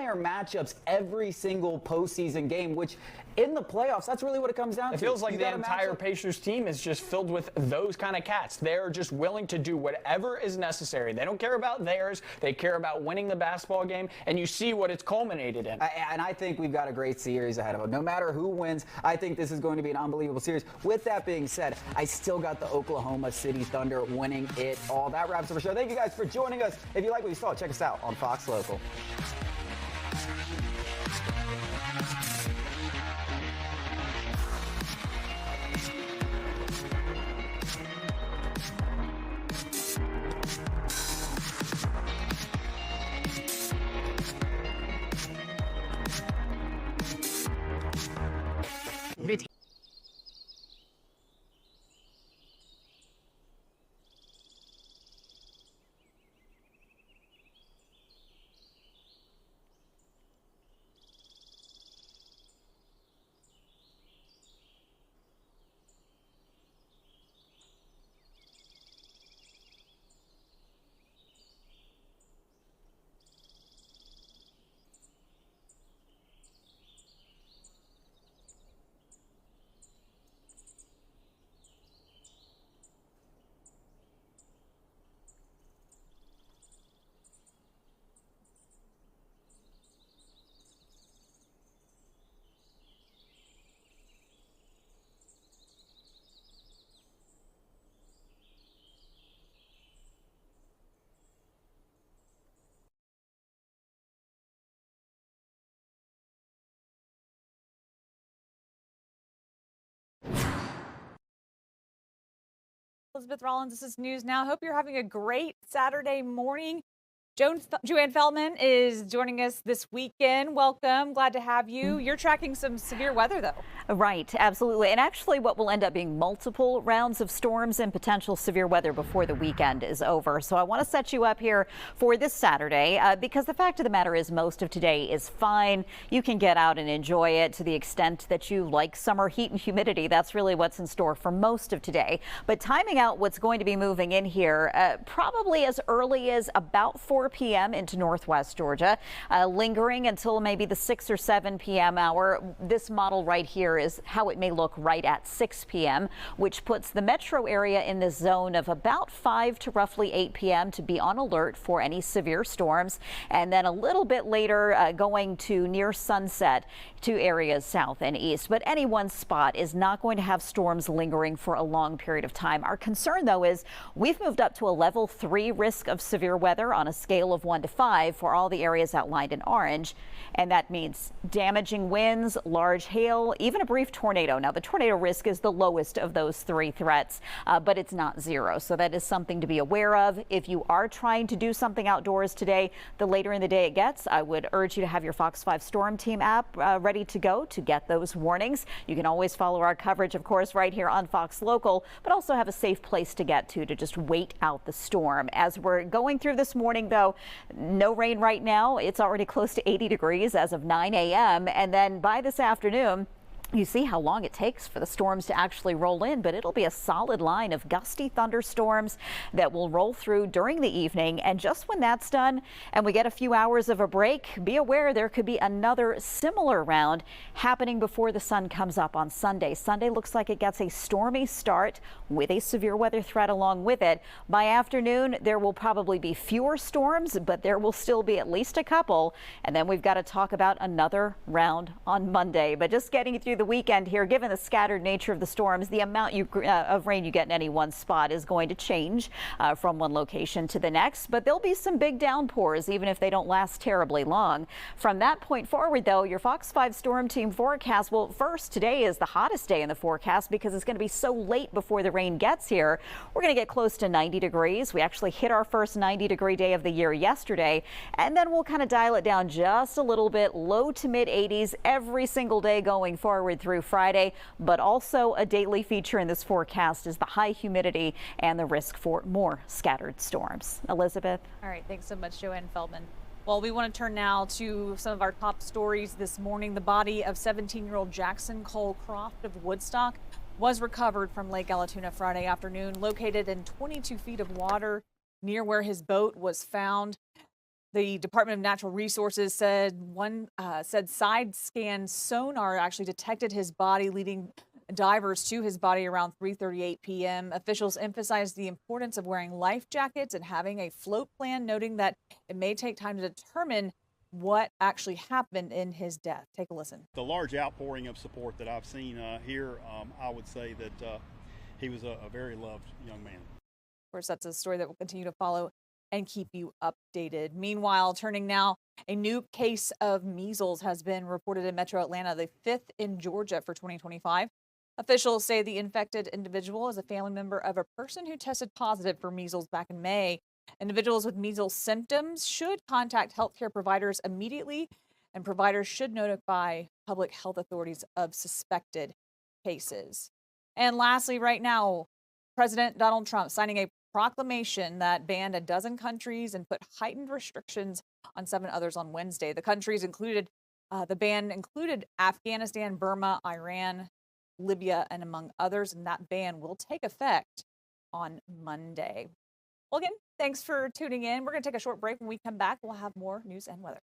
nightmare matchups every single postseason game, which in the playoffs, that's really what it comes down to. It feels like the entire Pacers team is just filled with those kind of cats. They're just willing to do whatever is necessary. They don't care about theirs. They care about winning the basketball game, and you see what it's culminated in. And I think we've got a great series ahead of us. No matter who wins, I think this is going to be an unbelievable series. With that being said, I still got the Oklahoma City Thunder winning it all. That wraps up our show. Thank you guys for joining us. If you like what you saw, check us out on Fox Local. Elizabeth Rollins, this is News Now. Hope you're having a great Saturday morning. Joanne Feldman is joining us this weekend. Welcome. Glad to have you. You're tracking some severe weather, though. Right. Absolutely. And actually what will end up being multiple rounds of storms and potential severe weather before the weekend is over. So I want to set you up here for this Saturday because the fact of the matter is most of today is fine. You can get out and enjoy it to the extent that you like summer heat and humidity. That's really what's in store for most of today. But timing out what's going to be moving in here probably as early as about 4 p.m. into northwest Georgia, lingering until maybe the 6 or 7 p.m. hour. This model right here is how it may look right at 6 p.m., which puts the metro area in the zone of about 5 to roughly 8 p.m. to be on alert for any severe storms. And then a little bit later going to near sunset to areas south and east. But any one spot is not going to have storms lingering for a long period of time. Our concern, though, is we've moved up to a level 3 risk of severe weather on a scale of 1 to 5 for all the areas outlined in orange. And that means damaging winds, large hail, even a brief tornado. Now, the tornado risk is the lowest of those 3 threats, but it's not 0. So that is something to be aware of. If you are trying to do something outdoors today, the later in the day it gets, I would urge you to have your Fox 5 Storm Team app ready to go to get those warnings. You can always follow our coverage, of course, right here on Fox Local, but also have a safe place to get to just wait out the storm. As we're going through this morning, though, no rain right now. It's already close to 80 degrees as of 9 a.m. And then by this afternoon, you see how long it takes for the storms to actually roll in, but it'll be a solid line of gusty thunderstorms that will roll through during the evening. And just when that's done and we get a few hours of a break, be aware there could be another similar round happening before the sun comes up on Sunday. Sunday looks like it gets a stormy start with a severe weather threat along with it. By afternoon, there will probably be fewer storms, but there will still be at least a couple. And then we've got to talk about another round on Monday. But just getting through the weekend here, given the scattered nature of the storms, the amount of rain you get in any one spot is going to change from one location to the next. But there'll be some big downpours, even if they don't last terribly long. From that point forward, though, your Fox 5 Storm Team forecast, well, first, today is the hottest day in the forecast because it's going to be so late before the rain gets here. We're going to get close to 90 degrees. We actually hit our first 90-degree day of the year yesterday, and then we'll kind of dial it down just a little bit, low to mid 80s every single day going forward through Friday. But also a daily feature in this forecast is the high humidity and the risk for more scattered storms. Elizabeth. All right. Thanks so much, Joanne Feldman. Well, we want to turn now to some of our top stories this morning. The body of 17-year-old Jackson Cole Croft of Woodstock was recovered from Lake Allatoona Friday afternoon, located in 22 feet of water near where his boat was found. The Department of Natural Resources said side scan sonar actually detected his body, leading divers to his body around 3:38 p.m. Officials emphasized the importance of wearing life jackets and having a float plan, noting that it may take time to determine what actually happened in his death. Take a listen. The large outpouring of support that I've seen here, I would say that he was a very loved young man. Of course, that's a story that will continue to follow and keep you updated. Meanwhile, turning now, a new case of measles has been reported in Metro Atlanta, the 5th in Georgia for 2025. Officials say the infected individual is a family member of a person who tested positive for measles back in May. Individuals with measles symptoms should contact healthcare providers immediately, and providers should notify public health authorities of suspected cases. And lastly, right now, President Donald Trump signing a proclamation that banned a dozen countries and put heightened restrictions on 7 others on Wednesday. The countries included, the ban included Afghanistan, Burma, Iran, Libya, and among others, and that ban will take effect on Monday. Well, again, thanks for tuning in. We're going to take a short break. When we come back, we'll have more news and weather.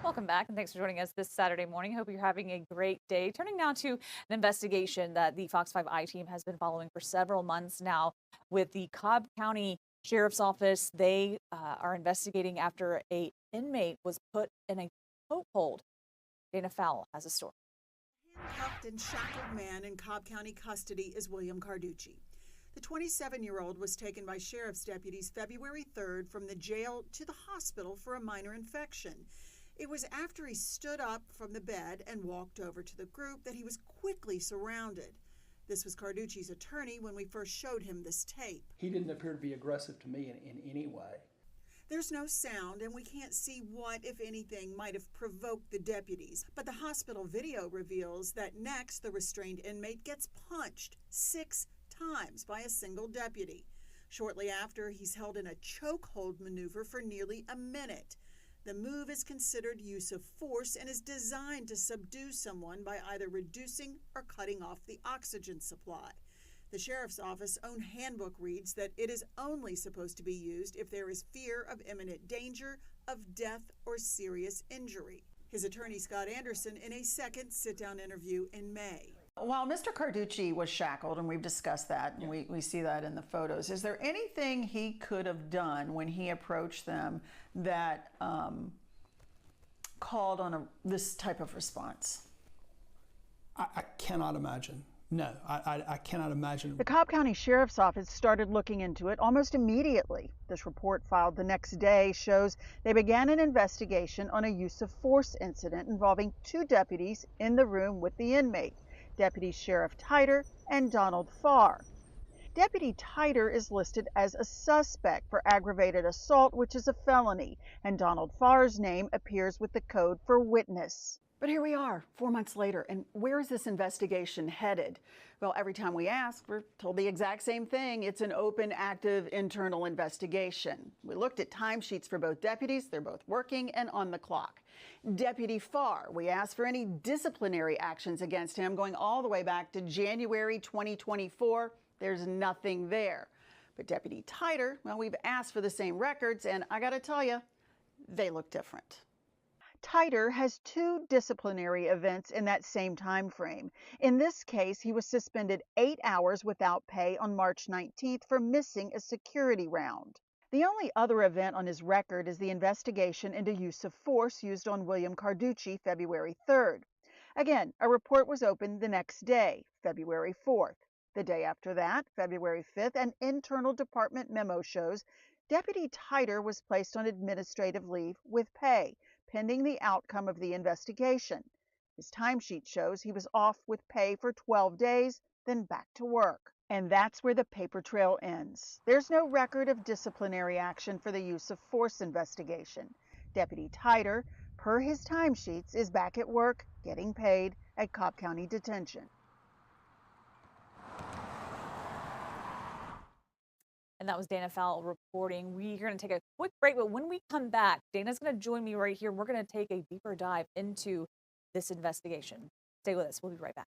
Welcome back, and thanks for joining us this Saturday morning. Hope you're having a great day. Turning now to an investigation that the Fox 5 I team has been following for several months now with the Cobb County Sheriff's Office. They are investigating after an inmate was put in a chokehold. Dana Fowle has a story. Handcuffed and shackled man in Cobb County custody is William Carducci. The 27-year-old was taken by sheriff's deputies February 3rd from the jail to the hospital for a minor infection. It was after he stood up from the bed and walked over to the group that he was quickly surrounded. This was Carducci's attorney when we first showed him this tape. He didn't appear to be aggressive to me in any way. There's no sound, and we can't see what, if anything, might have provoked the deputies. But the hospital video reveals that next, the restrained inmate gets punched 6 times by a single deputy. Shortly after, he's held in a chokehold maneuver for nearly a minute. The move is considered use of force and is designed to subdue someone by either reducing or cutting off the oxygen supply. The sheriff's office own handbook reads that it is only supposed to be used if there is fear of imminent danger of death or serious injury. His attorney, Scott Anderson, in a second sit-down interview in May. While Mr. Carducci was shackled, and we've discussed that, and we see that in the photos, is there anything he could have done when he approached them that called on this type of response? I cannot imagine. No, I cannot imagine. The Cobb County Sheriff's Office started looking into it almost immediately. This report filed the next day shows they began an investigation on a use of force incident involving 2 deputies in the room with the inmate, Deputy Sheriff Titer and Donald Farr. Deputy Titer is listed as a suspect for aggravated assault, which is a felony, and Donald Farr's name appears with the code for witness. But here we are, 4 months later, and where is this investigation headed? Well, every time we ask, we're told the exact same thing. It's an open, active, internal investigation. We looked at timesheets for both deputies. They're both working and on the clock. Deputy Farr, we asked for any disciplinary actions against him going all the way back to January 2024. There's nothing there. But Deputy Titer, well, we've asked for the same records, and I got to tell you, they look different. Titer has 2 disciplinary events in that same time frame. In this case, he was suspended 8 hours without pay on March 19th for missing a security round. The only other event on his record is the investigation into use of force used on William Carducci February 3rd. Again, a report was opened the next day, February 4th. The day after that, February 5th, an internal department memo shows Deputy Titer was placed on administrative leave with pay, pending the outcome of the investigation. His timesheet shows he was off with pay for 12 days, then back to work. And that's where the paper trail ends. There's no record of disciplinary action for the use of force investigation. Deputy Titer, per his timesheets, is back at work, getting paid at Cobb County Detention. And that was Dana Fowle reporting. We're going to take a quick break, but when we come back, Dana's going to join me right here. We're going to take a deeper dive into this investigation. Stay with us. We'll be right back.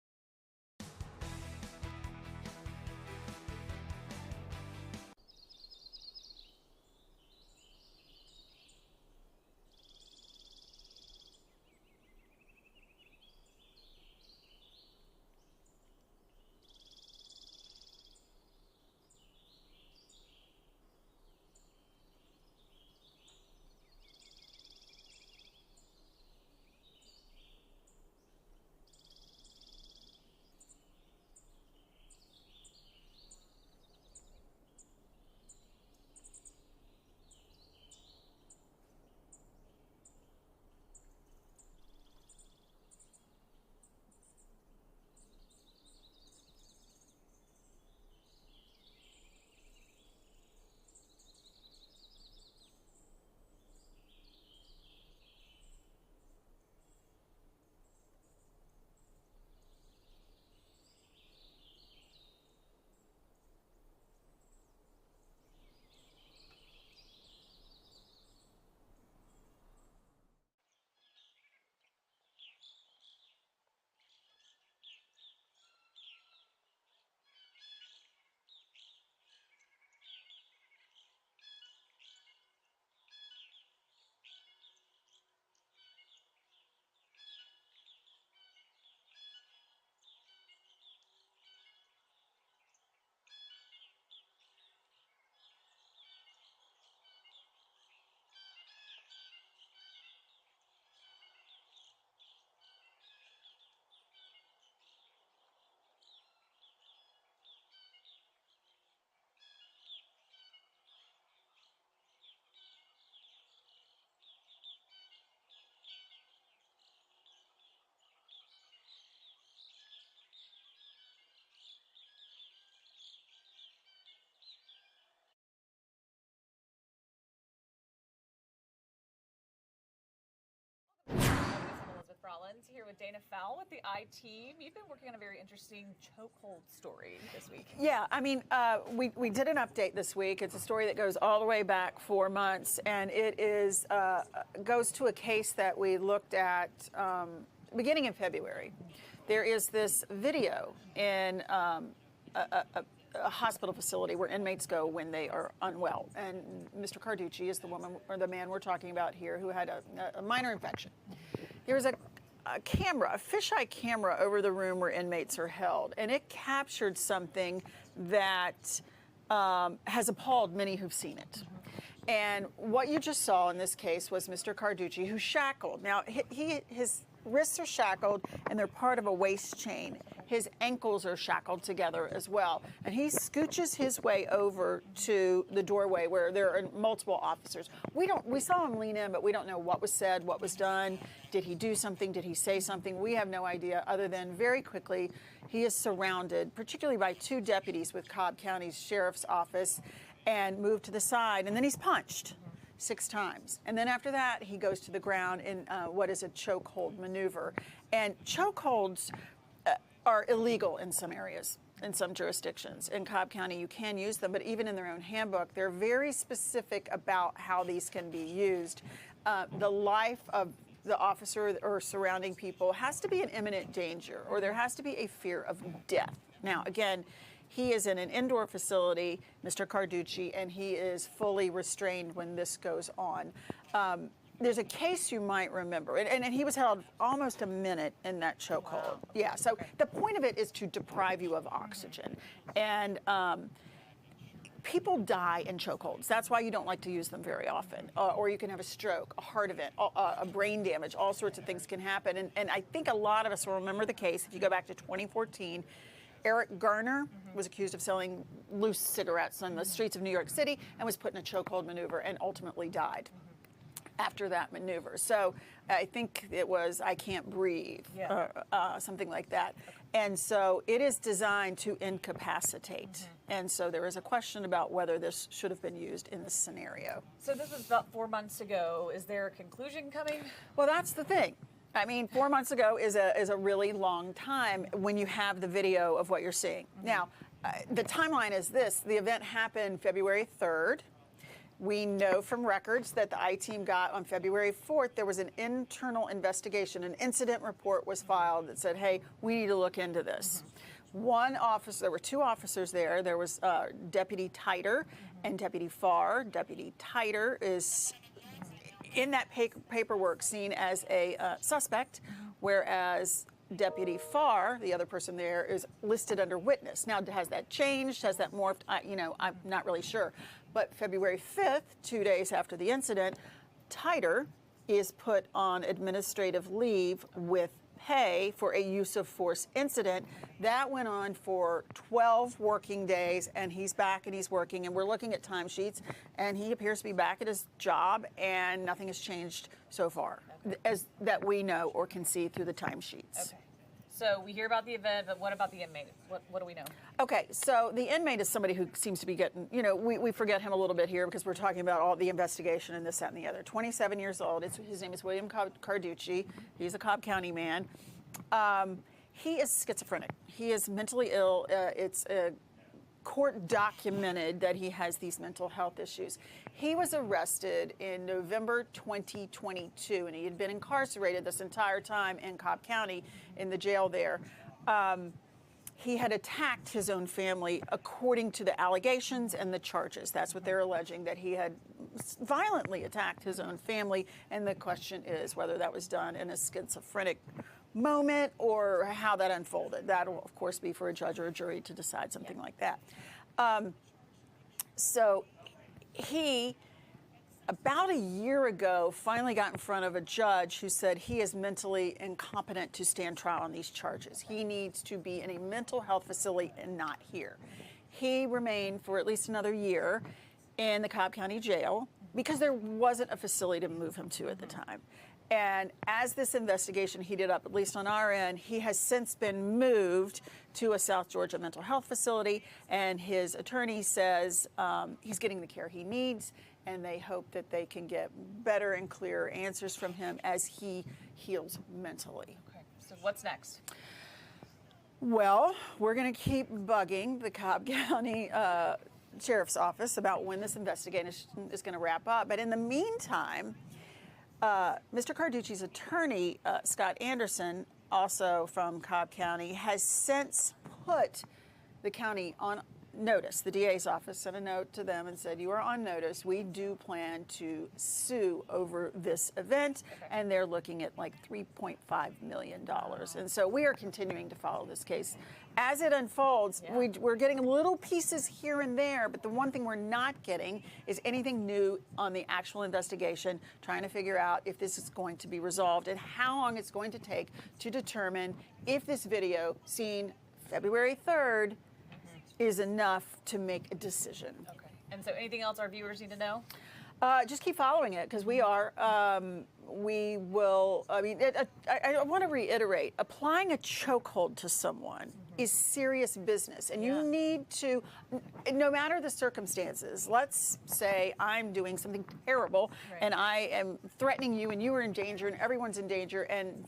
Rollins here with Dana Fowle with the I-Team. You've been working on a very interesting chokehold story this week. Yeah, I mean, we did an update this week. It's a story that goes all the way back 4 months, and it is goes to a case that we looked at beginning in February. There is this video in a hospital facility where inmates go when they are unwell, and Mr. Carducci is the woman or the man we're talking about here who had a minor infection. There's a camera, a fisheye camera over the room where inmates are held, and it captured something that has appalled many who've seen it. And what you just saw in this case was Mr. Carducci, who's shackled. Now, his wrists are shackled, and they're part of a waist chain. His ankles are shackled together as well. And he scooches his way over to the doorway where there are multiple officers. We saw him lean in, but we don't know what was said, what was done. Did he do something? Did he say something? We have no idea, other than very quickly he is surrounded, particularly by 2 deputies with Cobb County's Sheriff's Office, and moved to the side. And then he's punched 6 times. And then after that, he goes to the ground in what is a chokehold maneuver. And chokeholds are illegal in some areas, in some jurisdictions. In Cobb County, you can use them, but even in their own handbook, they're very specific about how these can be used. The life of the officer or surrounding people has to be in imminent danger, or there has to be a fear of death. Now, again, he is in an indoor facility, Mr. Carducci, and he is fully restrained when this goes on. There's a case you might remember, and he was held almost a minute in that chokehold. Wow. Yeah, so the point of it is to deprive you of oxygen. And people die in chokeholds. That's why you don't like to use them very often. Or you can have a stroke, a heart event, a brain damage, all sorts of things can happen. And I think a lot of us will remember the case, if you go back to 2014, Eric Garner was accused of selling loose cigarettes on the streets of New York City and was put in a chokehold maneuver and ultimately died after that maneuver. So I think it was I Can't Breathe, something like that. And so it is designed to incapacitate. And so there is a question about whether this should have been used in this scenario. So this was about 4 months ago. Is there a conclusion coming? Well, that's the thing. I mean, 4 months ago is a really long time when you have the video of what you're seeing. Now, the timeline is this. The event happened February 3rd. We know from records that the I-team got on February 4th, there was an internal investigation. An incident report was filed that said, hey, we need to look into this. One officer, there were 2 officers there. There was Deputy Titer and Deputy Farr. Deputy Titer is in that paperwork seen as a suspect, whereas Deputy Farr, the other person there, is listed under witness. Now, has that changed? Has that morphed? I'm not really sure. But February 5th, 2 days after the incident, Titer is put on administrative leave with pay for a use of force incident. That went on for 12 working days, and he's back and he's working, and we're looking at timesheets, and he appears to be back at his job, and nothing has changed so far, as that we know or can see through the timesheets. Okay. So we hear about the event, but what about the inmate? What do we know? Okay, so the inmate is somebody who seems to be getting, we forget him a little bit here because we're talking about all the investigation and this, that, and the other. 27 years old. His name is William Carducci. He's a Cobb County man. He is schizophrenic. He is mentally ill. It's court documented that he has these mental health issues. He was arrested in November 2022, and he had been incarcerated this entire time in Cobb County in the jail there. He had attacked his own family according to the allegations and the charges. That's what they're alleging, that he had violently attacked his own family, and the question is whether that was done in a schizophrenic moment or how that unfolded. That will, of course, be for a judge or a jury to decide something like that. So he, about a year ago, finally got in front of a judge who said he is mentally incompetent to stand trial on these charges. He needs to be in a mental health facility and not here. He remained for at least another year in the Cobb County Jail because there wasn't a facility to move him to at the time. And as this investigation heated up, at least on our end, he has since been moved to a South Georgia mental health facility, and his attorney says he's getting the care he needs, and they hope that they can get better and clearer answers from him as he heals mentally. Okay, so what's next? Well, we're going to keep bugging the Cobb County Sheriff's Office about when this investigation is going to wrap up. But in the meantime, Mr. Carducci's attorney, Scott Anderson, also from Cobb County, has since put the county on notice. The DA's office sent a note to them and said, you are on notice. We do plan to sue over this event, and they're looking at like $3.5 million. And so we are continuing to follow this case. As it unfolds, we're getting little pieces here and there, but the one thing we're not getting is anything new on the actual investigation, trying to figure out if this is going to be resolved and how long it's going to take to determine if this video seen February 3rd is enough to make a decision. Okay. And so anything else our viewers need to know? Just keep following it, because we are. We will. I mean, I want to reiterate: applying a chokehold to someone is serious business, and you need to, no matter the circumstances. Let's say I'm doing something terrible, and I am threatening you, and you are in danger, and everyone's in danger, and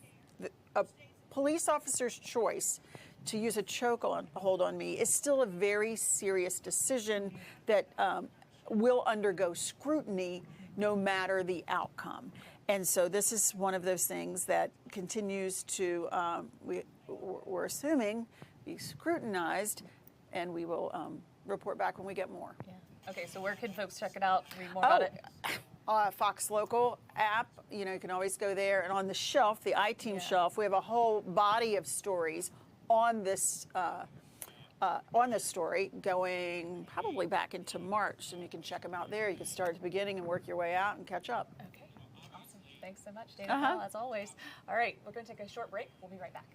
a police officer's choice to use a chokehold on me is still a very serious decision that will undergo scrutiny no matter the outcome. And so this is one of those things that continues to, we're assuming, be scrutinized, and we will report back when we get more. Yeah. Okay, so where can folks check it out, read more about it? Fox Local app, you can always go there. And on the shelf, the iTeam shelf, we have a whole body of stories on this story going probably back into March, and you can check them out there. You can start at the beginning and work your way out and catch up. Okay, awesome. Thanks so much, Dana Powell, as always. All right, we're going to take a short break. We'll be right back.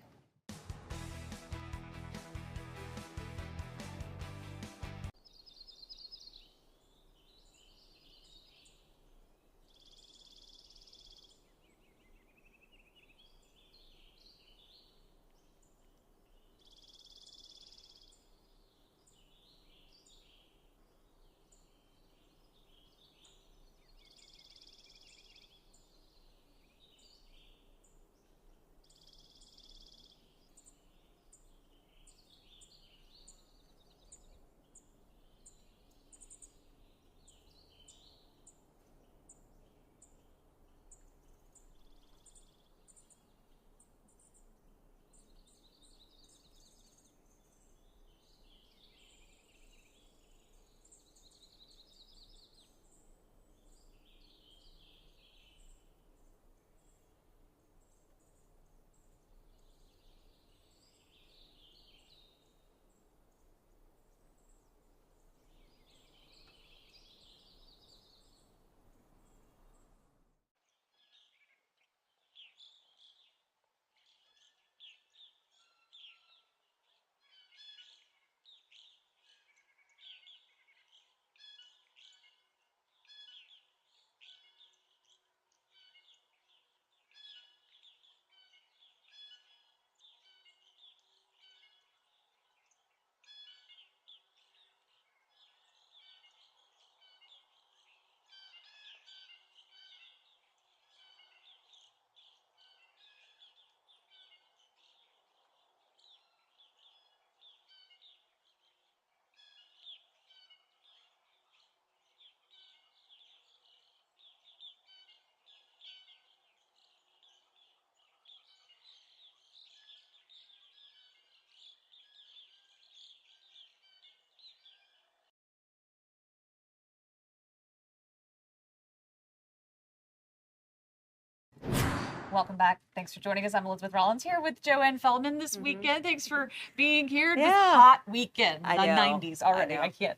Welcome back. Thanks for joining us. I'm Elizabeth Rollins here with Joanne Feldman this weekend. Thanks for being here. This hot weekend. I know. 90s already. I can't.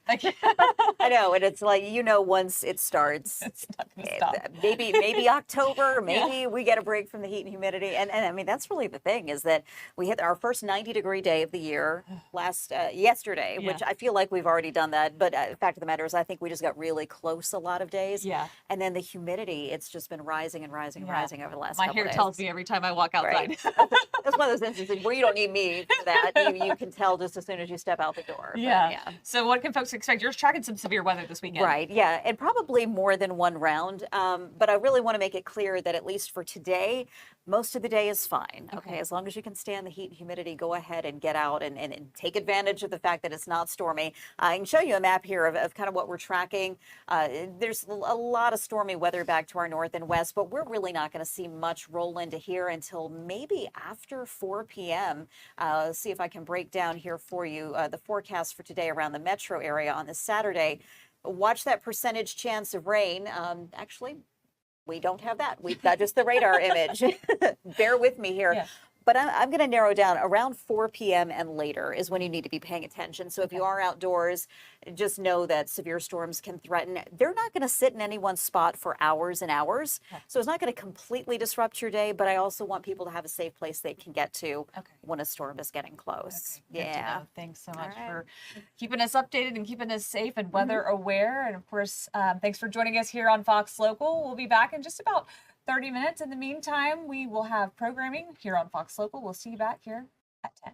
I know, and it's like, once it starts, It's not gonna stop. maybe October, maybe we get a break from the heat and humidity. And I mean, that's really the thing, is that we hit our first 90-degree day of the year yesterday, which I feel like we've already done that. But the fact of the matter is, I think we just got really close a lot of days. Yeah. And then the humidity, it's just been rising and rising and rising over the last couple My hair days. tells me every time I walk outside. Right. That's one of those instances where you don't need me for that. You can tell just as soon as you step out the door. Yeah. So what can folks expect? You're tracking some severe weather this weekend. Right, yeah, and probably more than one round. But I really want to make it clear that at least for today, Most of the day is fine. Okay. As long as you can stand the heat and humidity, go ahead and get out and take advantage of the fact that it's not stormy. I can show you a map here of kind of what we're tracking. There's a lot of stormy weather back to our north and west, but we're really not going to see much roll into here until maybe after 4 p.m. Let's see if I can break down here for you the forecast for today around the metro area on this Saturday. Watch that percentage chance of rain. Actually, we don't have that. We've got just the radar image. Bear with me here. Yeah. But I'm going to narrow down around 4 p.m. and later is when you need to be paying attention. So if you are outdoors, just know that severe storms can threaten. They're not going to sit in any one spot for hours and hours. So it's not going to completely disrupt your day, but I also want people to have a safe place they can get to when a storm is getting close. Yeah. Thanks so much for keeping us updated and keeping us safe and weather aware. And of course, thanks for joining us here on Fox Local. We'll be back in just about 30 minutes. In the meantime, we will have programming here on Fox Local. We'll see you back here at 10.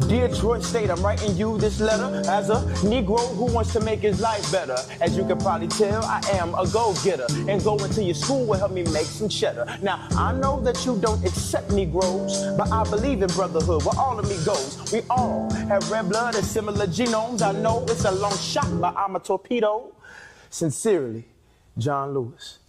Dear Detroit State, I'm writing you this letter as a Negro who wants to make his life better. As you can probably tell, I am a go-getter, and going to your school will help me make some cheddar. Now, I know that you don't accept Negroes, but I believe in brotherhood where all of me goes. We all have red blood and similar genomes. I know it's a long shot, but I'm a torpedo. Sincerely, John Lewis.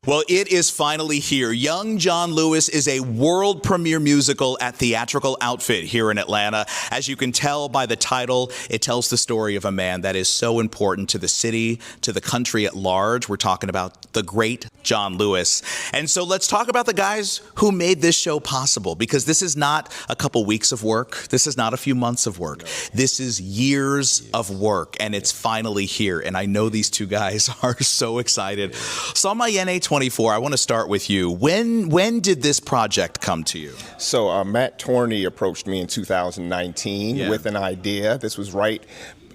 Well, it is finally here. Young John Lewis is a world premiere musical at Theatrical Outfit here in Atlanta. As you can tell by the title, it tells the story of a man that is so important to the city, to the country at large. We're talking about the great John Lewis. And so let's talk about the guys who made this show possible, because this is not a couple weeks of work. This is not a few months of work. This is years of work, and it's finally here. And I know these two guys are so excited. So on my NA24, I want to start with you. When did this project come to you? So Matt Torney approached me in 2019 with an idea. This was right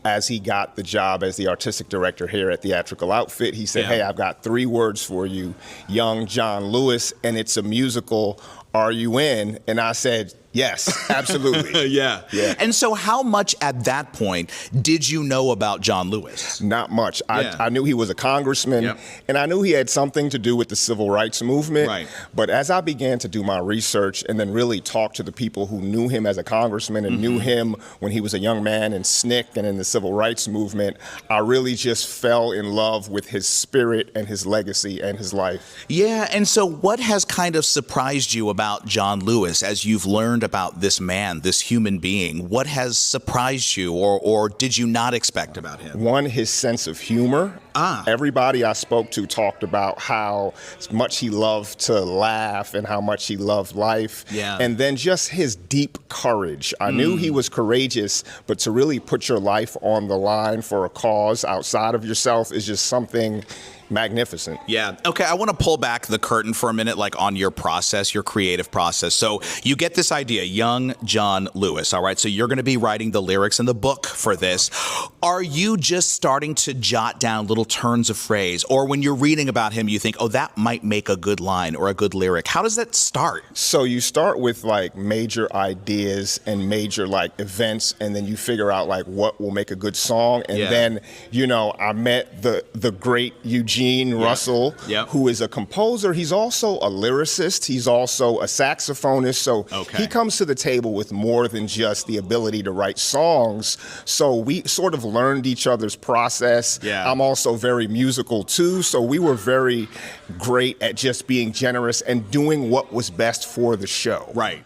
as he got the job as the artistic director here at Theatrical Outfit. He said, hey, I've got 3 words for you, Young John Lewis, and it's a musical. Are you in? And I said, yes, absolutely. Yeah. And so how much at that point did you know about John Lewis? Not much. I knew he was a congressman, and I knew he had something to do with the civil rights movement. Right. But as I began to do my research and then really talk to the people who knew him as a congressman and knew him when he was a young man in SNCC and in the civil rights movement, I really just fell in love with his spirit and his legacy and his life. Yeah, and so what has kind of surprised you about John Lewis as you've learned about this man, this human being? What has surprised you or did you not expect about him? One, his sense of humor. Everybody I spoke to talked about how much he loved to laugh and how much he loved life. Yeah. And then just his deep courage. I knew he was courageous, but to really put your life on the line for a cause outside of yourself is just something magnificent. Yeah. Okay, I want to pull back the curtain for a minute, like on your process, your creative process. So you get this idea, Young John Lewis, all right? So you're going to be writing the lyrics in the book for this. Are you just starting to jot down little turns of phrase? Or when you're reading about him, you think, oh, that might make a good line or a good lyric. How does that start? So you start with like major ideas and major like events, and then you figure out like what will make a good song. And then, you know, I met the great Eugene Russell, who is a composer. He's also a lyricist. He's also a saxophonist. So he comes to the table with more than just the ability to write songs. So we sort of learned each other's process. I'm also very musical too. So we were very great at just being generous and doing what was best for the show. Right.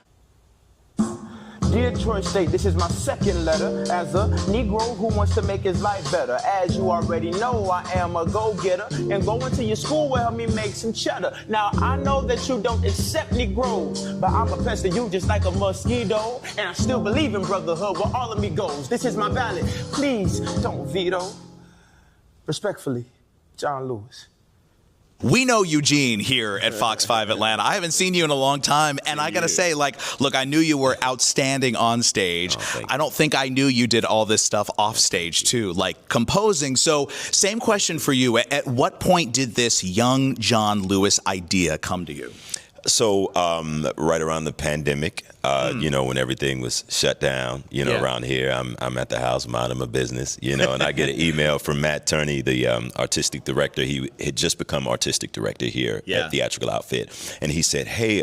Dear Detroit State, this is my second letter as a Negro who wants to make his life better. As you already know, I am a go-getter, and going to your school will help me make some cheddar. Now, I know that you don't accept Negroes, but I'm a pest to you just like a mosquito, and I still believe in brotherhood where all of me goes. This is my ballot. Please don't veto. Respectfully, John Lewis. We know Eugene here at Fox 5 Atlanta. I haven't seen you in a long time, and I gotta say, like, look, I knew you were outstanding on stage. I don't think I knew you did all this stuff off stage too, like composing. So same question for you. At what point did this Young John Lewis idea come to you? So right around the pandemic, you know, when everything was shut down, you know, around here, I'm at the house minding my business, you know, and I get an email from Matt Torney, the artistic director. He had just become artistic director here at Theatrical Outfit. And he said, hey,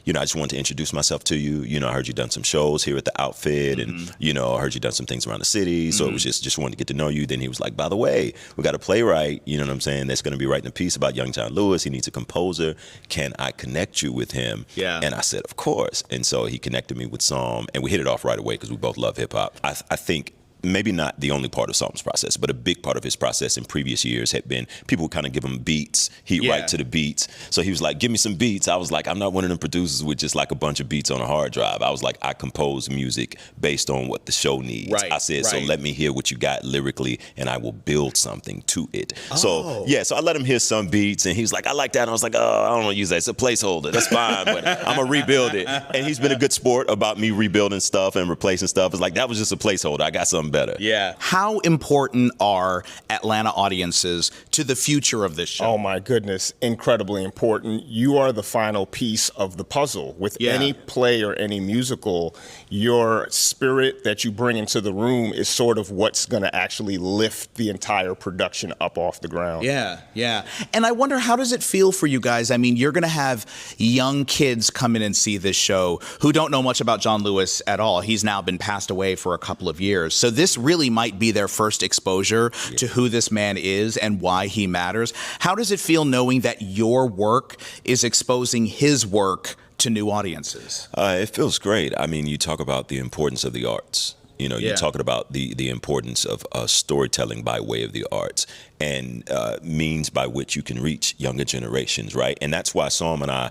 you know, I just wanted to introduce myself to you. You know, I heard you done some shows here at the Outfit and, you know, I heard you done some things around the city. So it was just wanted to get to know you. Then he was like, by the way, we got a playwright, you know what I'm saying, that's going to be writing a piece about Young John Lewis. He needs a composer. Can I connect you with him? And I said, of course. And so he connected me with Psalm, and we hit it off right away because we both love hip hop. I think maybe not the only part of Psalm's process, but a big part of his process in previous years had been people would kind of give him beats. He'd write to the beats. So he was like, give me some beats. I was like, I'm not one of them producers with just like a bunch of beats on a hard drive. I was like, I compose music based on what the show needs. I said, so let me hear what you got lyrically and I will build something to it. So yeah, so I let him hear some beats and he was like, I like that. And I was like, oh, I don't want to use that. It's a placeholder. That's fine, but I'm going to rebuild it. And he's been a good sport about me rebuilding stuff and replacing stuff. It's like, that was just a placeholder. I got something better. Yeah. How important are Atlanta audiences to the future of this show? Oh my goodness, incredibly important. You are the final piece of the puzzle. With any play or any musical, your spirit that you bring into the room is sort of what's going to actually lift the entire production up off the ground. Yeah, yeah. And I wonder, how does it feel for you guys? I mean, you're going to have young kids come in and see this show who don't know much about John Lewis at all. He's now been passed away for a couple of years. So this really might be their first exposure to who this man is and why he matters. How does it feel knowing that your work is exposing his work to new audiences? It feels great. I mean, you talk about the importance of the arts. You know, you're talking about the importance of storytelling by way of the arts and means by which you can reach younger generations, right? And that's why Psalm and I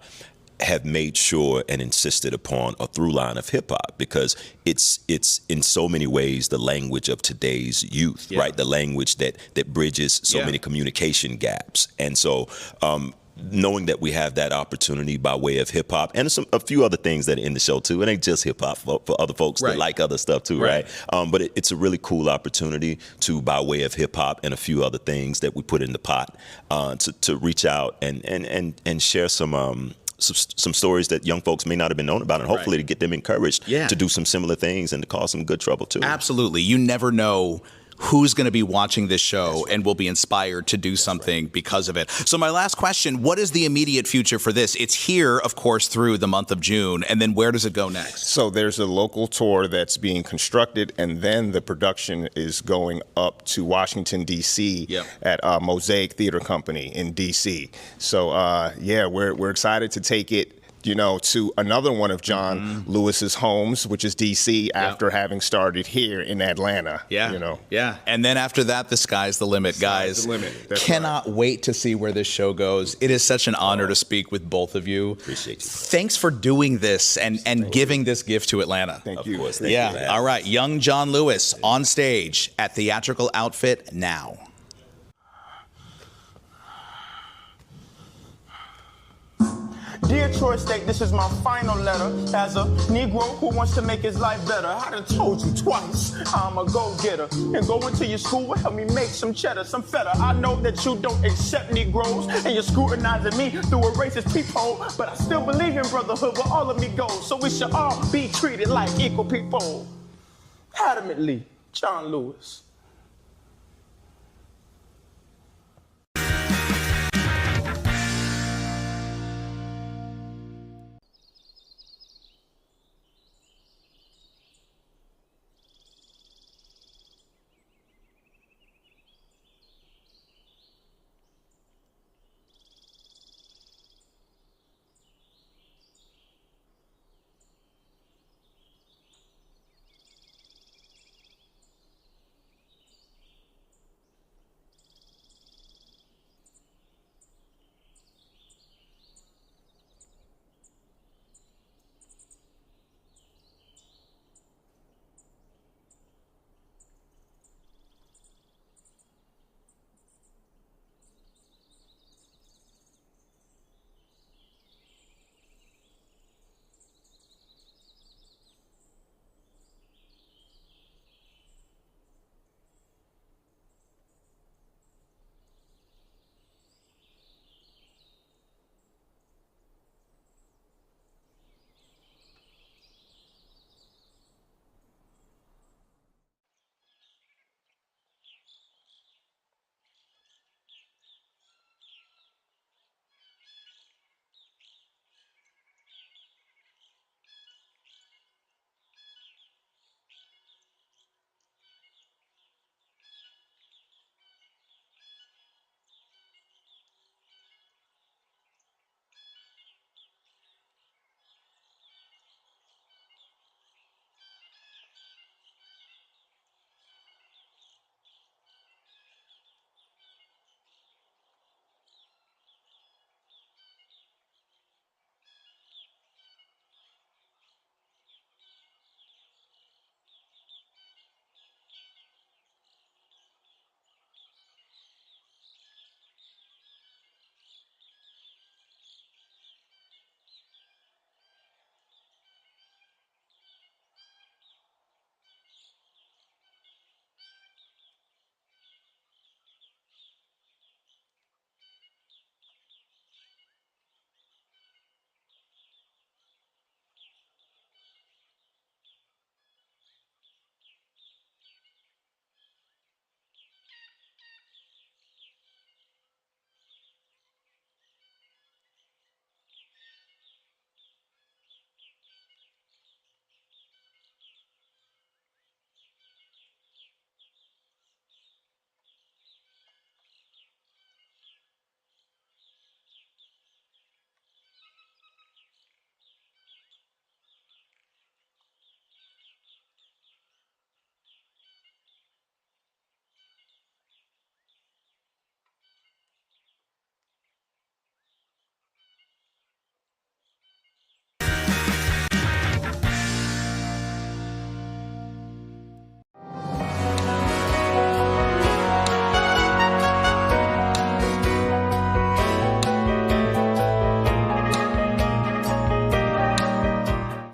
have made sure and insisted upon a through line of hip hop, because it's in so many ways the language of today's youth, right? The language that bridges so many communication gaps. And so knowing that we have that opportunity by way of hip hop and a few other things that are in the show too. It ain't just hip hop for other folks that like other stuff too, right? But it's a really cool opportunity to, by way of hip hop and a few other things that we put in the pot, to reach out and share some stories that young folks may not have been known about, and hopefully to get them encouraged to do some similar things and to cause some good trouble too. Absolutely. You never know who's going to be watching this show and will be inspired to do something because of it. So my last question, what is the immediate future for this? It's here, of course, through the month of June, and then where does it go next? So there's a local tour that's being constructed, and then the production is going up to Washington, D.C. at Mosaic Theater Company in D.C. So, we're excited to take it, you know, to another one of John Lewis's homes, which is D.C., after having started here in Atlanta. You know. And then after that, the sky's the limit, guys. The limit. That's Cannot wait to see where this show goes. It is such an honor to speak with both of you. Appreciate you. Thanks for doing this and giving this gift to Atlanta. Thank you. Thank you. All right. Young John Lewis on stage at Theatrical Outfit now. Dear Troy State, this is my final letter as a Negro who wants to make his life better. I done told you twice, I'm a go-getter. And going to your school will help me make some cheddar, some feta. I know that you don't accept Negroes and you're scrutinizing me through a racist peephole, but I still believe in brotherhood where all of me goes. So we should all be treated like equal people. Adamantly, John Lewis.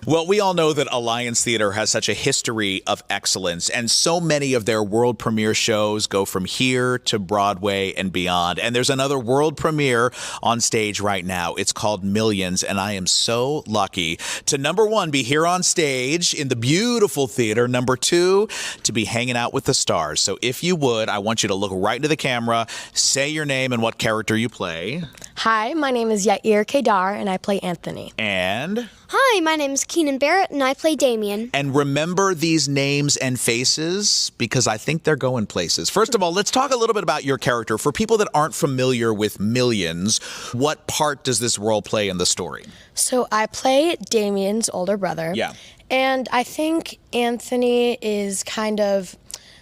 Well, we all know that Alliance Theater has such a history of excellence, and so many of their world premiere shows go from here to Broadway and beyond. And there's another world premiere on stage right now. It's called Millions, and I am so lucky to, number one, be here on stage in the beautiful theater. Number two, to be hanging out with the stars. So if you would, I want you to look right into the camera, say your name and what character you play. Hi, my name is Yair Kedar, and I play Anthony. And... Hi, my name is Keenan Barrett, and I play Damien. And remember these names and faces because I think they're going places. First of all, let's talk a little bit about your character. For people that aren't familiar with Millions, what part does this role play in the story? So I play Damien's older brother. Yeah. And I think Anthony is kind of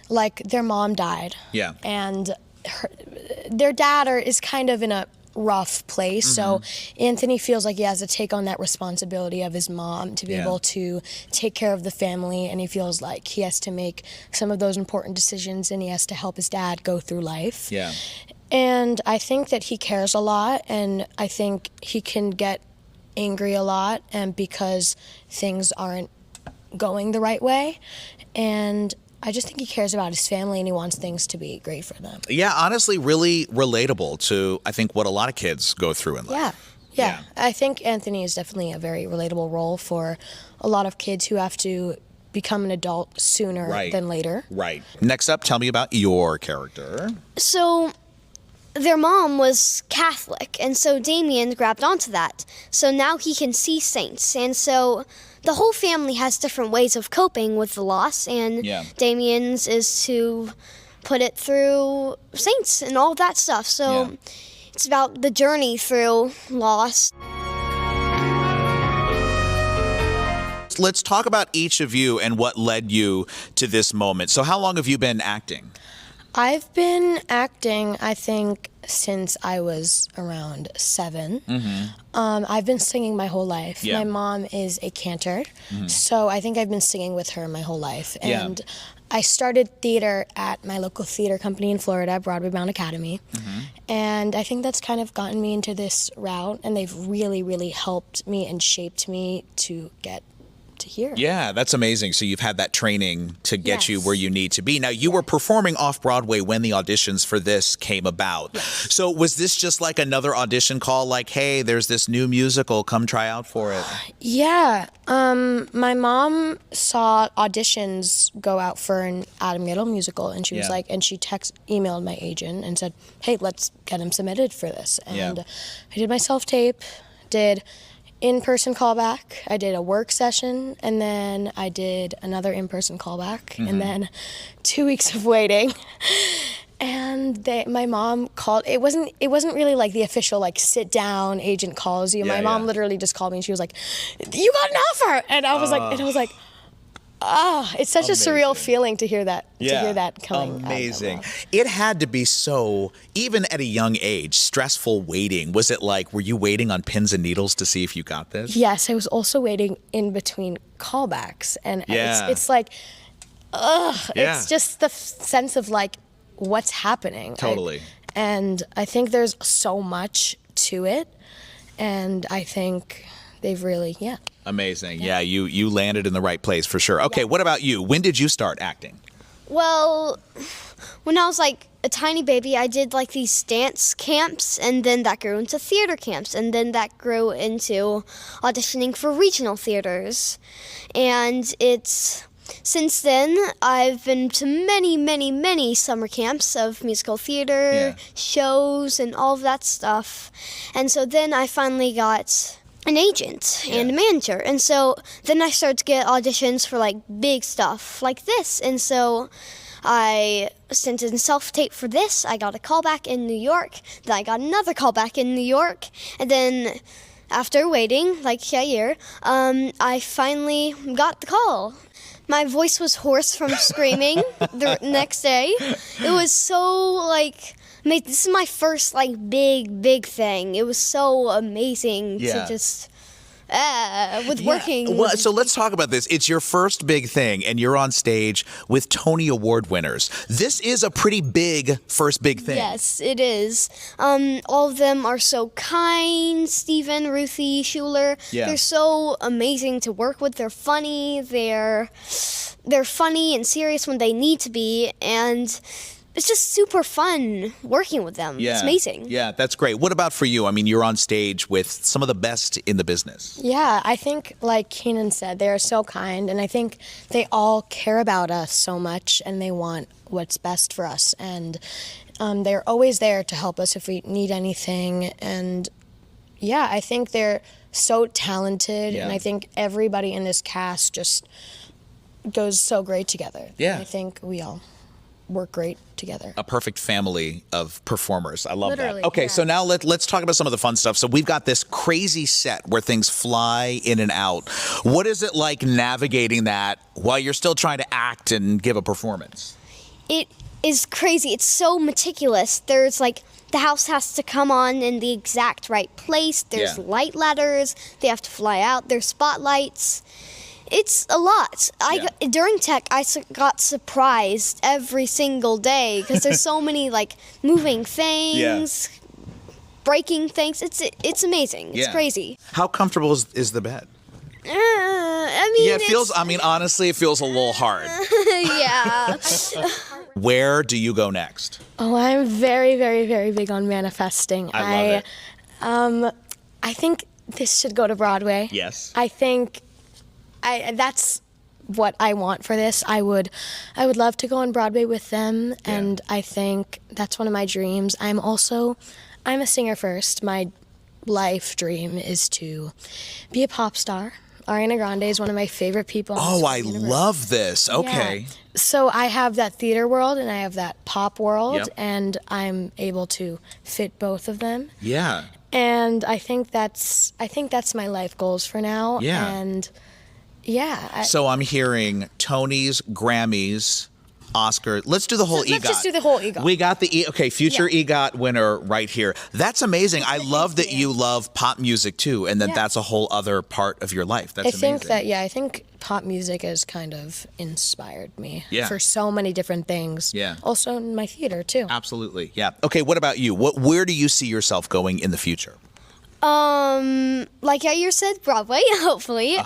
like their mom died. Yeah. And their dad is kind of in a rough place. So Anthony feels like he has to take on that responsibility of his mom to be able to take care of the family, and he feels like he has to make some of those important decisions, and he has to help his dad go through life. Yeah. And I think that he cares a lot, and I think he can get angry a lot, and because things aren't going the right way, and I just think he cares about his family and he wants things to be great for them. Yeah, honestly, really relatable to, I think, what a lot of kids go through in life. Yeah. I think Anthony is definitely a very relatable role for a lot of kids who have to become an adult sooner than later. Right. Next up, tell me about your character. So, their mom was Catholic, and so Damien grabbed onto that. So now he can see saints, and so the whole family has different ways of coping with the loss, and Damien's is to put it through saints and all that stuff. So it's about the journey through loss. Let's talk about each of you and what led you to this moment. So how long have you been acting? I've been acting, I think, since I was around 7. I've been singing my whole life. My mom is a cantor, so I think I've been singing with her my whole life. And I started theater at my local theater company in Florida, Broadway Bound Academy. And I think that's kind of gotten me into this route, and they've really, really helped me and shaped me to get to here. Yeah, that's amazing. So you've had that training to get you where you need to be. Now, you were performing off-Broadway when the auditions for this came about. So was this just like another audition call, like, hey, there's this new musical, come try out for it? Yeah. My mom saw auditions go out for an Adam Giddle musical, and she was like, and she emailed my agent and said, hey, let's get him submitted for this. And I did my self-tape, did in-person callback, I did a work session, and then I did another in-person callback, and then 2 weeks of waiting. And my mom called. It wasn't really like the official like sit down agent calls you. My mom literally just called me and she was like, "You got an offer," and I was like, it's such a surreal feeling to hear that. To hear that coming. Amazing. It had to be so, even at a young age, stressful waiting. Was it like, were you waiting on pins and needles to see if you got this? Yes, I was also waiting in between callbacks, and it's like, it's just the sense of like, what's happening. Totally. And I think there's so much to it, and I think they've really, Amazing. Yeah, you landed in the right place for sure. Okay, what about you? When did you start acting? Well, when I was like a tiny baby, I did like these dance camps, and then that grew into theater camps, and then that grew into auditioning for regional theaters. And since then, I've been to many, many, many summer camps of musical theater, shows, and all of that stuff. And so then I finally got an agent and a manager. And so then I started to get auditions for like big stuff like this. And so I sent in self-tape for this. I got a callback in New York. Then I got another callback in New York. And then after waiting like a year, I finally got the call. My voice was hoarse from screaming the next day. It was so like, this is my first like big thing. It was so amazing to just with working. Well, so let's talk about this. It's your first big thing, and you're on stage with Tony Award winners. This is a pretty big first big thing. Yes, it is. All of them are so kind. Steven, Ruthie, Schuler. Yeah. They're so amazing to work with. They're funny. They're funny and serious when they need to be, and it's just super fun working with them. Yeah. It's amazing. Yeah, that's great. What about for you? I mean, you're on stage with some of the best in the business. Yeah, I think, like Keenan said, they're so kind, and I think they all care about us so much, and they want what's best for us, and they're always there to help us if we need anything, and yeah, I think they're so talented, and I think everybody in this cast just goes so great together. Yeah. And I think we all work great together. A perfect family of performers. I love Literally, that. Okay, yeah. so now let's talk about some of the fun stuff. So we've got this crazy set where things fly in and out. What is it like navigating that while you're still trying to act and give a performance? It is crazy. It's so meticulous. There's like the house has to come on in the exact right place. There's light ladders. They have to fly out. There's spotlights. It's a lot. During tech, I got surprised every single day because there's so many like moving things, breaking things. It's amazing. It's crazy. How comfortable is the bed? I mean, it feels. I mean, honestly, it feels a little hard. Yeah. Where do you go next? Oh, I'm very, very, very big on manifesting. I love it. I think this should go to Broadway. Yes. I think that's what I want for this. I would love to go on Broadway with them, and I think that's one of my dreams. I'm a singer first. My life dream is to be a pop star. Ariana Grande is one of my favorite people. Oh, I love this. Okay. Yeah. So I have that theater world and I have that pop world, Yep. and I'm able to fit both of them. Yeah. And I think that's my life goals for now. Yeah. And yeah. So I'm hearing Tonys, Grammys, Oscar. Let's do the whole EGOT. Let's just do the whole EGOT. We got the future EGOT winner right here. That's amazing. I love that you love pop music too, and that's a whole other part of your life. That's amazing. I think pop music has kind of inspired me for so many different things. Yeah. Also in my theater too. Absolutely. Yeah. Okay. What about you? Where do you see yourself going in the future? Like you said, Broadway, hopefully.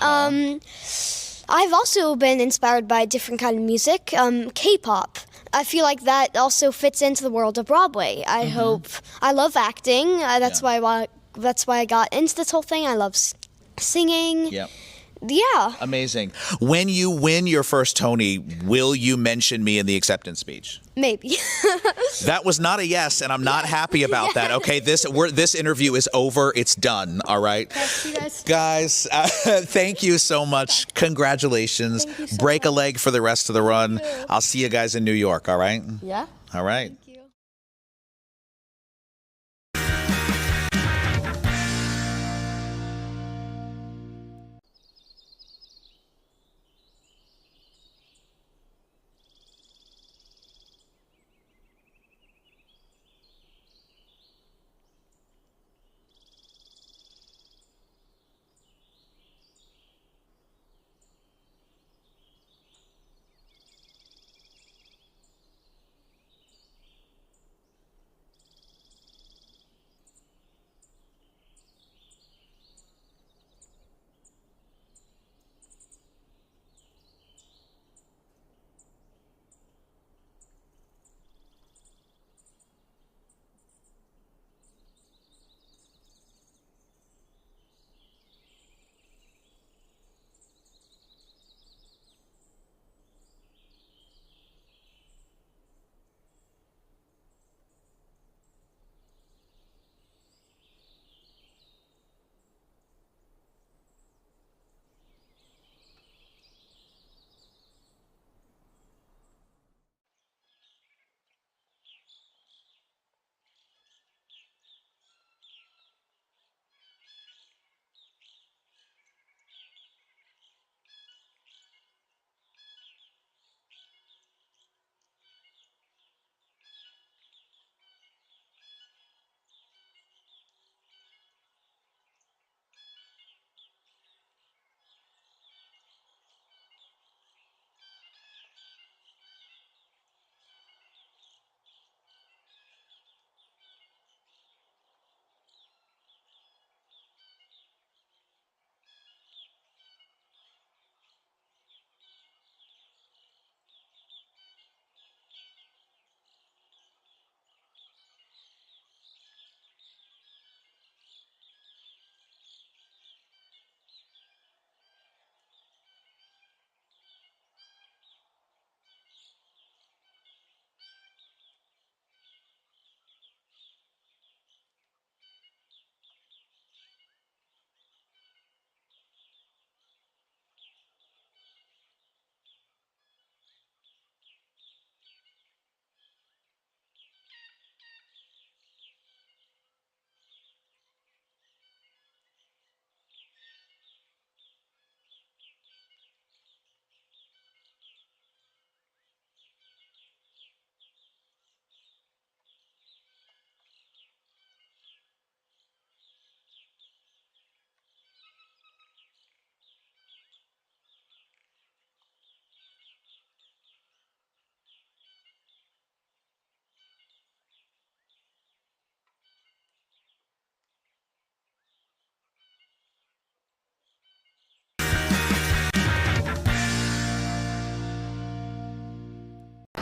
I've also been inspired by a different kind of music, K-pop. I feel like that also fits into the world of Broadway. I love acting. That's why I got into this whole thing. I love singing. Yeah. Yeah. Amazing. When you win your first Tony, will you mention me in the acceptance speech? Maybe. That was not a yes, and I'm not happy about that. Okay, this interview is over. It's done. All right, guys. Thank you so much. Congratulations. Thank you so Break a much. leg for the rest of the run. I'll see you guys in New York. All right. Yeah. All right.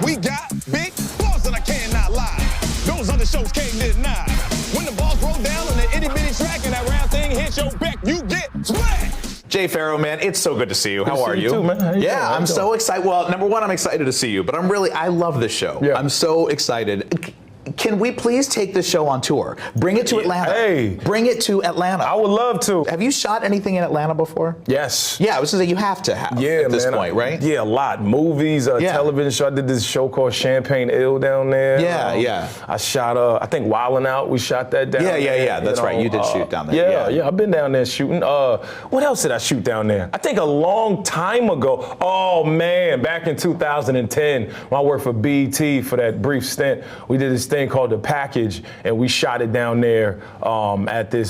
We got big balls and I cannot lie. Those other shows can't deny. When the balls roll down on the itty bitty track and that round thing hits your back, you get smacked. Jay Pharoah, man, it's so good to see you. How are you? Too, man. How you doing? I'm so excited. Well, number one, I'm excited to see you, but I love this show. Yeah. I'm so excited. Can we please take this show on tour? Bring it to Atlanta. Hey. Bring it to Atlanta. I would love to. Have you shot anything in Atlanta before? Yes. Yeah, I was going to say you have to have at this point, right? Yeah, a lot. Movies, television show. I did this show called Champagne Ill down there. Yeah. I shot, I think Wildin' Out, we shot that down there. Yeah. That's right. You did shoot down there. Yeah. I've been down there shooting. What else did I shoot down there? I think a long time ago. Oh, man, back in 2010, when I worked for BET for that brief stint, we did this thing called The Package. And we shot it down there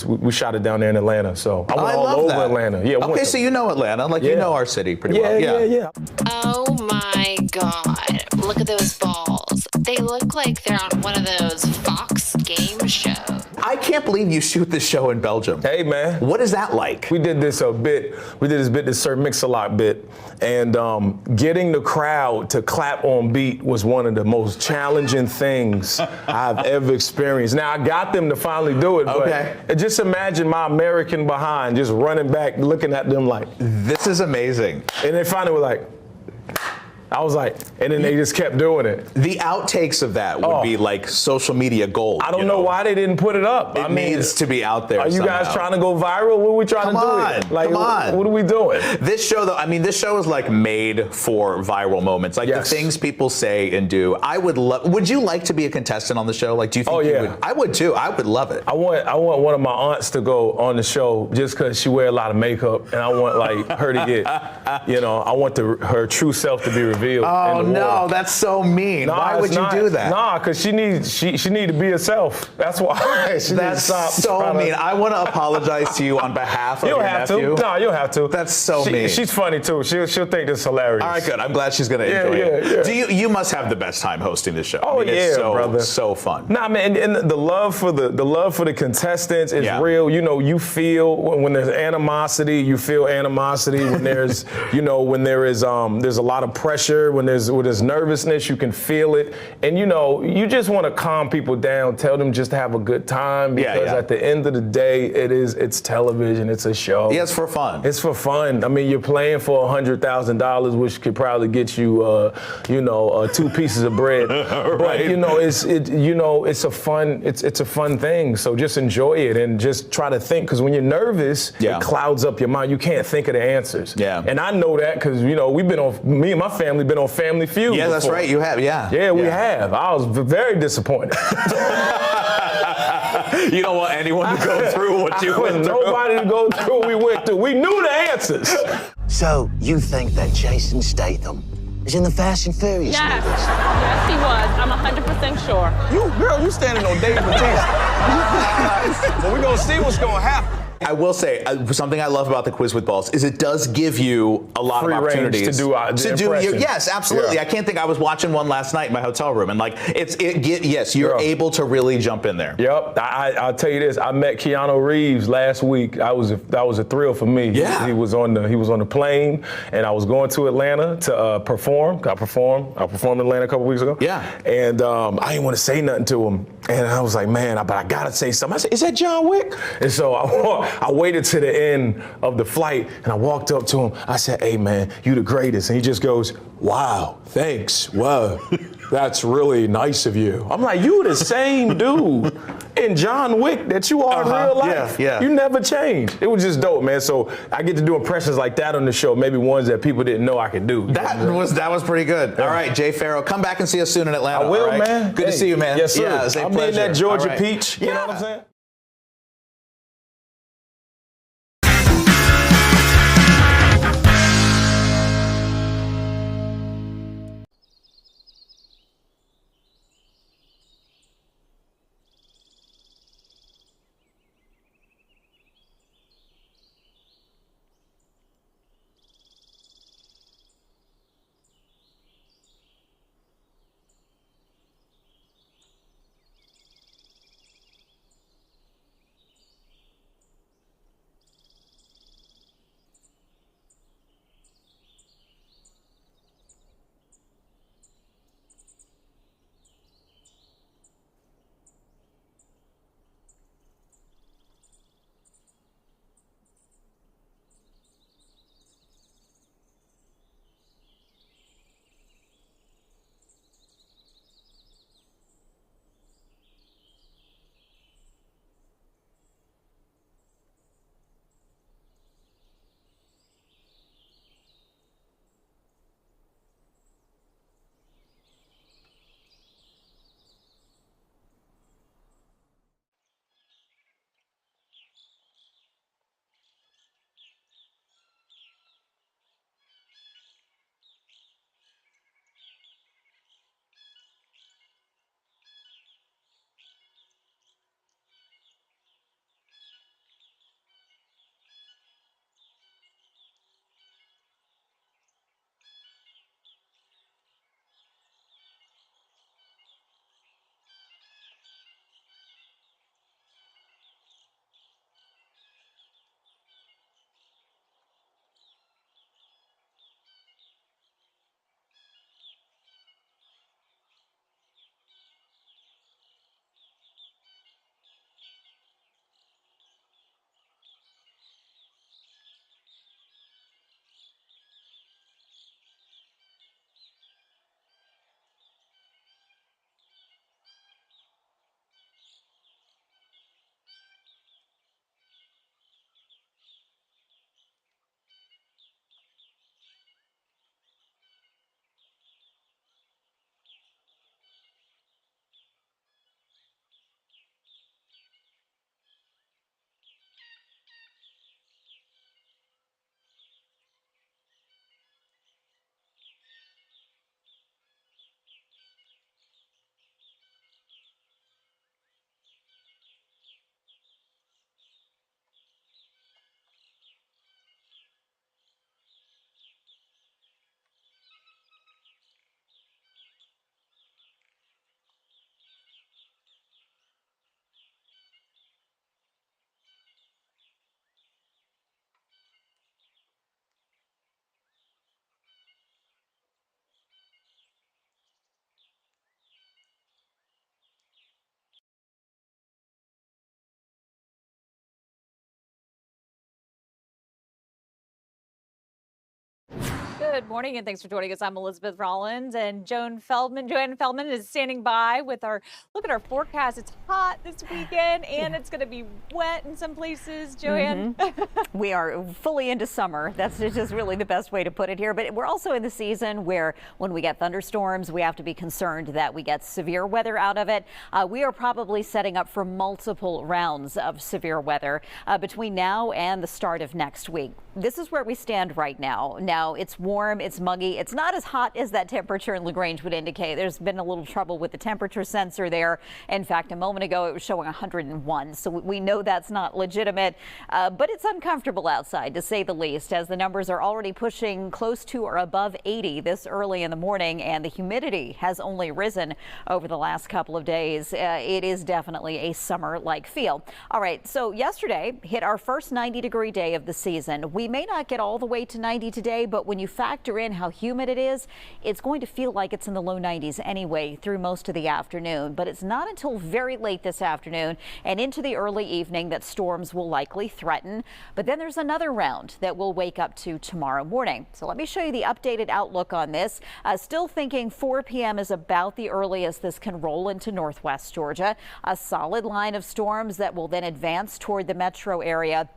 we shot it down there in Atlanta. So I went all over Atlanta. Yeah. Okay, so you know Atlanta, you know our city pretty well. Yeah. Oh my God. Look at those balls. They look like they're on one of those Fox game shows. I can't believe you shoot this show in Belgium. Hey, man. What is that like? We did this bit. We did this Sir Mix-a-Lot bit. And getting the crowd to clap on beat was one of the most challenging things I've ever experienced. Now, I got them to finally do it, but just imagine my American behind just running back, looking at them like, this is amazing. And they finally were like, I was like, and then they just kept doing it. The outtakes of that would be like social media gold. I don't know why they didn't put it up. It needs to be out there. Are you guys trying to go viral? What are we trying to do? Come on. What are we doing? This show, though, this show is like made for viral moments. Like the things people say and do. Would you like to be a contestant on the show? Like, do you think you would? I would too. I would love it. I want one of my aunts to go on the show just because she wear a lot of makeup, and I want her to get, I want her true self to be revealed. Oh no, that's so mean. Why would you do that? Nah, because she need to be herself. That's why. That's so mean. I want to apologize to you on behalf of your nephew. No, you don't have to. That's so mean. She's funny too. She'll think this is hilarious. All right, good. I'm glad she's gonna enjoy it. Do you must have the best time hosting this show. Oh it's brother. So fun. Nah, man, and the love for the contestants is real. You feel when there's animosity. You feel animosity when there's there's a lot of pressure. When there's nervousness, you can feel it. And you just want to calm people down, tell them just to have a good time because at the end of the day, it's television, it's a show. Yeah, it's for fun. It's for fun. You're playing for $100,000, which could probably get you 2 pieces of bread. But it's a fun thing. So just enjoy it and just try to think, because when you're nervous, it clouds up your mind. You can't think of the answers. Yeah. And I know that because me and my family been on Family Feud. Yeah, that's right. You have, Yeah, we have. I was very disappointed. You don't want anyone to go through what you went through. Nobody to go through what we went through. We knew the answers. So you think that Jason Statham is in the Fast and Furious movies? Yes, he was. I'm 100% sure. You standing on Dave Bautista. Well, we're going to see what's going to happen. I will say something I love about the Quiz with Balls is it does give you a lot Free of opportunities to do yes, absolutely. Yeah. I can't think I was watching one last night in my hotel room, and you're able to really jump in there. Yep. I'll tell you this. I met Keanu Reeves last week. That was a thrill for me. Yeah. He was on the plane, and I was going to Atlanta to perform. I performed in Atlanta a couple weeks ago. Yeah. And I didn't want to say nothing to him, and I was like, man, but I gotta say something. I said, is that John Wick? And so I waited to the end of the flight, and I walked up to him. I said, hey, man, you the greatest. And he just goes, wow, thanks. Wow, that's really nice of you. I'm like, you the same dude in John Wick that you are in real life. Yeah. You never changed. It was just dope, man. So I get to do impressions like that on the show, maybe ones that people didn't know I could do. That was pretty good. Yeah. All right, Jay Pharoah, come back and see us soon in Atlanta. I will, right? man. Good to see you, man. Yes, sir. Yeah, it's a I'm pleasure. in that Georgia right. peach. You know what I'm saying? Good morning, and thanks for joining us. I'm Elizabeth Rollins, and Joanne Feldman is standing by with our look at our forecast. It's hot this weekend, and it's going to be wet in some places. Joanne, we are fully into summer. That's just really the best way to put it here. But we're also in the season where when we get thunderstorms, we have to be concerned that we get severe weather out of it. We are probably setting up for multiple rounds of severe weather between now and the start of next week. This is where we stand right now. Now, it's warm, it's muggy. It's not as hot as that temperature in LaGrange would indicate. There's been a little trouble with the temperature sensor there. In fact, a moment ago, it was showing 101. So we know that's not legitimate, but it's uncomfortable outside, to say the least, as the numbers are already pushing close to or above 80 this early in the morning, and the humidity has only risen over the last couple of days. It is definitely a summer-like feel. All right, so yesterday hit our first 90-degree day of the season. We may not get all the way to 90 today, but when you factor in how humid it is, it's going to feel like it's in the low 90s anyway through most of the afternoon. But it's not until very late this afternoon and into the early evening that storms will likely threaten. But then there's another round that we'll wake up to tomorrow morning. So let me show you the updated outlook on this. Still thinking 4 p.m. is about the earliest this can roll into northwest Georgia. A solid line of storms that will then advance toward the metro area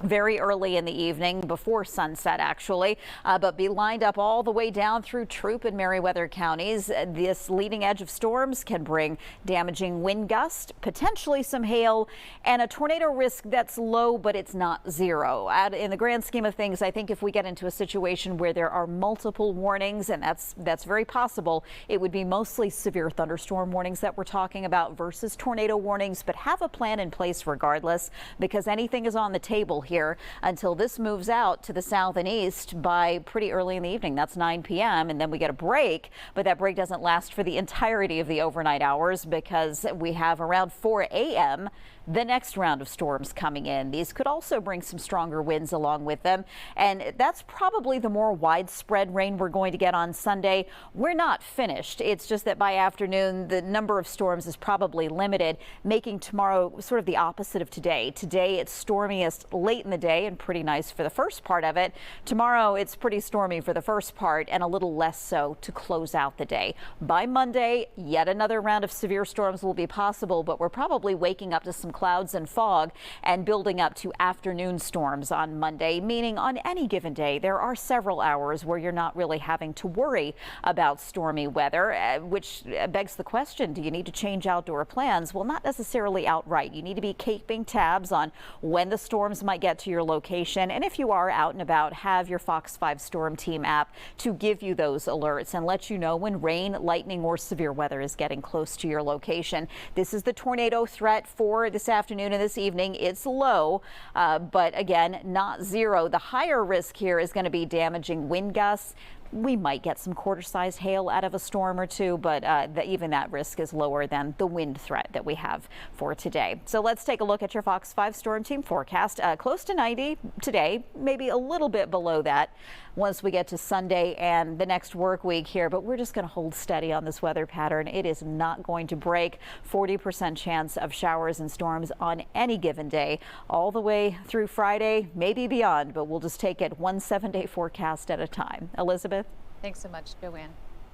very early in the evening, before sunset actually, but be lined up all the way down through Troup and Meriwether counties. This leading edge of storms can bring damaging wind gusts, potentially some hail, and a tornado risk that's low, but it's not zero. In the grand scheme of things, I think if we get into a situation where there are multiple warnings, and that's very possible, it would be mostly severe thunderstorm warnings that we're talking about versus tornado warnings. But have a plan in place regardless, because anything is on the table here until this moves out to the south and east by pretty early in the evening. That's 9 p.m. and then we get a break, but that break doesn't last for the entirety of the overnight hours, because we have around 4 a.m. the next round of storms coming in. These could also bring some stronger winds along with them, and that's probably the more widespread rain we're going to get on Sunday. We're not finished. It's just that by afternoon, the number of storms is probably limited, making tomorrow sort of the opposite of today. Today, it's stormiest late in the day and pretty nice for the first part of it. Tomorrow, it's pretty stormy for the first part and a little less so to close out the day. By Monday, yet another round of severe storms will be possible, but we're probably waking up to some clouds and fog and building up to afternoon storms on Monday, meaning on any given day, there are several hours where you're not really having to worry about stormy weather, which begs the question, do you need to change outdoor plans? Well, not necessarily outright. You need to be keeping tabs on when the storms might get to your location. And if you are out and about, have your Fox 5 Storm Team app to give you those alerts and let you know when rain, lightning, or severe weather is getting close to your location. This is the tornado threat for this afternoon and this evening. It's low, but again, not zero. The higher risk here is going to be damaging wind gusts. We might get some quarter-sized hail out of a storm or two, but even that risk is lower than the wind threat that we have for today. So let's take a look at your Fox 5 Storm Team forecast. Close to 90 today, maybe a little bit below that once we get to Sunday and the next work week here, but we're just going to hold steady on this weather pattern. It is not going to break. 40% chance of showers and storms on any given day all the way through Friday, maybe beyond, but we'll just take it one 7-day forecast at a time. Elizabeth? Thanks so much, Joanne.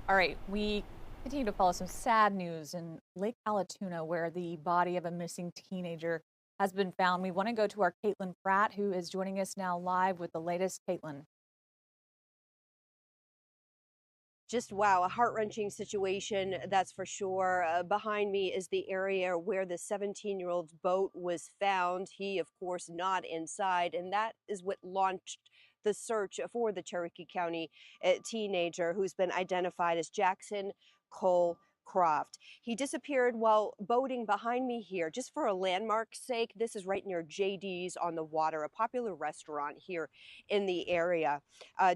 All right, we continue to follow some sad news in Lake Allatoona, where the body of a missing teenager has been found. We want to go to our Caitlin Pratt, who is joining us now live with the latest. Caitlin. Just wow, a heart-wrenching situation, that's for sure. Behind me is the area where the 17-year-old's boat was found. He, of course, not inside, and that is what launched the search for the Cherokee County teenager who's been identified as Jackson Cole Croft. He disappeared while boating behind me here. Just for a landmark's sake, this is right near JD's on the Water, a popular restaurant here in the area.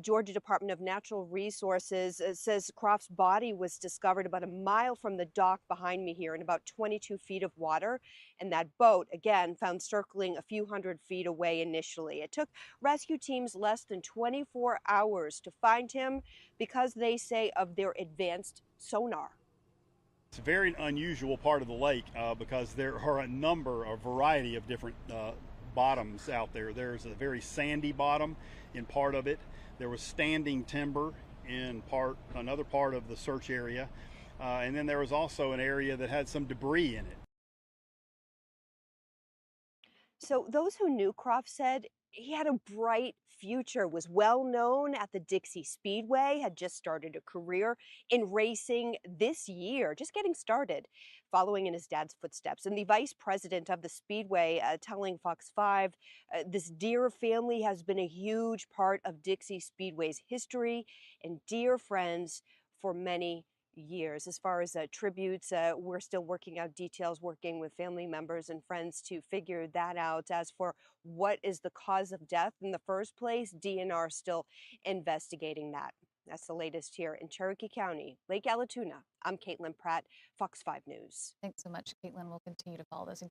Georgia Department of Natural Resources says Croft's body was discovered about a mile from the dock behind me here in about 22 feet of water. And that boat, again, found circling a few hundred feet away initially. It took rescue teams less than 24 hours to find him because they say of their advanced sonar. It's a very unusual part of the lake because there are a variety of different bottoms out there. There's a very sandy bottom in part of it. There was standing timber in another part of the search area. And then there was also an area that had some debris in it. So those who knew Croft said he had a bright future, was well known at the Dixie Speedway, had just started a career in racing this year, just getting started, following in his dad's footsteps. And the vice president of the Speedway telling Fox 5, this dear family has been a huge part of Dixie Speedway's history and dear friends for many years. As far as tributes, we're still working out details, working with family members and friends to figure that out. As for what is the cause of death in the first place, DNR still investigating that. That's the latest here in Cherokee County, Lake Allatoona. I'm Caitlin Pratt, Fox 5 News. Thanks so much, Caitlin. We'll continue to follow this and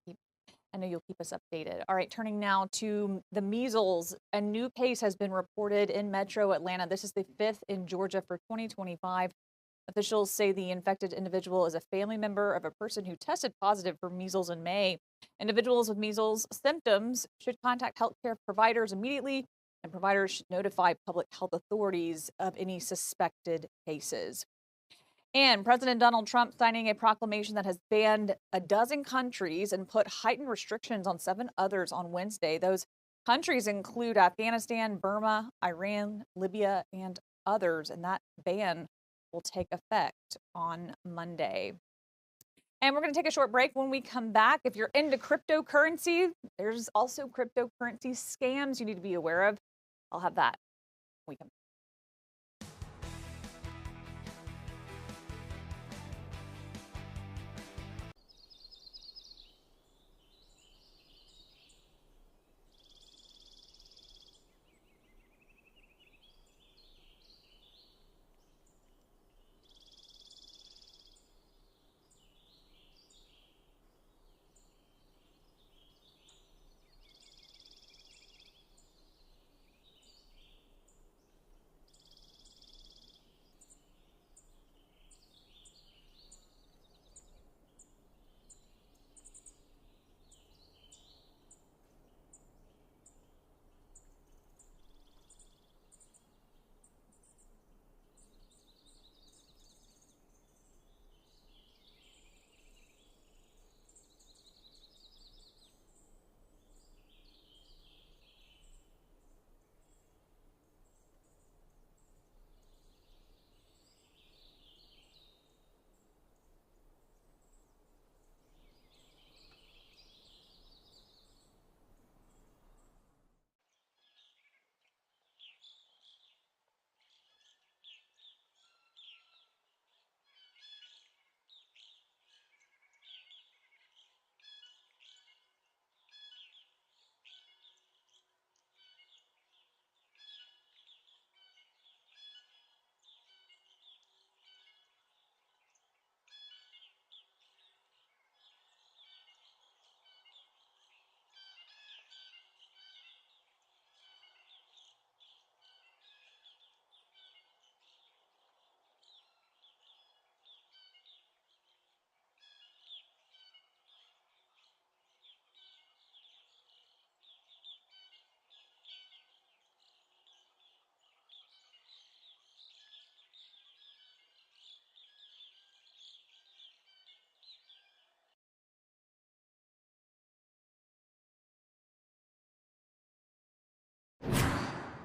I know you'll keep us updated. All right, turning now to the measles. A new case has been reported in Metro Atlanta. This is the 5th in Georgia for 2025. Officials say the infected individual is a family member of a person who tested positive for measles in May. Individuals with measles symptoms should contact healthcare providers immediately, and providers should notify public health authorities of any suspected cases. And President Donald Trump signing a proclamation that has banned a dozen countries and put heightened restrictions on 7 others on Wednesday. Those countries include Afghanistan, Burma, Iran, Libya, and others, and that ban will take effect on Monday. And we're going to take a short break. When we come back, if you're into cryptocurrency, there's also cryptocurrency scams you need to be aware of. I'll have that when we come back.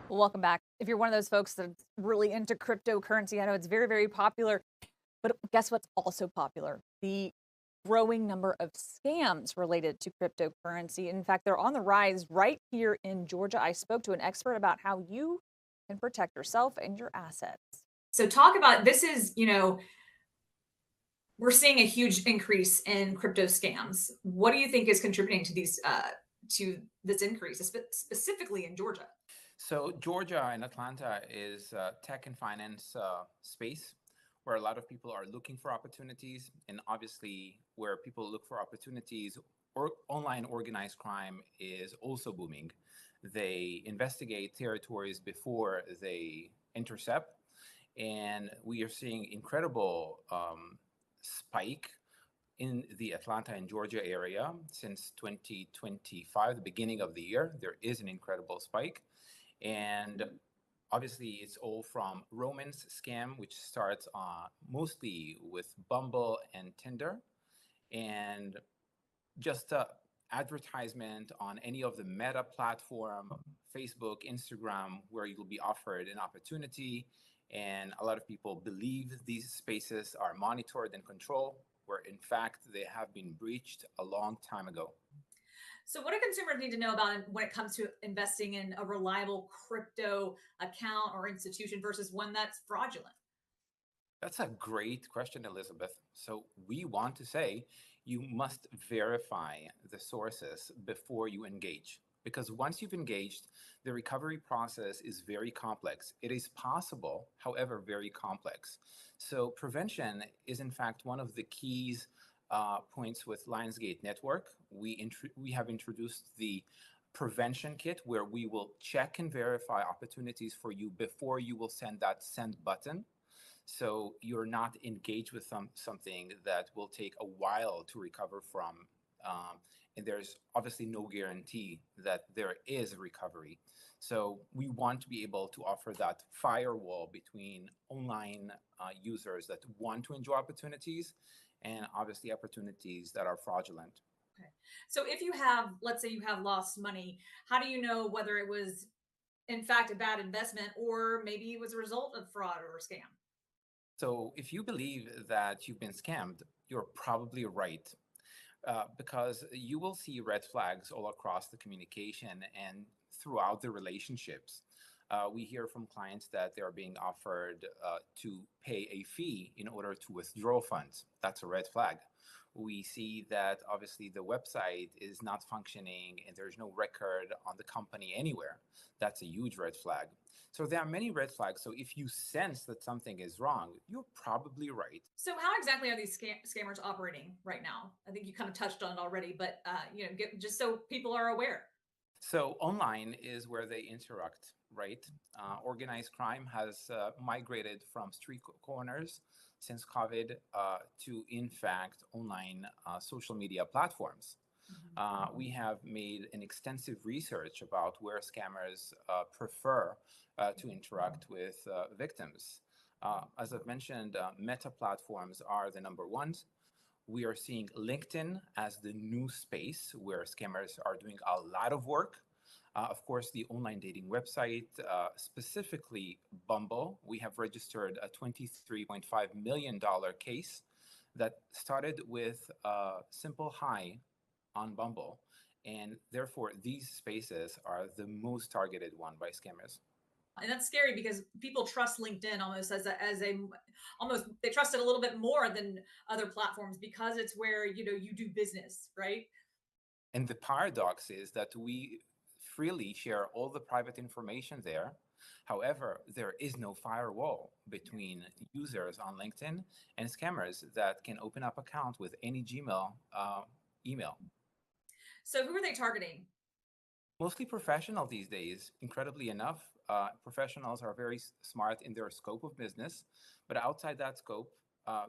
Well, welcome back. If you're one of those folks that's really into cryptocurrency, I know it's very, very popular, but guess what's also popular? The growing number of scams related to cryptocurrency. In fact, they're on the rise right here in Georgia. I spoke to an expert about how you can protect yourself and your assets. So talk about, this is, we're seeing a huge increase in crypto scams. What do you think is contributing to these, to this increase, specifically in Georgia? So Georgia and Atlanta is a tech and finance space where a lot of people are looking for opportunities, and obviously where people look for opportunities, or online organized crime is also booming. They investigate territories before they intercept, and we are seeing incredible spike in the Atlanta and Georgia area since 2025, the beginning of the year. There is an incredible spike. And obviously, it's all from romance scam, which starts mostly with Bumble and Tinder, and just advertisement on any of the Meta platform, Facebook, Instagram, where you'll be offered an opportunity. And a lot of people believe these spaces are monitored and controlled, where in fact they have been breached a long time ago. So, what do consumers need to know about when it comes to investing in a reliable crypto account or institution versus one that's fraudulent? That's a great question, Elizabeth. So, we want to say you must verify the sources before you engage. Because once you've engaged, the recovery process is very complex. It is possible, however, very complex. So, prevention is, in fact, one of the keys points with Lionsgate Network. We have introduced the prevention kit where we will check and verify opportunities for you before you will send that send button. So you're not engaged with something that will take a while to recover from. And there's obviously no guarantee that there is a recovery. So we want to be able to offer that firewall between online users that want to enjoy opportunities and obviously opportunities that are fraudulent. Okay. So if you have, let's say you have lost money, how do you know whether it was in fact a bad investment or maybe it was a result of fraud or scam? So if you believe that you've been scammed, you're probably right. Because you will see red flags all across the communication and throughout the relationships. We hear from clients that they are being offered to pay a fee in order to withdraw funds. That's a red flag. We see that obviously the website is not functioning and there's no record on the company anywhere. That's a huge red flag. So there are many red flags. So if you sense that something is wrong, you're probably right. So how exactly are these scammers operating right now? I think you kind of touched on it already, but just so people are aware. So online is where they interact, right? Organized crime has migrated from street corners since COVID to, in fact, online social media platforms. We have made an extensive research about where scammers prefer to interact with victims. As I've mentioned, Meta platforms are the number ones. We are seeing LinkedIn as the new space where scammers are doing a lot of work. Of course, the online dating website, specifically Bumble, we have registered a $23.5 million case that started with a simple hi on Bumble. And therefore, these spaces are the most targeted one by scammers. And that's scary because people trust LinkedIn almost almost they trust it a little bit more than other platforms because it's where you do business, right? And the paradox is that we freely share all the private information there. However, there is no firewall between users on LinkedIn and scammers that can open up account with any Gmail email. So who are they targeting? Mostly professional these days. Incredibly enough, professionals are very smart in their scope of business, but outside that scope,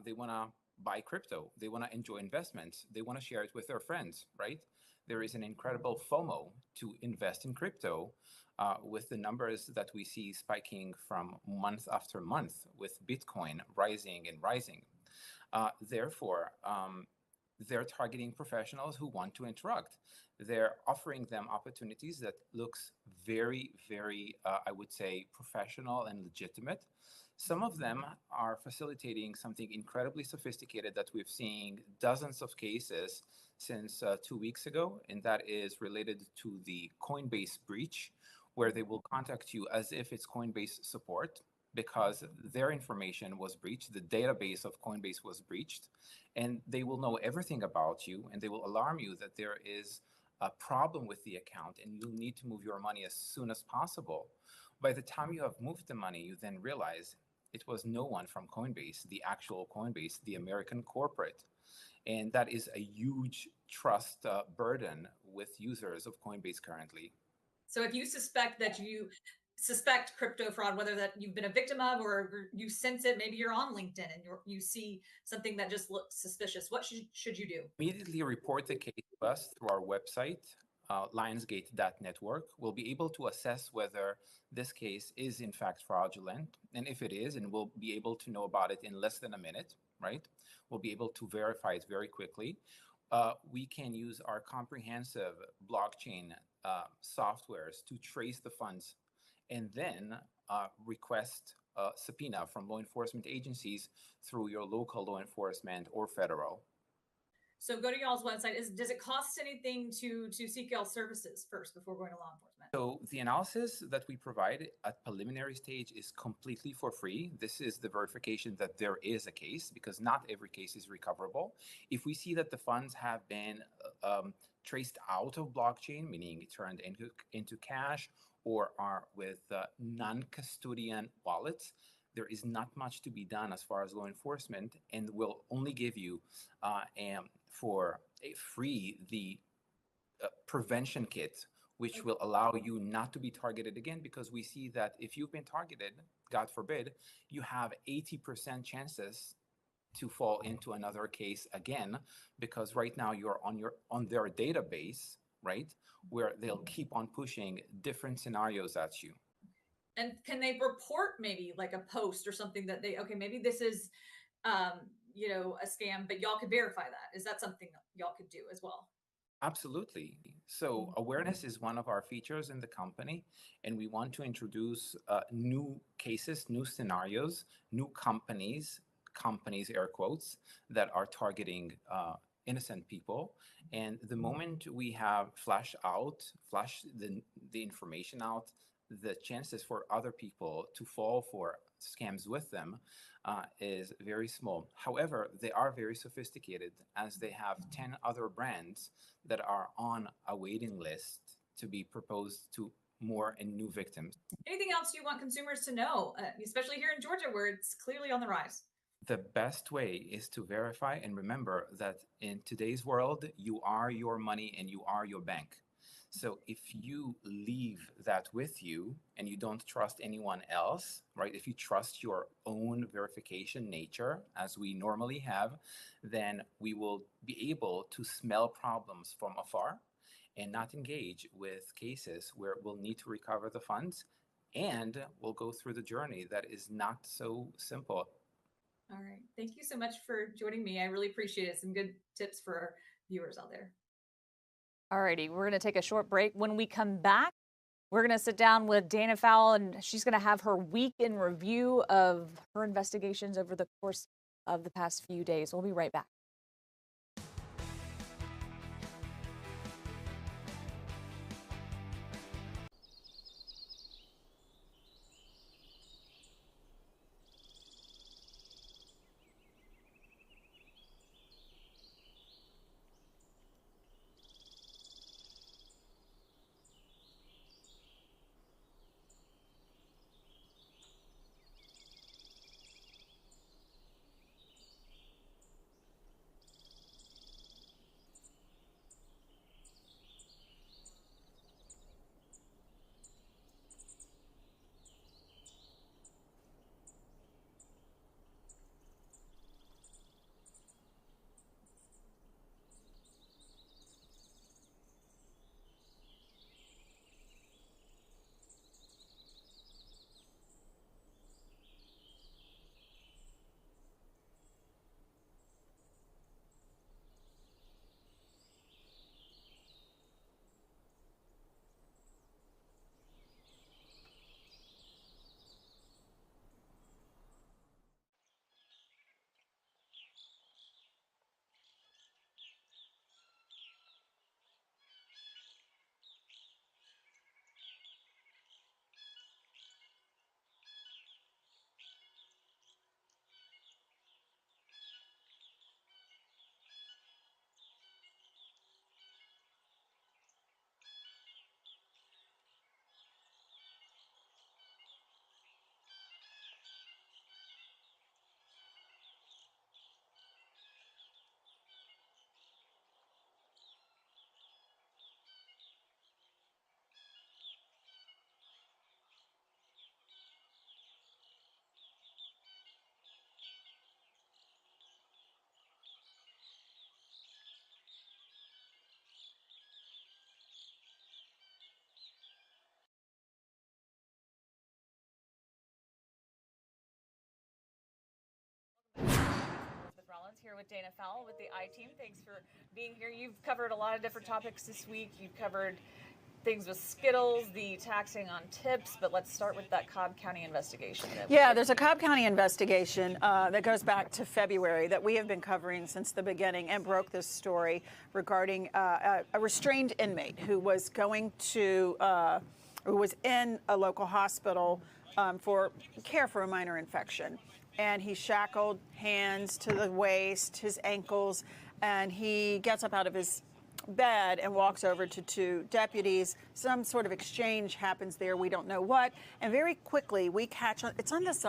they want to buy crypto. They want to enjoy investments. They want to share it with their friends, right? There is an incredible FOMO to invest in crypto with the numbers that we see spiking from month after month with Bitcoin rising and rising. Therefore, they're targeting professionals who want to interact. They're offering them opportunities that looks very, very, I would say, professional and legitimate. Some of them are facilitating something incredibly sophisticated that we've seen dozens of cases since 2 weeks ago, and that is related to the Coinbase breach, where they will contact you as if it's Coinbase support because their information was breached, the database of Coinbase was breached, and they will know everything about you, and they will alarm you that there is a problem with the account and you'll need to move your money as soon as possible. By the time you have moved the money, you then realize it was no one from Coinbase, the actual Coinbase, the American corporate. And that is a huge trust burden with users of Coinbase currently. So if you suspect that suspect crypto fraud, whether that you've been a victim of or you sense it, maybe you're on LinkedIn and you see something that just looks suspicious, what should you do? Immediately report the case to us through our website, lionsgate.network. We'll be able to assess whether this case is in fact fraudulent. And if it is, and we'll be able to know about it in less than a minute, right? We'll be able to verify it very quickly. We can use our comprehensive blockchain softwares to trace the funds and then request a subpoena from law enforcement agencies through your local law enforcement or federal. So go to y'all's website. Does it cost anything to seek y'all's services first before going to law enforcement? So the analysis that we provide at preliminary stage is completely for free. This is the verification that there is a case, because not every case is recoverable. If we see that the funds have been traced out of blockchain, meaning turned into cash, or are with non-custodian wallets, there is not much to be done as far as law enforcement, and we'll only give you for free the prevention kit, which will allow you not to be targeted again, because we see that if you've been targeted, God forbid, you have 80% chances to fall into another case again, because right now you're on their database, right, where they'll keep on pushing different scenarios at you. And can they report maybe like a post or something that okay, maybe this is you know, a scam, but y'all could verify that? Is that something y'all could do as well? Absolutely. So awareness is one of our features in the company, and we want to introduce new cases, new scenarios, new companies, air quotes, that are targeting innocent people. And the moment we have flash the information out, the chances for other people to fall for scams with them is very small. However, they are very sophisticated, as they have 10 other brands that are on a waiting list to be proposed to more and new victims. Anything else you want consumers to know, especially here in Georgia, where it's clearly on the rise? The best way is to verify and remember that in today's world, you are your money and you are your bank. So if you leave that with you and you don't trust anyone else, right? If you trust your own verification nature, as we normally have, then we will be able to smell problems from afar and not engage with cases where we'll need to recover the funds, and we'll go through the journey that is not so simple. All right. Thank you so much for joining me. I really appreciate it. Some good tips for our viewers out there. Alrighty, we're going to take a short break. When we come back, we're going to sit down with Dana Fowle, and she's going to have her week in review of her investigations over the course of the past few days. We'll be right back. with Dana Fowle with the I-Team. Thanks for being here. You've covered a lot of different topics this week. You've covered things with Skittles, the taxing on tips, but let's start with that Cobb County investigation. Yeah, there's a Cobb County investigation that goes back to February that we have been covering since the beginning and broke this story regarding a restrained inmate who was who was in a local hospital for care for a minor infection. And he shackled hands to the waist, his ankles, and he gets up out of his bed and walks over to two deputies. Some sort of exchange happens there. We don't know what. And very quickly we catch on. It's on this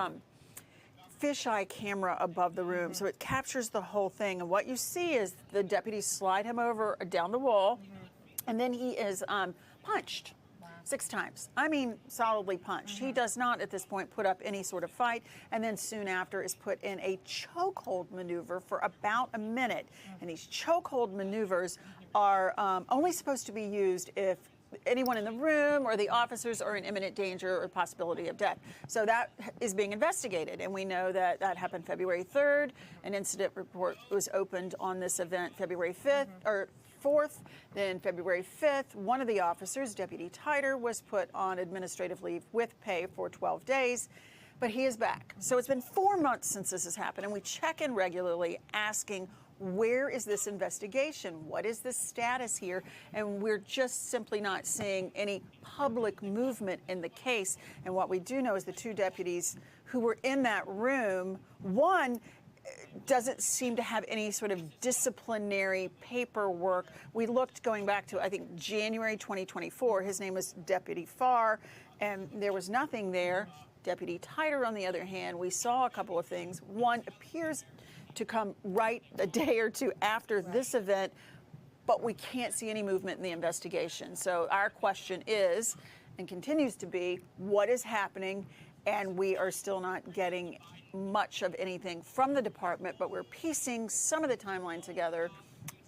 fisheye camera above the room, so it captures the whole thing. And what you see is the deputies slide him over down the wall, and then he is punched. 6 times. I mean, solidly punched. He does not, at this point, put up any sort of fight, and then soon after is put in a chokehold maneuver for about a minute. And these chokehold maneuvers are only supposed to be used if anyone in the room or the officers are in imminent danger or possibility of death. So that is being investigated, and we know that that happened February 3rd. An incident report was opened on this event February 5th, or 4th, then February 5th, one of the officers, Deputy Titer, was put on administrative leave with pay for 12 days, but he is back. So it's been 4 months since this has happened, and we check in regularly asking, where is this investigation? What is the status here? And we're just simply not seeing any public movement in the case. And what we do know is the 2 deputies who were in that room, one doesn't seem to have any sort of disciplinary paperwork. We looked going back to, I think, January 2024. His name was Deputy Farr, and there was nothing there. Deputy Titer, on the other hand, we saw a couple of things. One appears to come right a day or two after this event, but we can't see any movement in the investigation. So our question is, and continues to be, what is happening? And we are still not getting much of anything from the department, but we're piecing some of the timeline together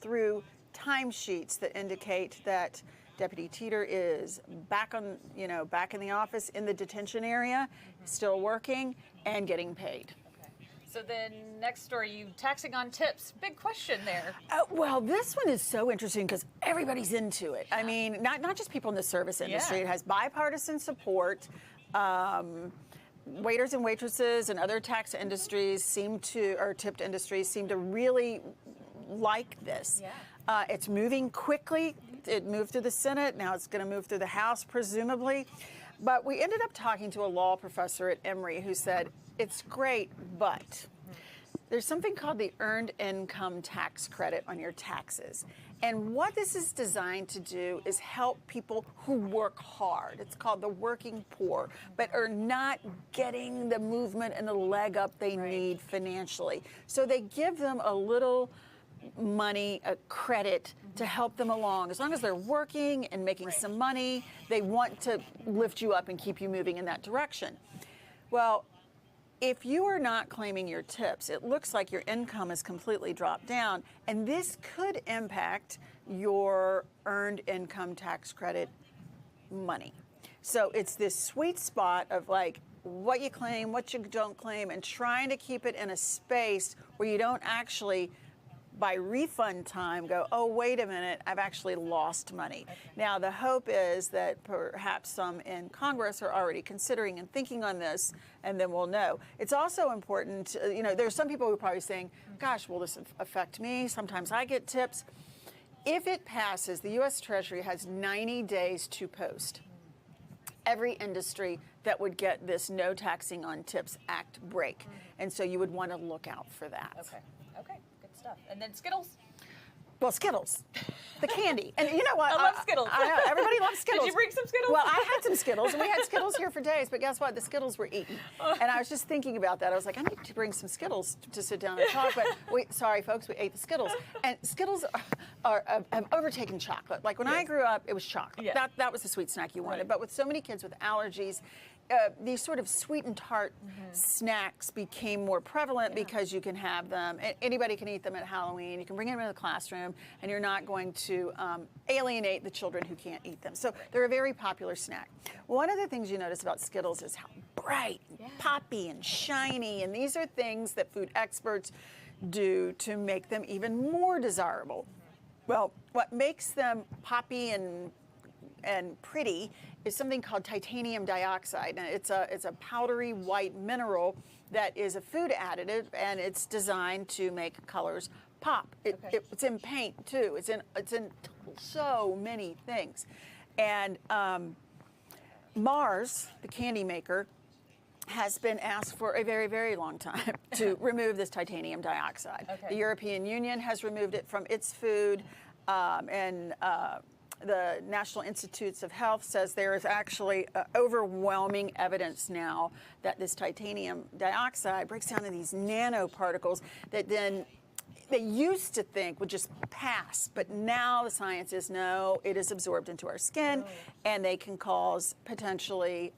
through timesheets that indicate that Deputy Teeter is back in the office in the detention area, still working and getting paid. So then next story, you taxing on tips. Big question there. Well, this one is so interesting because everybody's into it. I mean, not just people in the service industry. Yeah. It has bipartisan support. Waiters and waitresses and other tax industries or tipped industries seem to really like this. Yeah. It's moving quickly. It moved through the Senate. Now it's going to move through the House, presumably. But we ended up talking to a law professor at Emory who said, it's great, but there's something called the Earned Income Tax Credit on your taxes. And what this is designed to do is help people who work hard. It's called the working poor, but are not getting the movement and the leg up they need financially. So they give them a little money, a credit to help them along. As long as they're working and making some money, they want to lift you up and keep you moving in that direction. Well, if you are not claiming your tips, it looks like your income has completely dropped down, and this could impact your earned income tax credit money. So it's this sweet spot of like what you claim, what you don't claim, and trying to keep it in a space where you don't actually, by refund time, go, oh, wait a minute, I've actually lost money. Okay. Now, the hope is that perhaps some in Congress are already considering and thinking on this, and then we'll know. It's also important, there's some people who are probably saying, gosh, will this affect me? Sometimes I get tips. If it passes, the U.S. Treasury has 90 days to post every industry that would get this No Taxing on Tips Act break. And so you would want to look out for that. Okay. Stuff. And then Skittles. Well, Skittles, the candy. And you know what? I love Skittles. I know, everybody loves Skittles. Did you bring some Skittles? Well, I had some Skittles, and we had Skittles here for days, but guess what? The Skittles were eaten. And I was just thinking about that. I was like, I need to bring some Skittles to sit down and talk, but sorry, folks, we ate the Skittles. And Skittles have overtaken chocolate. Like when I grew up, it was chocolate. Yeah. That was the sweet snack you wanted. But with so many kids with allergies, these sort of sweet and tart snacks became more prevalent because you can have them. Anybody can eat them at Halloween. You can bring them into the classroom, and you're not going to alienate the children who can't eat them. So they're a very popular snack. One of the things you notice about Skittles is how bright, and poppy, and shiny. And these are things that food experts do to make them even more desirable? Well, what makes them poppy and pretty is something called titanium dioxide. And it's a powdery white mineral that is a food additive, and it's designed to make colors pop. It's in paint too. It's in so many things. And Mars, the candy maker, has been asked for a very, very long time to remove this titanium dioxide. Okay. The European Union has removed it from its food, and the National Institutes of Health says there is actually overwhelming evidence now that this titanium dioxide breaks down into these nanoparticles that then they used to think would just pass, but now the science is no, it is absorbed into our skin, and they can cause potentially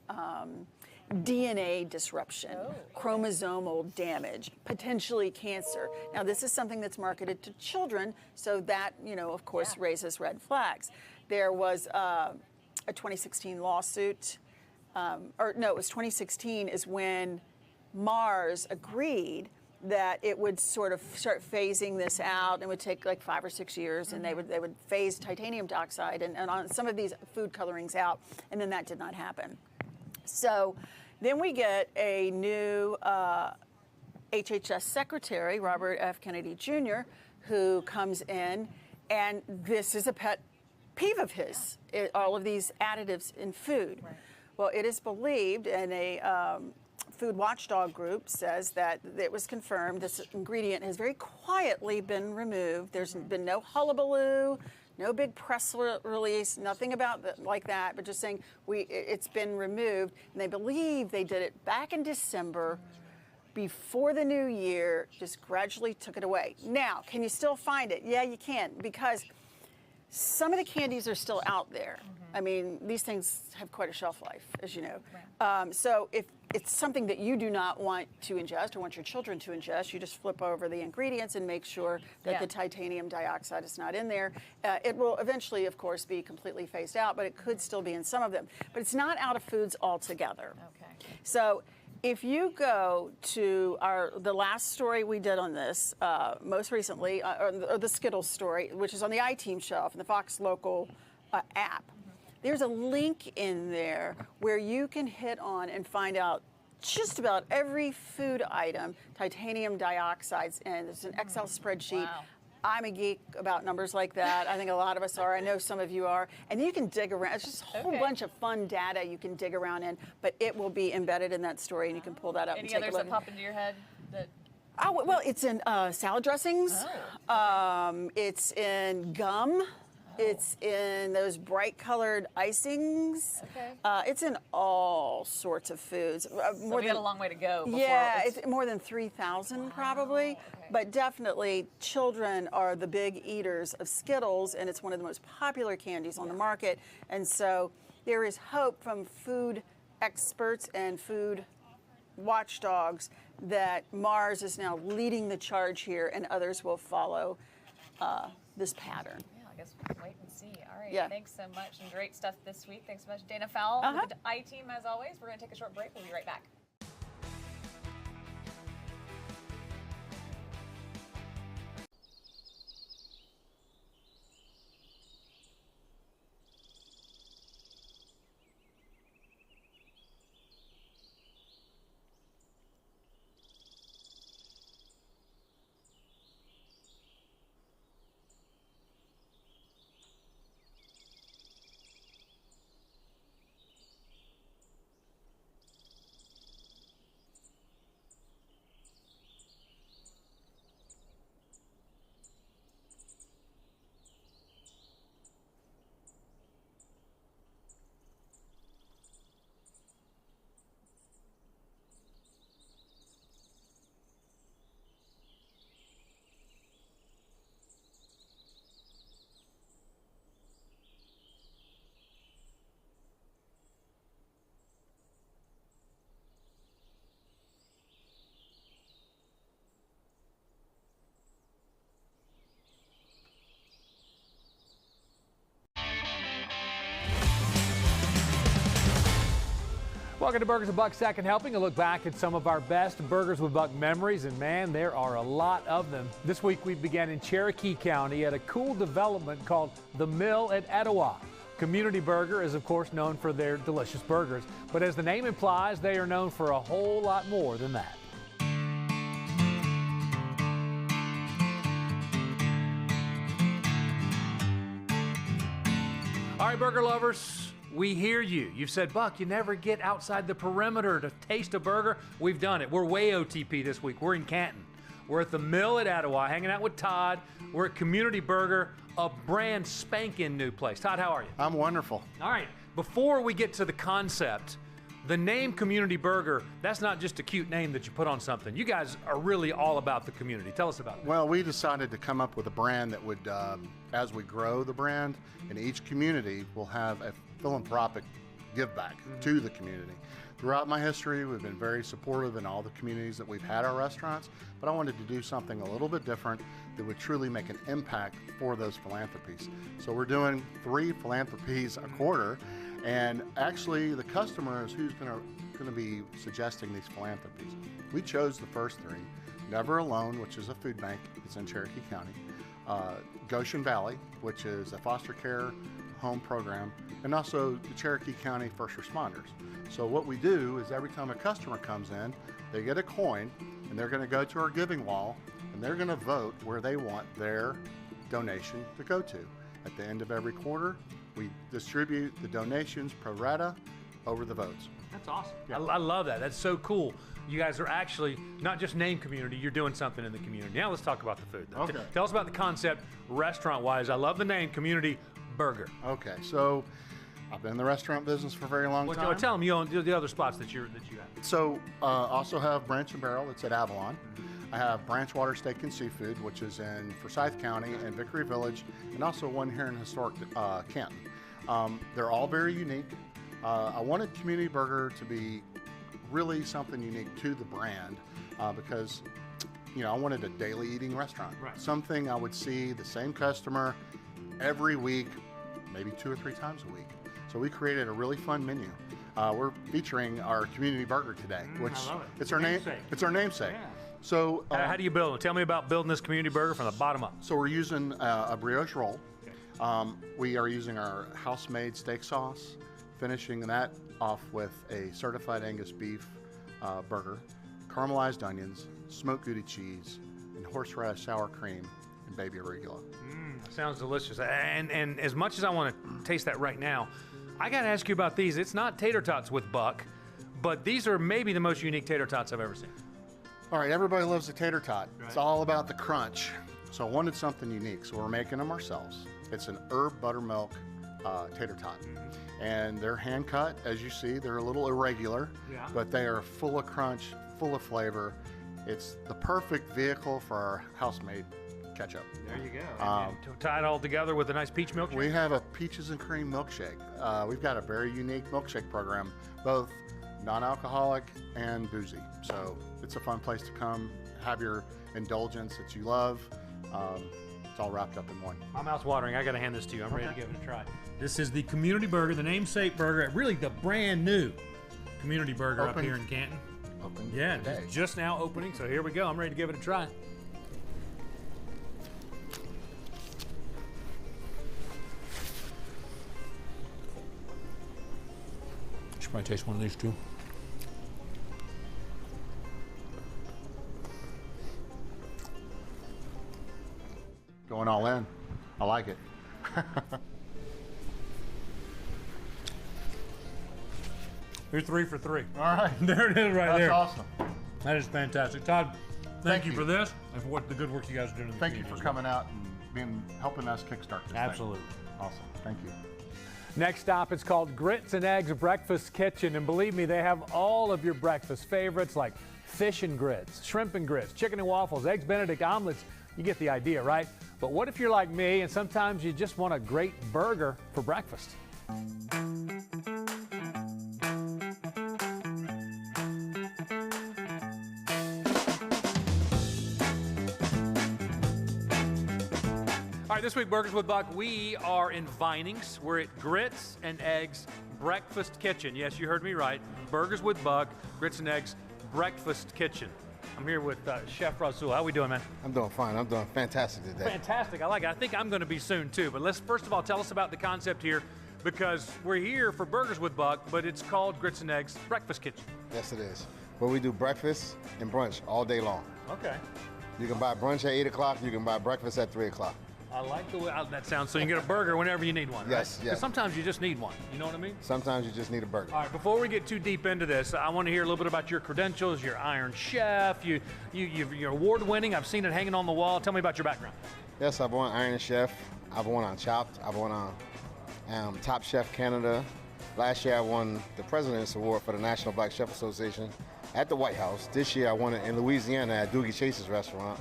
DNA disruption, chromosomal damage, potentially cancer. Now, this is something that's marketed to children, so that, of course, raises red flags. There was a 2016 lawsuit, or no, it was 2016 is when Mars agreed that it would sort of start phasing this out, and would take like 5 or 6 years, and they would phase titanium dioxide and on some of these food colorings out, and then that did not happen. So then we get a new HHS secretary, Robert F. Kennedy Jr., who comes in, and this is a pet peeve of his, all of these additives in food. Right. Well, it is believed, and a food watchdog group says that it was confirmed this ingredient has very quietly been removed. There's been no hullabaloo, no big press release, nothing about like that, but just saying it's been removed. And they believe they did it back in December before the new year, just gradually took it away. Now, can you still find it? Yeah, you can, because some of the candies are still out there. I mean, these things have quite a shelf life, as you know. Right. So if it's something that you do not want to ingest or want your children to ingest, you just flip over the ingredients and make sure that the titanium dioxide is not in there. It will eventually, of course, be completely phased out, but it could still be in some of them. But it's not out of foods altogether. Okay. So if you go to the last story we did on this, most recently, or the Skittles story, which is on the iTeam shelf in the Fox Local app, there's a link in there where you can hit on and find out just about every food item titanium dioxide's in. There's an Excel spreadsheet. Wow. I'm a geek about numbers like that. I think a lot of us are. I know some of you are. And you can dig around. It's just a whole bunch of fun data you can dig around in, but it will be embedded in that story, and you can pull that up and take a look. Any others that pop into your head? Oh, well, it's in salad dressings. It's in gum. It's in those bright colored icings. Okay. It's in all sorts of foods. So we got a long way to go. Yeah, it's more than 3,000 probably. Okay. But definitely children are the big eaters of Skittles, and it's one of the most popular candies on the market. And so there is hope from food experts and food watchdogs that Mars is now leading the charge here, and others will follow this pattern. I guess we'll wait and see. All right. Yeah. Thanks so much, and great stuff this week. Thanks so much, Dana Fowle with the iTeam as always. We're going to take a short break. We'll be right back. Welcome to Burgers with Buck Second Helping, a look back at some of our best Burgers with Buck memories, and man, there are a lot of them. This week we began in Cherokee County at a cool development called The Mill at Etowah. Community Burger is of course known for their delicious burgers, but as the name implies, they are known for a whole lot more than that. All right, burger lovers, we hear you. You've said, Buck, you never get outside the perimeter to taste a burger. We've done it. We're way OTP this week. We're in Canton. We're at the Mill at Etowah, hanging out with Todd. We're at Community Burger, a brand spanking new place. Todd, how are you? I'm wonderful. All right, before we get to the concept, the name Community Burger, that's not just a cute name that you put on something. You guys are really all about the community. Tell us about it. Well, we decided to come up with a brand that would, as we grow the brand, in each community will have a philanthropic give back to the community. Throughout my history, we've been very supportive in all the communities that we've had our restaurants, but I wanted to do something a little bit different that would truly make an impact for those philanthropies. So we're doing 3 philanthropies a quarter, and actually the customer is who's going to be suggesting these philanthropies. We chose the first 3. Never Alone, which is a food bank, it's in Cherokee County. Goshen Valley, which is a foster care home program, and also the Cherokee County First Responders. So what we do is every time a customer comes in, they get a coin, and they're going to go to our giving wall, and they're going to vote where they want their donation to go to. At the end of every quarter, we distribute the donations pro rata over the votes. That's awesome. Yeah. I love that. That's so cool. You guys are actually not just name community, you're doing something in the community. Now let's talk about the food. Okay. Tell us about the concept restaurant-wise. I love the name Community Burger. Okay, so I've been in the restaurant business for a very long time. Tell them you own the other spots that you have. So also have Branch and Barrel, it's at Avalon. I have Branch Water Steak and Seafood, which is in Forsyth County and Vickery Village, and also one here in historic Canton. They're all very unique. I wanted Community Burger to be really something unique to the brand because, you know, I wanted a daily eating restaurant. Right. Something I would see the same customer every week, maybe 2 or 3 times a week. So we created a really fun menu. We're featuring our Community Burger today, which I love it. it's our name. It's our namesake. Yeah. So how do you build it? Tell me about building this Community Burger from the bottom up. So we're using a brioche roll. Okay. We are using our house-made steak sauce, finishing that off with a certified Angus beef burger, caramelized onions, smoked Gouda cheese, and horseradish sour cream and baby arugula. Sounds delicious. And as much as I want to taste that right now, I got to ask you about these. It's not tater tots with Buck, but these are maybe the most unique tater tots I've ever seen. All right, everybody loves a tater tot. Right. It's all about the crunch. So I wanted something unique, so we're making them ourselves. It's an herb buttermilk tater tot. And they're hand cut, as you see. They're a little irregular, but they are full of crunch, full of flavor. It's the perfect vehicle for our house-made ketchup. There you go. To tie it all together with a nice peach milkshake? We have a peaches and cream milkshake. We've got a very unique milkshake program, both non-alcoholic and boozy. So it's a fun place to come, have your indulgence that you love. It's all wrapped up in one. My mouth's watering. I got to hand this to you. I'm ready to give it a try. This is the Community Burger, the namesake burger, really the brand new Community Burger up here in Canton. Open today. Just now opening, so here we go. I'm ready to give it a try. Should probably taste one of these too. Going all in. I like it. You're 3 for 3. All right. There it is right there. That's awesome. That is fantastic. Todd, thank you for this and for the good work you guys are doing in the Thank you community for coming out and helping us kickstart this Absolutely. thing. Awesome. Thank you. Next stop, it's called Grits and Eggs Breakfast Kitchen, and believe me, they have all of your breakfast favorites like fish and grits, shrimp and grits, chicken and waffles, eggs Benedict omelets. You get the idea, right? But what if you're like me and sometimes you just want a great burger for breakfast? All right, this week, Burgers with Buck, we are in Vinings. We're at Grits and Eggs Breakfast Kitchen. Yes, you heard me right. Burgers with Buck, grits and eggs, Breakfast Kitchen. I'm here with Chef Rasul. How we doing, man? I'm doing fine. I'm doing fantastic today. Fantastic. I like it. I think I'm going to be soon, too. But let's first of all tell us about the concept here, because we're here for Burgers with Buck, but it's called Grits and Eggs Breakfast Kitchen. Yes, it is. Where we do breakfast and brunch all day long. Okay. You can buy brunch at 8 o'clock. You can buy breakfast at 3 o'clock. I like the way that sounds. So you can get a burger whenever you need one, right? Yes, yes. Because sometimes you just need one. You know what I mean? Sometimes you just need a burger. All right, before we get too deep into this, I want to hear a little bit about your credentials. You're Iron Chef. You're award-winning. I've seen it hanging on the wall. Tell me about your background. Yes, I've won Iron Chef. I've won on Chopped. I've won on Top Chef Canada. Last year I won the President's Award for the National Black Chef Association at the White House. This year I won it in Louisiana at Doogie Chase's restaurant.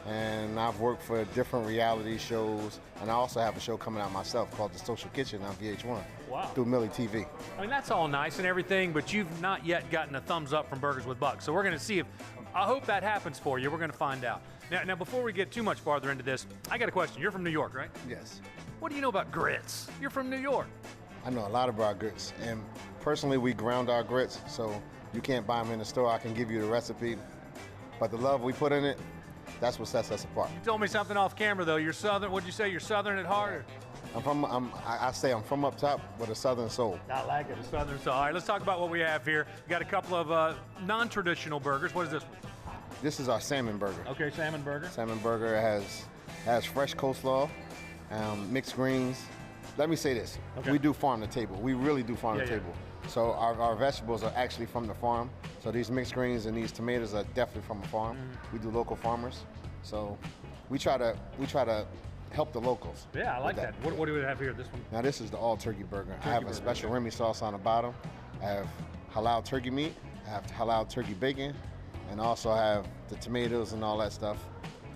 And I've worked for different reality shows, and I also have a show coming out myself called The Social Kitchen on VH1 through Millie TV. I mean, that's all nice and everything, but you've not yet gotten a thumbs up from Burgers with Buck. So we're going to see if, I hope that happens for you. We're going to find out. Now, before we get too much farther into this, I got a question. You're from New York, right? Yes. What do you know about grits? You're from New York. I know a lot about grits, and personally, we ground our grits, so you can't buy them in the store. I can give you the recipe, but the love we put in it, that's what sets us apart. You told me something off camera, though. You're Southern. What'd you say? You're Southern at heart? I say I'm from up top with a Southern soul. I like it, a Southern soul. All right, let's talk about what we have here. We got a couple of non-traditional burgers. What is this one? This is our salmon burger. Okay, salmon burger. Salmon burger has fresh coleslaw, mixed greens. Let me say this. Okay. We do farm to table. We really do farm to Yeah. table. So our vegetables are actually from the farm. So these mixed greens and these tomatoes are definitely from a farm. We do local farmers. So we try to help the locals. Yeah, I like that. What do we have here? This one? Now this is the all turkey burger. I have a burger, special okay. Remy sauce on the bottom. I have halal turkey meat. I have halal turkey bacon, and also I have the tomatoes and all that stuff.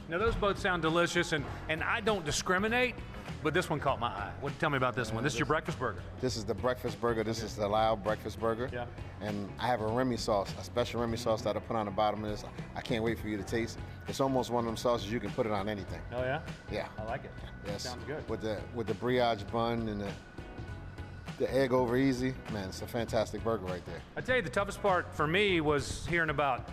Now those both sound delicious, and I don't discriminate, but this one caught my eye. Tell me about this one. This is your breakfast burger. This is the breakfast burger. This is the halal breakfast burger. Yeah. And I have a Remy sauce, a special Remy sauce that I put on the bottom of this. I can't wait for you to taste. It's almost one of them sauces you can put it on anything. Oh yeah? Yeah. I like it. Yes. Sounds good. With the brioche bun and the egg over easy, man, it's a fantastic burger right there. I tell you, the toughest part for me was hearing about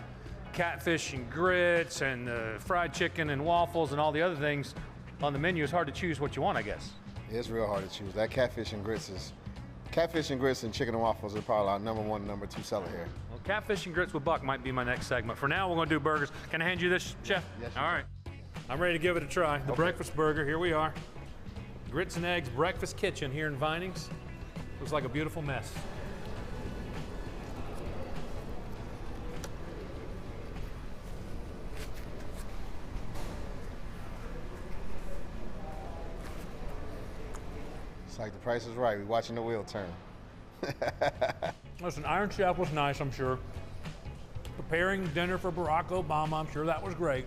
catfish and grits and fried chicken and waffles and all the other things on the menu. It's hard to choose what you want, I guess. It's real hard to choose. That catfish and grits and chicken and waffles are probably our number one, number two seller here. Well, catfish and grits with Buck might be my next segment. For now, we're going to do burgers. Can I hand you this, Chef? Yes. All right. I'm ready to give it a try. The breakfast burger, here we are. Grits and eggs breakfast kitchen here in Vinings. Looks like a beautiful mess. It's like the price is right. We're watching the wheel turn. Listen, Iron Chef was nice, I'm sure. Preparing dinner for Barack Obama, I'm sure that was great.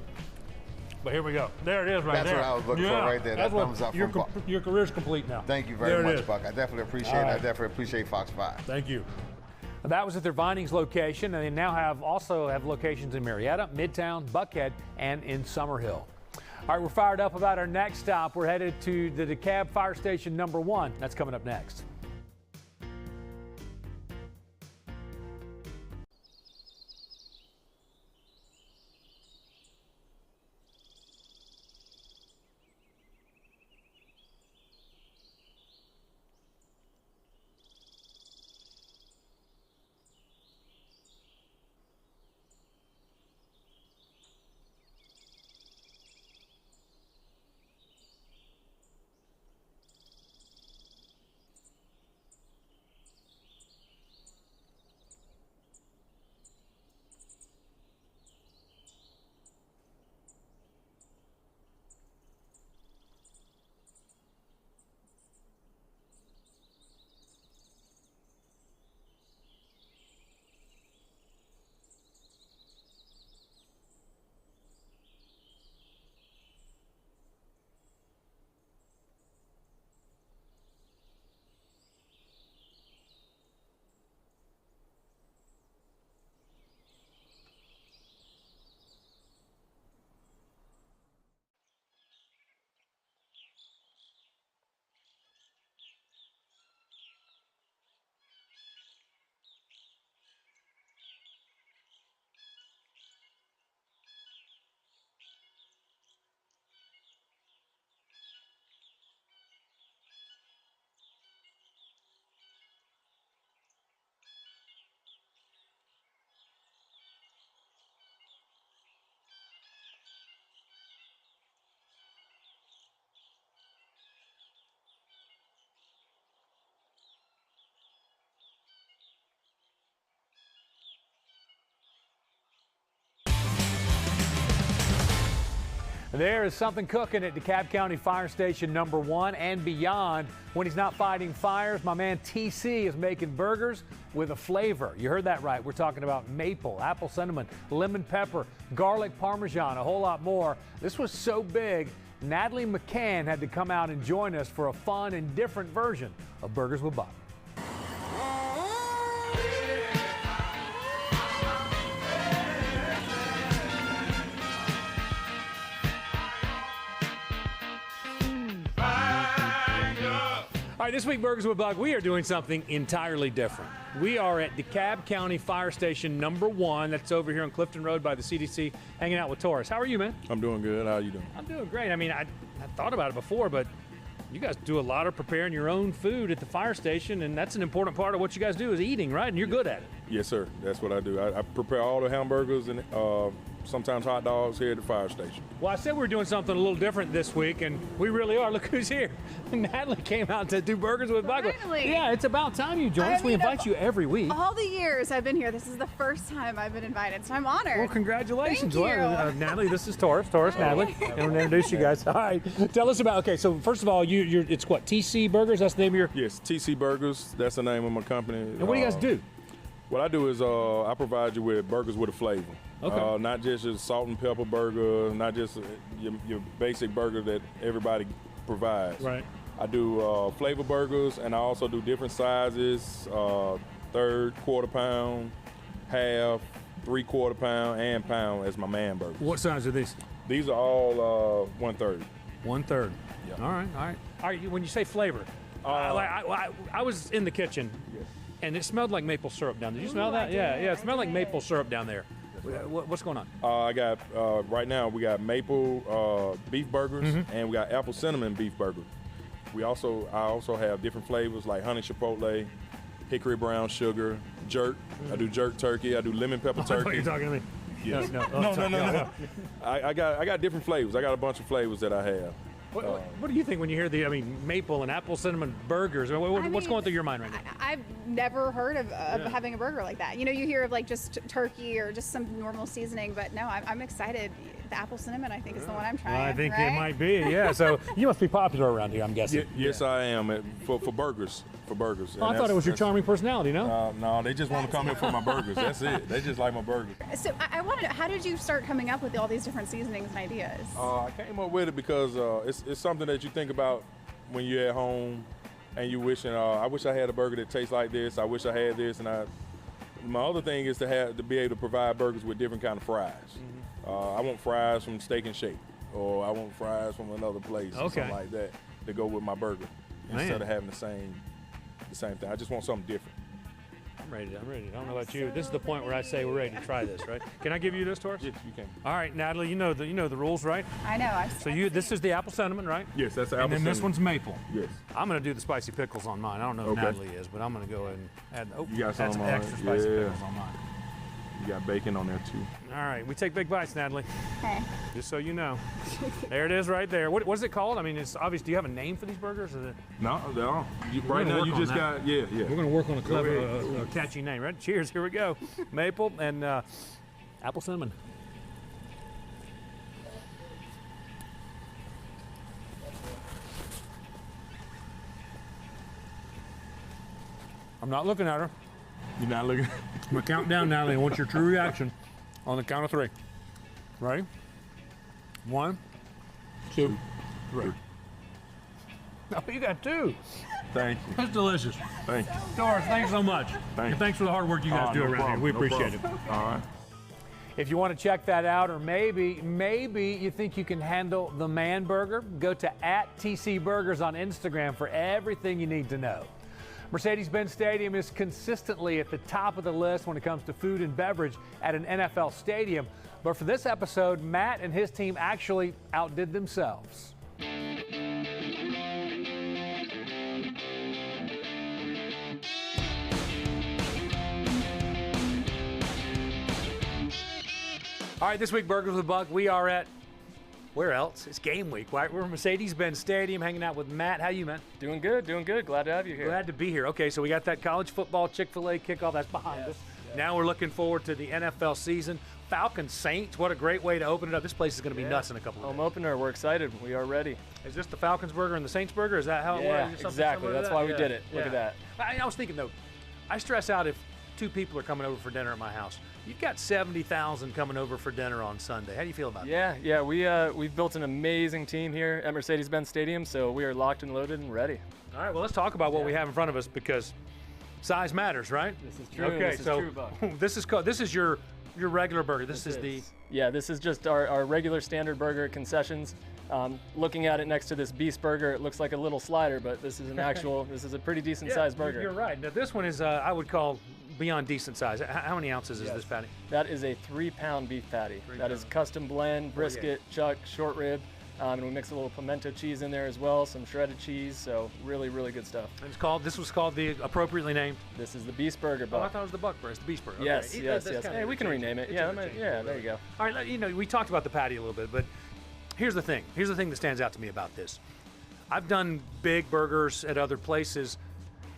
But here we go. There it is right That's there. what I was looking for right there. That thumbs up from Buck. Your career's complete now. Thank you very much, Buck. I definitely appreciate it. I definitely appreciate Fox 5. Thank you. That was at their Vinings location, and they now also have locations in Marietta, Midtown, Buckhead, and in Summerhill. All right, we're fired up about our next stop. We're headed to the DeKalb Fire Station #1. That's coming up next. There is something cooking at DeKalb County Fire Station number 1 and beyond. When he's not fighting fires, my man TC is making burgers with a flavor. You heard that right. We're talking about maple, apple cinnamon, lemon pepper, garlic parmesan, a whole lot more. This was so big, Natalie McCann had to come out and join us for a fun and different version of Burgers with Buck. All right, this week, Burgers with Buck, we are doing something entirely different. We are at DeKalb County Fire Station number 1. That's over here on Clifton Road by the CDC, hanging out with Taurus. How are you, man? I'm doing good. How are you doing? I'm doing great. I mean, I thought about it before, but you guys do a lot of preparing your own food at the fire station, and that's an important part of what you guys do is eating, right? And you're good at it. Yes, sir. That's what I do. I prepare all the hamburgers and sometimes hot dogs here at the fire station. Well, I said we were doing something a little different this week, and we really are. Look who's here. Natalie came out to do Burgers with Buck. Finally. Yeah, it's about time you joined us. We invite you every week. All the years I've been here, this is the first time I've been invited, so I'm honored. Well, congratulations. Thank you. Well, Natalie, this is Taurus, Natalie. I'm going to introduce you guys. All right, tell us about, okay, so first of all, it's what, TC Burgers? That's the name of your? Yes, TC Burgers. That's the name of my company. And what do you guys do? What I do is I provide you with burgers with a flavor. Okay. Not just your salt and pepper burger, not just your basic burger that everybody provides. Right. I do flavor burgers, and I also do different sizes, third, quarter pound, half, 3/4 pound, and pound as my man burgers. What size are these? These are all 1/3. 1/3. Yeah. All right. When you say flavor, I was in the kitchen, and it smelled like maple syrup down there. Did you smell that? Yeah, it smelled like maple syrup down there. What's going on? I got right now we got maple beef burgers, and we got apple cinnamon beef burger. I also have different flavors like honey chipotle, hickory brown sugar, jerk. I do jerk turkey. I do lemon pepper turkey. I thought you were talking to me. Yes. No. I got different flavors. I got a bunch of flavors that I have. What do you think when you hear the maple and apple cinnamon burgers? What's going through your mind right now? I've never heard of having a burger like that. You know, you hear of like just turkey or just some normal seasoning, but no, I'm excited. The apple cinnamon, I think, is the one I'm trying. I think it might be, yeah. So you must be popular around here, I'm guessing. Yes, I am for burgers. For burgers. Oh, I thought it was your charming personality, no? No, they just want to come here for my burgers. That's it. They just like my burgers. So I want to know, how did you start coming up with all these different seasonings and ideas? I came up with it because it's something that you think about when you're at home and you wishing, I wish I had a burger that tastes like this. I wish I had this. And my other thing is to be able to provide burgers with different kind of fries. I want fries from Steak and Shake, or I want fries from another place, or something like that, to go with my burger instead of having the same thing. I just want something different. I'm ready. I don't know about you. This is the point where I say we're ready to try this, right? Can I give you this, Taurus? Yes, you can. All right, Natalie, you know the rules, right? I know. This is the apple cinnamon, right? Yes, that's the apple cinnamon. And then this one's maple. Yes. I'm going to do the spicy pickles on mine. I don't know if Natalie is, but I'm going to go ahead and add you got some extra spicy pickles on mine. You got bacon on there too. All right, we take big bites, Natalie. Okay. Just so you know. There it is right there. What is it called? I mean, it's obvious. Do you have a name for these burgers? No, they're all. Right now you just got, yeah. We're going to work on a clever, catchy name, right? Cheers, here we go. Maple and apple cinnamon. I'm not looking at her. You're not looking? I'm going to count down, Natalie. I want your true reaction on the count of 3. Ready? 1, 2, 3. Oh, you got 2. Thank you. That's delicious. Thank you. Taurus, thanks so much. Thank Thanks for the hard work you guys do around here. We appreciate it. All right. If you want to check that out, or maybe you think you can handle the man burger, go to @TC Burgers on Instagram for everything you need to know. Mercedes-Benz Stadium is consistently at the top of the list when it comes to food and beverage at an NFL stadium. But for this episode, Matt and his team actually outdid themselves. All right, this week, Burgers with Buck, we are at, where else? It's game week, right? We're at Mercedes-Benz Stadium hanging out with Matt. How you, man? Doing good. Glad to have you here. Glad to be here. Okay, so we got that college football Chick-fil-A kickoff. That's behind us. Now we're looking forward to the NFL season. Falcons Saints. What a great way to open it up. This place is going to be nuts in a couple of days. Home opener. We're excited. We are ready. Is this the Falcons burger and the Saints burger? Is that how it works? Exactly. That's why we did it. Look at that. I was thinking, though, I stress out if 2 people are coming over for dinner at my house. You've got 70,000 coming over for dinner on Sunday. How do you feel about that? Yeah. We've built an amazing team here at Mercedes-Benz Stadium, so we are locked and loaded and ready. All right, well, let's talk about what we have in front of us because size matters, right? This is true. Okay, this is so true, Buck. this is your regular burger. This is the this is just our regular standard burger at concessions. Looking at it next to this beast burger, it looks like a little slider, but this is an actual. This is a pretty decent sized burger. You're right. Now this one is I would call beyond decent size. How many ounces is this patty? That is a 3-pound beef patty. That is custom blend, brisket, chuck, short rib. And we mix a little pimento cheese in there as well, some shredded cheese, so really, really good stuff. And this was called the appropriately named? This is the Beast Burger, Buck. Oh, I thought it was the Buck Burger. It's the Beast Burger. Okay. Yes. Hey, we can rename it. Yeah, there you go. All right, we talked about the patty a little bit, but here's the thing. Here's the thing that stands out to me about this. I've done big burgers at other places.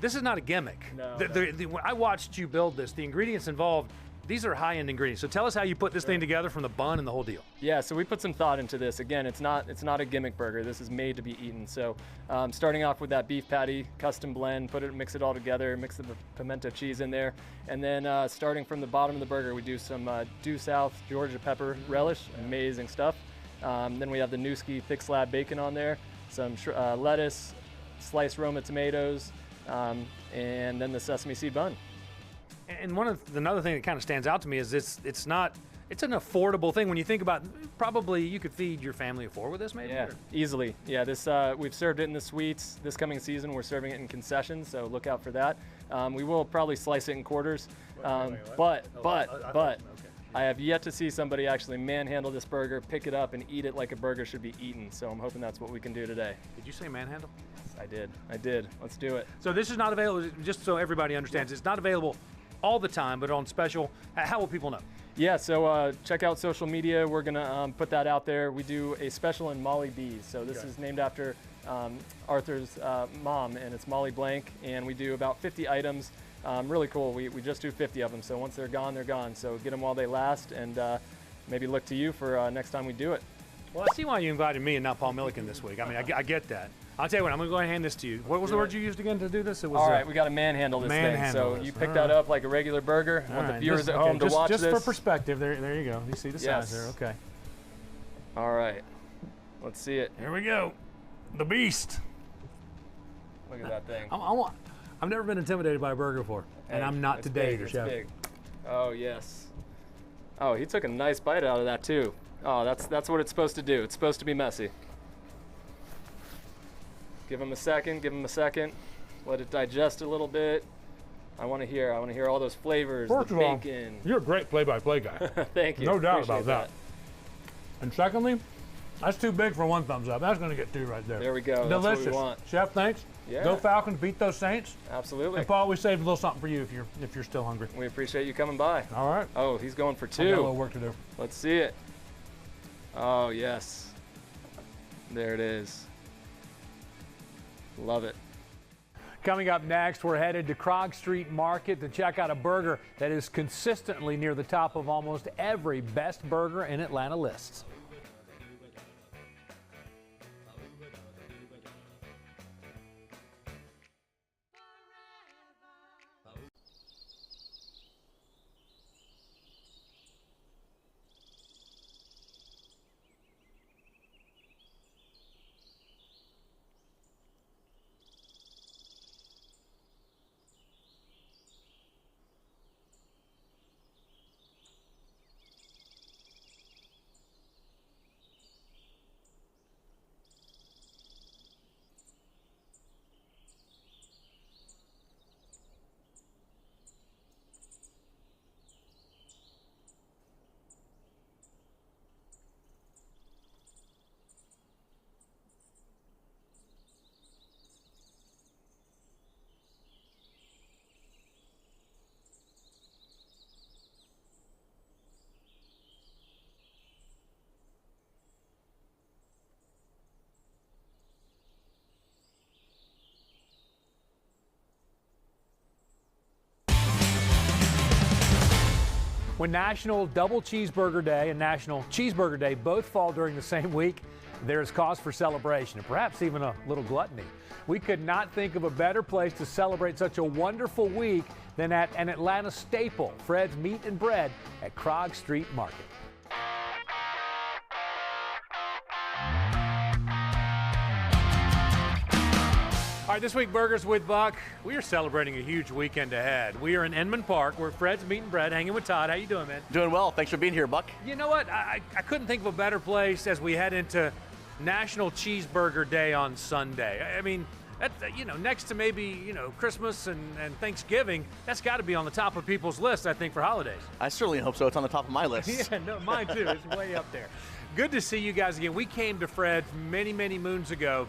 This is not a gimmick. No. When I watched you build this, the ingredients involved, these are high-end ingredients. So tell us how you put this thing together from the bun and the whole deal. Yeah, so we put some thought into this. Again, it's not a gimmick burger. This is made to be eaten. So starting off with that beef patty, custom blend, mix it all together, mix the pimento cheese in there. And then starting from the bottom of the burger, we do some due south Georgia pepper relish, amazing stuff. Then we have the Newski thick slab bacon on there, some lettuce, sliced Roma tomatoes, and then the sesame seed bun. And another thing that kind of stands out to me is it's an affordable thing. When you think about, probably you could feed your family of 4 with this, maybe. Yeah, easily. Yeah, this we've served it in the suites. This coming season, we're serving it in concessions, so look out for that. We will probably slice it in quarters, but I have yet to see somebody actually manhandle this burger, pick it up, and eat it like a burger should be eaten. So I'm hoping that's what we can do today. Did you say manhandle? Yes, I did. Let's do it. So this is not available, just so everybody understands, it's not available all the time, but on special. How will people know? Yeah, so check out social media. We're gonna put that out there. We do a special in Molly B's. So this is named after Arthur's mom, and it's Molly Blank. And we do about 50 items. Really cool. We just do 50 of them. So once they're gone, they're gone. So get them while they last, and maybe look to you for next time we do it. Well, I see why you invited me and not Paul Milliken this week. I mean, I get that. I'll tell you what, I'm going to go ahead and hand this to you. What was the word you used again to do this? It was, all right, we got to manhandle this thing. So you pick that up like a regular burger. I want the viewers at home to watch this. Just for perspective, there you go. You see the size there, okay. All right, let's see it. Here we go. The beast. Look at that thing. I've never been intimidated by a burger before, and I'm not today either, Chef. Big. Oh, yes. Oh, he took a nice bite out of that, too. Oh, that's what it's supposed to do. It's supposed to be messy. Give him a second. Let it digest a little bit. I want to hear all those flavors. First the of all, bacon. You're a great play-by-play guy. Thank you. No doubt about that. And secondly, that's too big for 1 thumbs up. That's going to get 2 right there. There we go. Delicious. That's what we want. Chef, thanks. Yeah. Go Falcons, beat those Saints. Absolutely. And Paul, we saved a little something for you if you're still hungry. We appreciate you coming by. All right. Oh, he's going for 2. I got a little work to do. Let's see it. Oh, yes. There it is. Love it. Coming up next, we're headed to Krog Street Market to check out a burger that is consistently near the top of almost every best burger in Atlanta lists. When National Double Cheeseburger Day and National Cheeseburger Day both fall during the same week, there's cause for celebration and perhaps even a little gluttony. We could not think of a better place to celebrate such a wonderful week than at an Atlanta staple, Fred's Meat and Bread at Cobb Street Market. All right, this week, Burgers with Buck, we are celebrating a huge weekend ahead. We are in Inman Park. We're at Fred's Meat and Bread, hanging with Todd. How you doing, man? Doing well. Thanks for being here, Buck. You know what? I couldn't think of a better place as we head into National Cheeseburger Day on Sunday. I mean, that, next to maybe, Christmas and Thanksgiving, that's got to be on the top of people's list, I think, for holidays. I certainly hope so. It's on the top of my list. Yeah, no, mine too. It's way up there. Good to see you guys again. We came to Fred's many, many moons ago,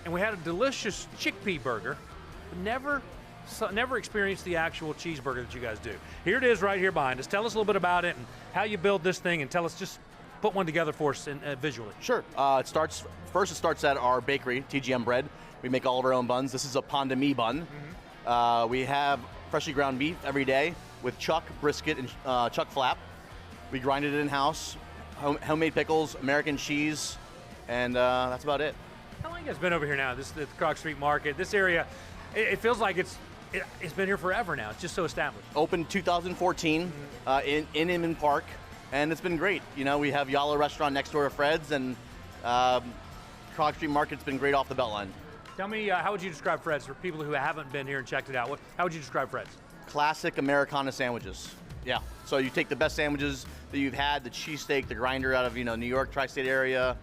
and we had a delicious chickpea burger. Never experienced the actual cheeseburger that you guys do. Here it is right here behind us. Tell us a little bit about it and how you build this thing, and just put one together for us visually. Sure. It starts at our bakery, TGM Bread. We make all of our own buns. This is a pan de mie bun. Mm-hmm. We have freshly ground beef every day with chuck, brisket, and chuck flap. We grind it in-house, homemade pickles, American cheese, and that's about it. How long have you guys been over here now? This is the Cobb Street Market. This area, it feels like it's been here forever now. It's just so established. Opened 2014 in Inman Park, and it's been great. We have Yalla Restaurant next door to Fred's, and Cobb Street Market's been great off the Beltline. Tell me, how would you describe Fred's for people who haven't been here and checked it out? How would you describe Fred's? Classic Americana sandwiches. Yeah. So you take the best sandwiches that you've had, the cheesesteak, the grinder out of New York, tri-state area.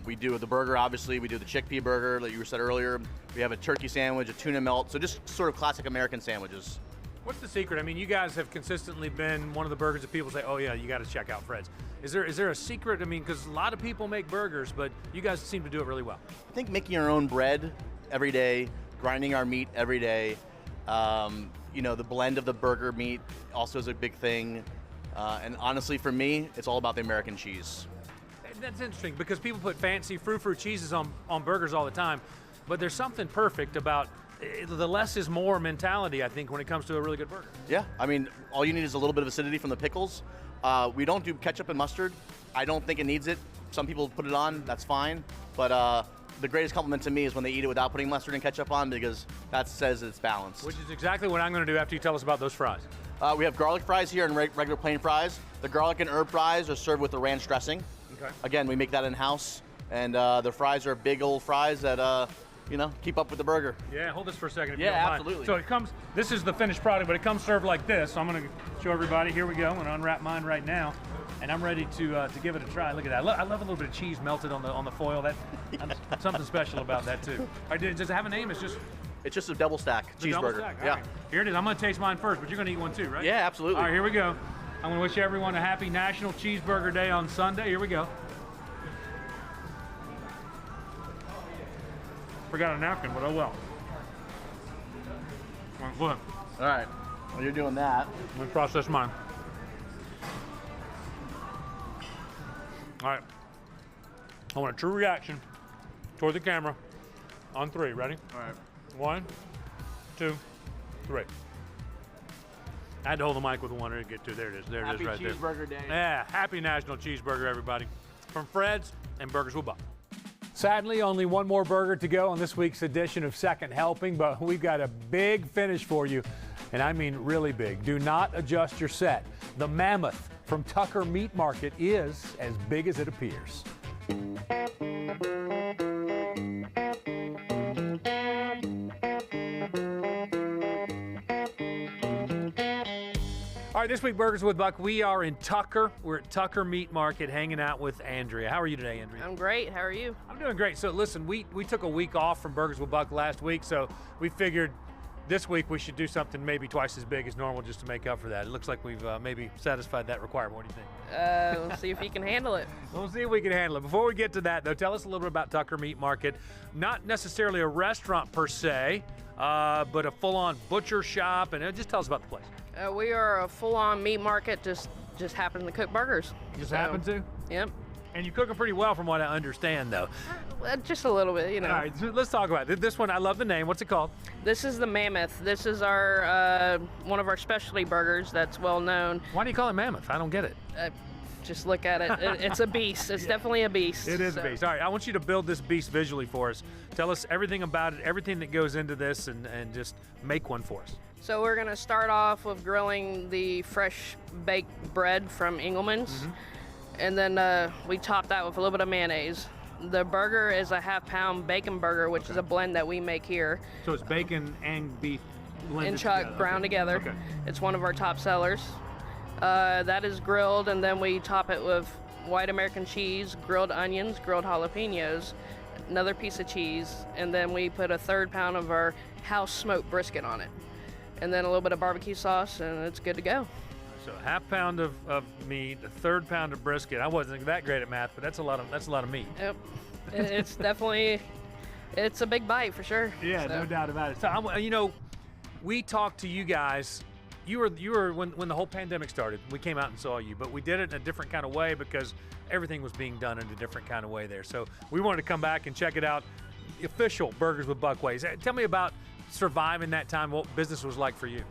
We do the burger, obviously. We do the chickpea burger, like you said earlier. We have a turkey sandwich, a tuna melt. So just sort of classic American sandwiches. What's the secret? I mean, you guys have consistently been one of the burgers that people say, oh yeah, you got to check out Fred's. Is there a secret? I mean, because a lot of people make burgers, but you guys seem to do it really well. I think making our own bread every day, grinding our meat every day, the blend of the burger meat also is a big thing. And honestly, for me, it's all about the American cheese. That's interesting because people put fancy frou-frou cheeses on burgers all the time, but there's something perfect about the less is more mentality, I think, when it comes to a really good burger. Yeah, I mean, all you need is a little bit of acidity from the pickles. We don't do ketchup and mustard. I don't think it needs it. Some people put it on, that's fine. But the greatest compliment to me is when they eat it without putting mustard and ketchup on, because that says it's balanced. Which is exactly what I'm going to do after you tell us about those fries. We have garlic fries here and regular plain fries. The garlic and herb fries are served with the ranch dressing. Okay. Again, we make that in-house, and the fries are big old fries that, keep up with the burger. Yeah, hold this for a second if you don't mind. Absolutely. So this is the finished product, but it comes served like this. So I'm going to show everybody. Here we go. I'm going to unwrap mine right now, and I'm ready to give it a try. Look at that. I love a little bit of cheese melted on the foil. That's something special about that too. Does it have a name? It's just a double stack cheeseburger. Double stack. Yeah. Right. Here it is. I'm going to taste mine first, but you're going to eat one too, right? Yeah, absolutely. All right, here we go. I'm going to wish everyone a happy National Cheeseburger Day on Sunday. Here we go. Forgot a napkin, but oh well. All right. While you're doing that, let me process mine. All right. I want a true reaction toward the camera on 3. Ready? All right. 1, 2, 3. I had to hold the mic with one to get to. There it is. There it is right there. Happy Cheeseburger Day. Yeah, happy National Cheeseburger, everybody. From Fred's and Burgers with Buck. Sadly, only one more burger to go on this week's edition of Second Helping, but we've got a big finish for you, and I mean really big. Do not adjust your set. The Mammoth from Tucker Meat Market is as big as it appears. All right, this week, Burgers with Buck, we are in Tucker. We're at Tucker Meat Market hanging out with Andrea. How are you today, Andrea? I'm great. How are you? I'm doing great. So listen, we took a week off from Burgers with Buck last week, so we figured this week we should do something maybe twice as big as normal just to make up for that. It looks like we've maybe satisfied that requirement. What do you think? We'll see if you can handle it. We'll see if we can handle it. Before we get to that, though, tell us a little bit about Tucker Meat Market. Not necessarily a restaurant per se, but a full-on butcher shop, and just tell us about the place. We are a full-on meat market, just happen to cook burgers. Just happen to? Yep. And you cook them pretty well from what I understand, though. Just a little bit, you know. All right, so let's talk about it. This one, I love the name. What's it called? This is the Mammoth. This is our one of our specialty burgers that's well known. Why do you call it Mammoth? I don't get it. Just look at it. It's a beast. It's definitely a beast. It is a beast. All right, I want you to build this beast visually for us. Tell us everything about it, everything that goes into this, and just make one for us. So we're gonna start off with grilling the fresh baked bread from Engelman's, and then we top that with a little bit of mayonnaise. The burger is a half-pound bacon burger, which is a blend that we make here. So it's bacon and beef blended and chuck together. ground together. Okay. It's one of our top sellers. That is grilled, and then we top it with white American cheese, grilled onions, grilled jalapenos, another piece of cheese, and then we put a 1/3 pound of our house smoked brisket on it, and then a little bit of barbecue sauce, and it's good to go. So a half pound of meat, a 1/3 pound of brisket. I wasn't that great at math, but that's a lot of meat. Yep, it's definitely, it's a big bite for sure. Yeah, so. No doubt about it. So you know, we talked to you guys. You were when the whole pandemic started. We came out and saw you, but we did it in a different kind of way because everything was being done in a different kind of way there. So we wanted to come back and check it out. The official Burgers with Buck ways. Tell me about surviving that time. What business was like for you?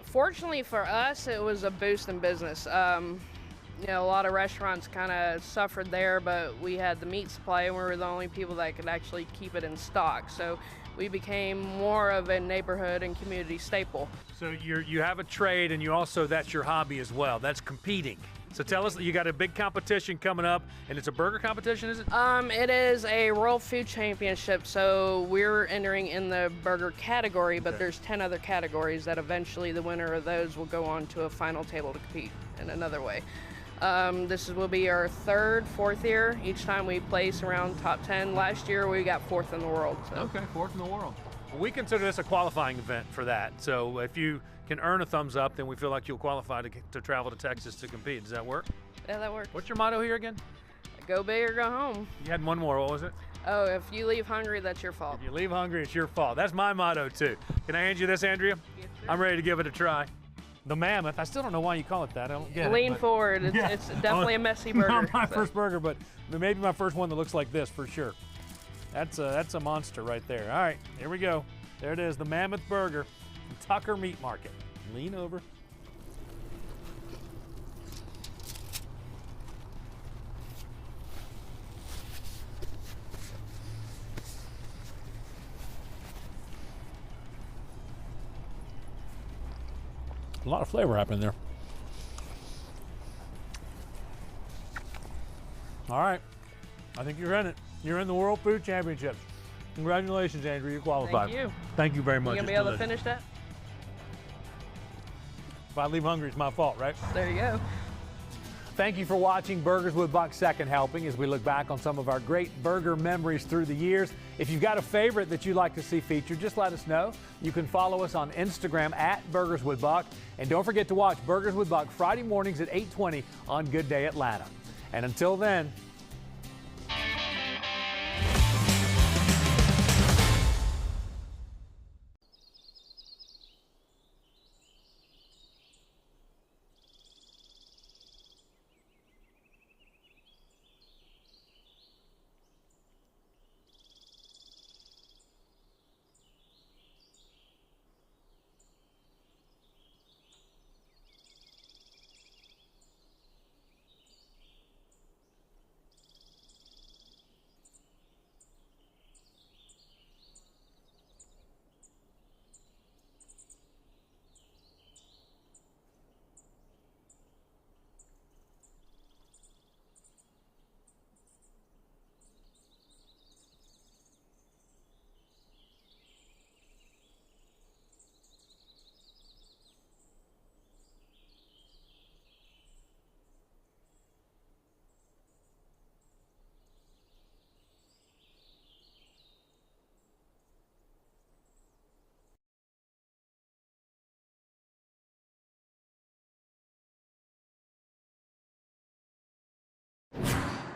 Fortunately for us, it was a boost in business. You know, a lot of restaurants kind of suffered there, but we had the meat supply, and we were the only people that could actually keep it in stock. So we became more of a neighborhood and community staple. So you have a trade, and you also, that's your hobby as well. That's competing. So tell us, you got a big competition coming up, and it's a burger competition, is it? It is a World Food Championship, so we're entering in the burger category, but there's 10 other categories that eventually the winner of those will go on to a final table to compete in another way. This will be our fourth year. Each time we place around top 10. Last year we got 4th in the world. So. Okay, 4th in the world. Well, we consider this a qualifying event for that. So if you can earn a thumbs up, then we feel like you'll qualify to travel to Texas to compete. Does that work? Yeah, that works. What's your motto here again? Go big or go home. You had one more. What was it? Oh, if you leave hungry, that's your fault. If you leave hungry, it's your fault. That's my motto too. Can I hand you this, Andrea? Yes, sir. I'm ready to give it a try. The Mammoth. I still don't know why you call it that. I don't get Lean it. forward. It's definitely a messy burger. Not my first burger, but maybe my first one that looks like this for sure. That's a monster right there. All right, here we go. There it is, the Mammoth Burger from Tucker Meat Market. Lean over. A lot of flavor happening there. All right, I think you're in it. You're in the World Food Championships. Congratulations, Andrew, you qualified. Thank you. Thank you very much. You gonna be able to finish that? If I leave hungry, it's my fault, right? There you go. Thank you for watching Burgers with Buck's Second Helping as we look back on some of our great burger memories through the years. If you've got a favorite that you'd like to see featured, just let us know. You can follow us on Instagram at Burgers with Buck. And don't forget to watch Burgers with Buck Friday mornings at 8:20 on Good Day Atlanta. And until then,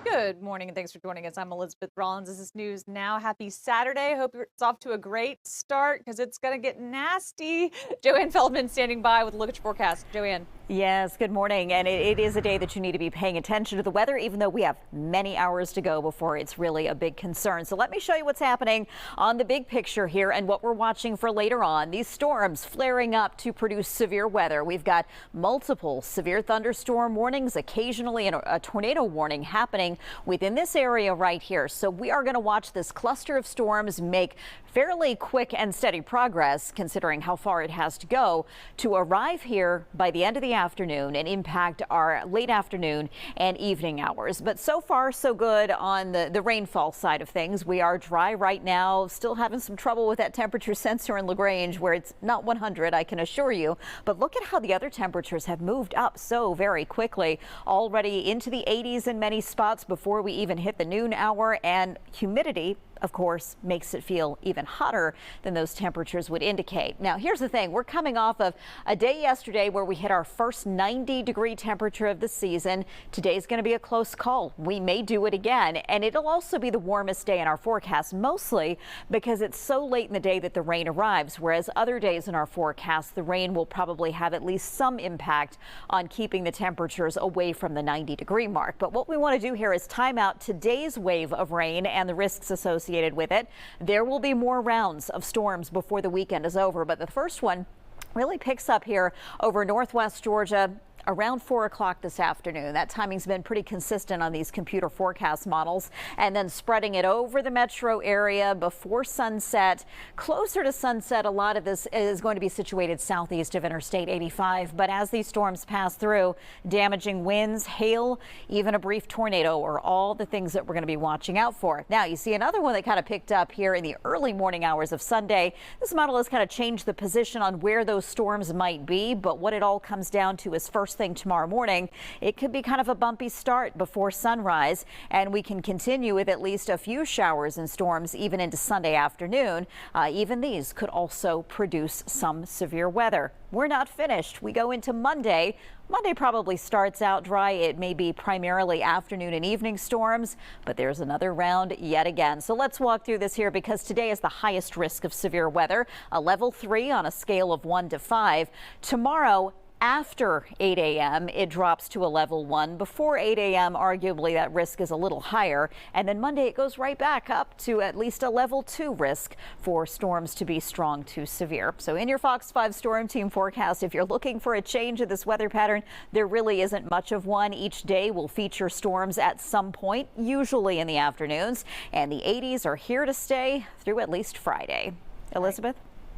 Good morning and thanks for joining us. I'm Elizabeth Rollins. This is News Now. Happy Saturday. Hope it's off to a great start because it's going to get nasty. Joanne Feldman standing by with a look at your forecast. Joanne. Yes, good morning. And it is a day that you need to be paying attention to the weather, even though we have many hours to go before it's really a big concern. So let me show you what's happening on the big picture here and what we're watching for later on. These storms flaring up to produce severe weather. We've got multiple severe thunderstorm warnings, occasionally a tornado warning happening within this area right here. So we are going to watch this cluster of storms make fairly quick and steady progress, considering how far it has to go to arrive here by the end of the afternoon and impact our late afternoon and evening hours. But so far, so good on the rainfall side of things. We are dry right now, still having some trouble with that temperature sensor in LaGrange where it's not 100, I can assure you. But look at how the other temperatures have moved up so very quickly, already into the 80s in many spots before we even hit the noon hour, and humidity, of course, makes it feel even hotter than those temperatures would indicate. Now, here's the thing. We're coming off of a day yesterday where we hit our first 90-degree temperature of the season. Today's going to be a close call. We may do it again, and it'll also be the warmest day in our forecast, mostly because it's so late in the day that the rain arrives, whereas other days in our forecast, the rain will probably have at least some impact on keeping the temperatures away from the 90-degree mark. But what we want to do here is time out today's wave of rain and the risks associated with it. There will be more rounds of storms before the weekend is over, but the first one really picks up here over northwest Georgia around 4 o'clock this afternoon. That timing's been pretty consistent on these computer forecast models, and then spreading it over the metro area before sunset. Closer to sunset, a lot of this is going to be situated southeast of Interstate 85. But as these storms pass through, damaging winds, hail, even a brief tornado are all the things that we're going to be watching out for. Now, you see another one that kind of picked up here in the early morning hours of Sunday. This model has kind of changed the position on where those storms might be, but what it all comes down to is first thing tomorrow morning, it could be kind of a bumpy start before sunrise, and we can continue with at least a few showers and storms even into Sunday afternoon. Even these could also produce some severe weather. We're not finished. We go into Monday. Monday probably starts out dry. It may be primarily afternoon and evening storms, but there's another round yet again. So let's walk through this here because today is the highest risk of severe weather, a level 3 on a scale of 1 to 5. Tomorrow, after 8 a.m., it drops to a level 1. Before 8 a.m., arguably that risk is a little higher. And then Monday, it goes right back up to at least a level 2 risk for storms to be strong to severe. So in your Fox 5 Storm Team forecast, if you're looking for a change in this weather pattern, there really isn't much of one. Each day will feature storms at some point, usually in the afternoons. And the 80s are here to stay through at least Friday. Elizabeth?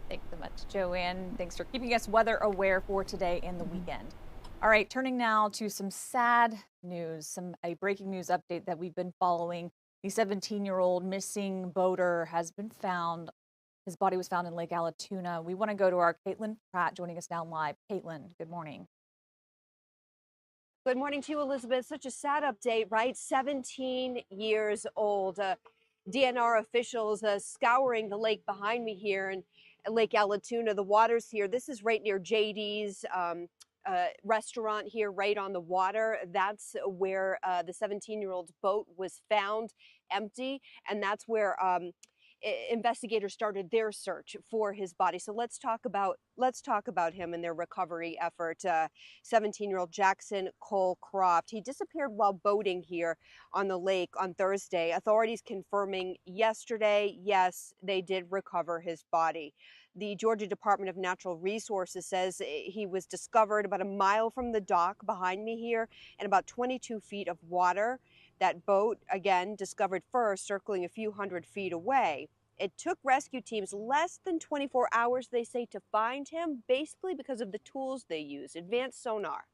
Thanks so much, Joanne. Thanks for keeping us weather aware for today and the weekend. All right, turning now to some sad news, a breaking news update that we've been following. The 17-year-old missing boater has been found. His body was found in Lake Allatoona. We want to go to our Caitlin Pratt joining us now live. Caitlin, good morning. Good morning to you, Elizabeth. Such a sad update, right? 17 years old. DNR officials scouring the lake behind me here in Lake Allatoona. The water's here. This is right near JD's restaurant here, right on the water. That's where the 17-year-old's boat was found empty, and that's where investigators started their search for his body. So let's talk about him and their recovery effort. 17-year-old Jackson Cole Croft. He disappeared while boating here on the lake on Thursday. Authorities confirming yesterday, yes, they did recover his body. The Georgia Department of Natural Resources says he was discovered about a mile from the dock behind me here in about 22 feet of water. That boat, again, discovered first, circling a few hundred feet away. It took rescue teams less than 24 hours, they say, to find him, basically because of the tools they use, advanced sonar.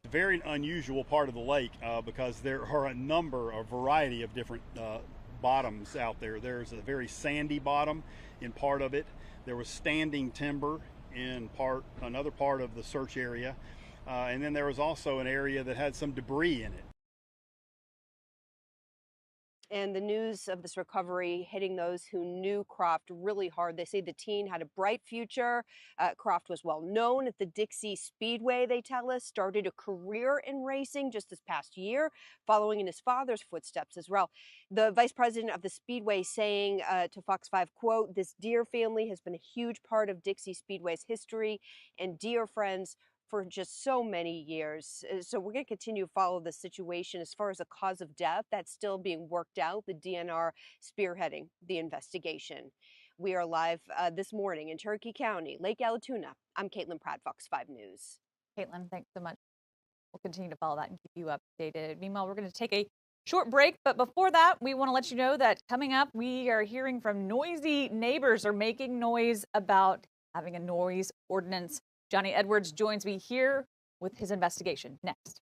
It's a very unusual part of the lake because there are a variety of different bottoms out there. There's a very sandy bottom in part of it. There was standing timber in another part of the search area. And then there was also an area that had some debris in it. And the news of this recovery hitting those who knew Croft really hard. They say the teen had a bright future. Croft was well known at the Dixie Speedway, they tell us, started a career in racing just this past year, following in his father's footsteps as well. The vice president of the Speedway saying to Fox 5, quote, "This dear family has been a huge part of Dixie Speedway's history and dear friends for just so many years. So we're going to continue to follow the situation. As far as the cause of death, that's still being worked out. The DNR spearheading the investigation. We are live this morning in Cherokee County, Lake Allatoona. I'm Caitlin Pratt, Fox 5 News. Caitlin, thanks so much. We'll continue to follow that and keep you updated. Meanwhile, we're going to take a short break, but before that, we want to let you know that coming up, we are hearing from noisy neighbors are making noise about having a noise ordinance. Johnny Edwards joins me here with his investigation next.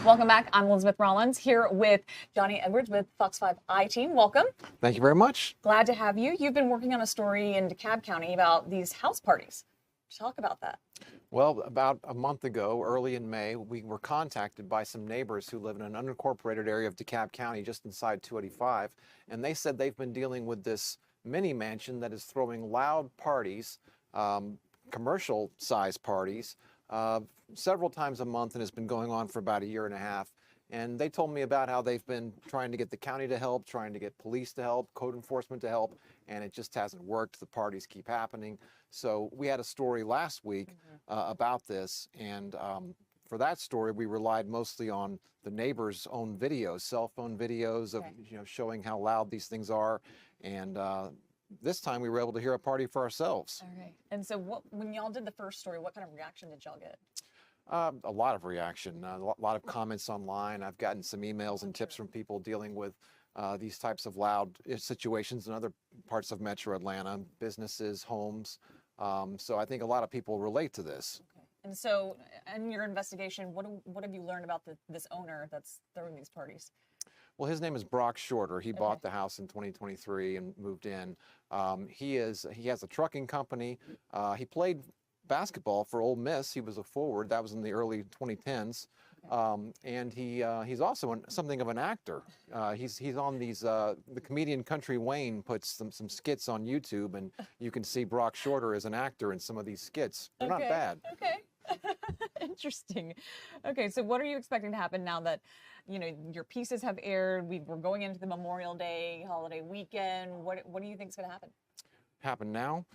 Welcome back. I'm Elizabeth Rollins here with Johnny Edwards with Fox 5 I-Team. Welcome. Thank you very much. Glad to have you. You've been working on a story in DeKalb County about these house parties. Talk about that. Well, about a month ago, early in May, we were contacted by some neighbors who live in an unincorporated area of DeKalb County, just inside 285, and they said they've been dealing with this mini mansion that is throwing loud parties, commercial-sized parties, several times a month, and has been going on for about a year and a half. And they told me about how they've been trying to get the county to help, trying to get police to help, code enforcement to help, and it just hasn't worked. The parties keep happening. So we had a story last week about this, and for that story, we relied mostly on the neighbors' own videos, cell phone videos of showing how loud these things are, and this time we were able to hear a party for ourselves. All right. And so when y'all did the first story, what kind of reaction did y'all get? A lot of reaction, a lot of comments online. I've gotten some emails and tips from people dealing with these types of loud situations in other parts of Metro Atlanta, businesses, homes. So I think a lot of people relate to this. Okay. And so in your investigation, what have you learned about this owner that's throwing these parties? Well, his name is Brock Shorter. He bought the house in 2023 and moved in. He has a trucking company. He played basketball for Ole Miss. He was a forward. That was in the early 2010s. And he's also something of an actor. He's on these, the comedian Country Wayne puts some skits on YouTube, and you can see Brock Shorter as an actor in some of these skits. They're not bad. Okay. Interesting. Okay, so what are you expecting to happen now that, your pieces have aired? We're going into the Memorial Day holiday weekend. What do you think is going to happen now?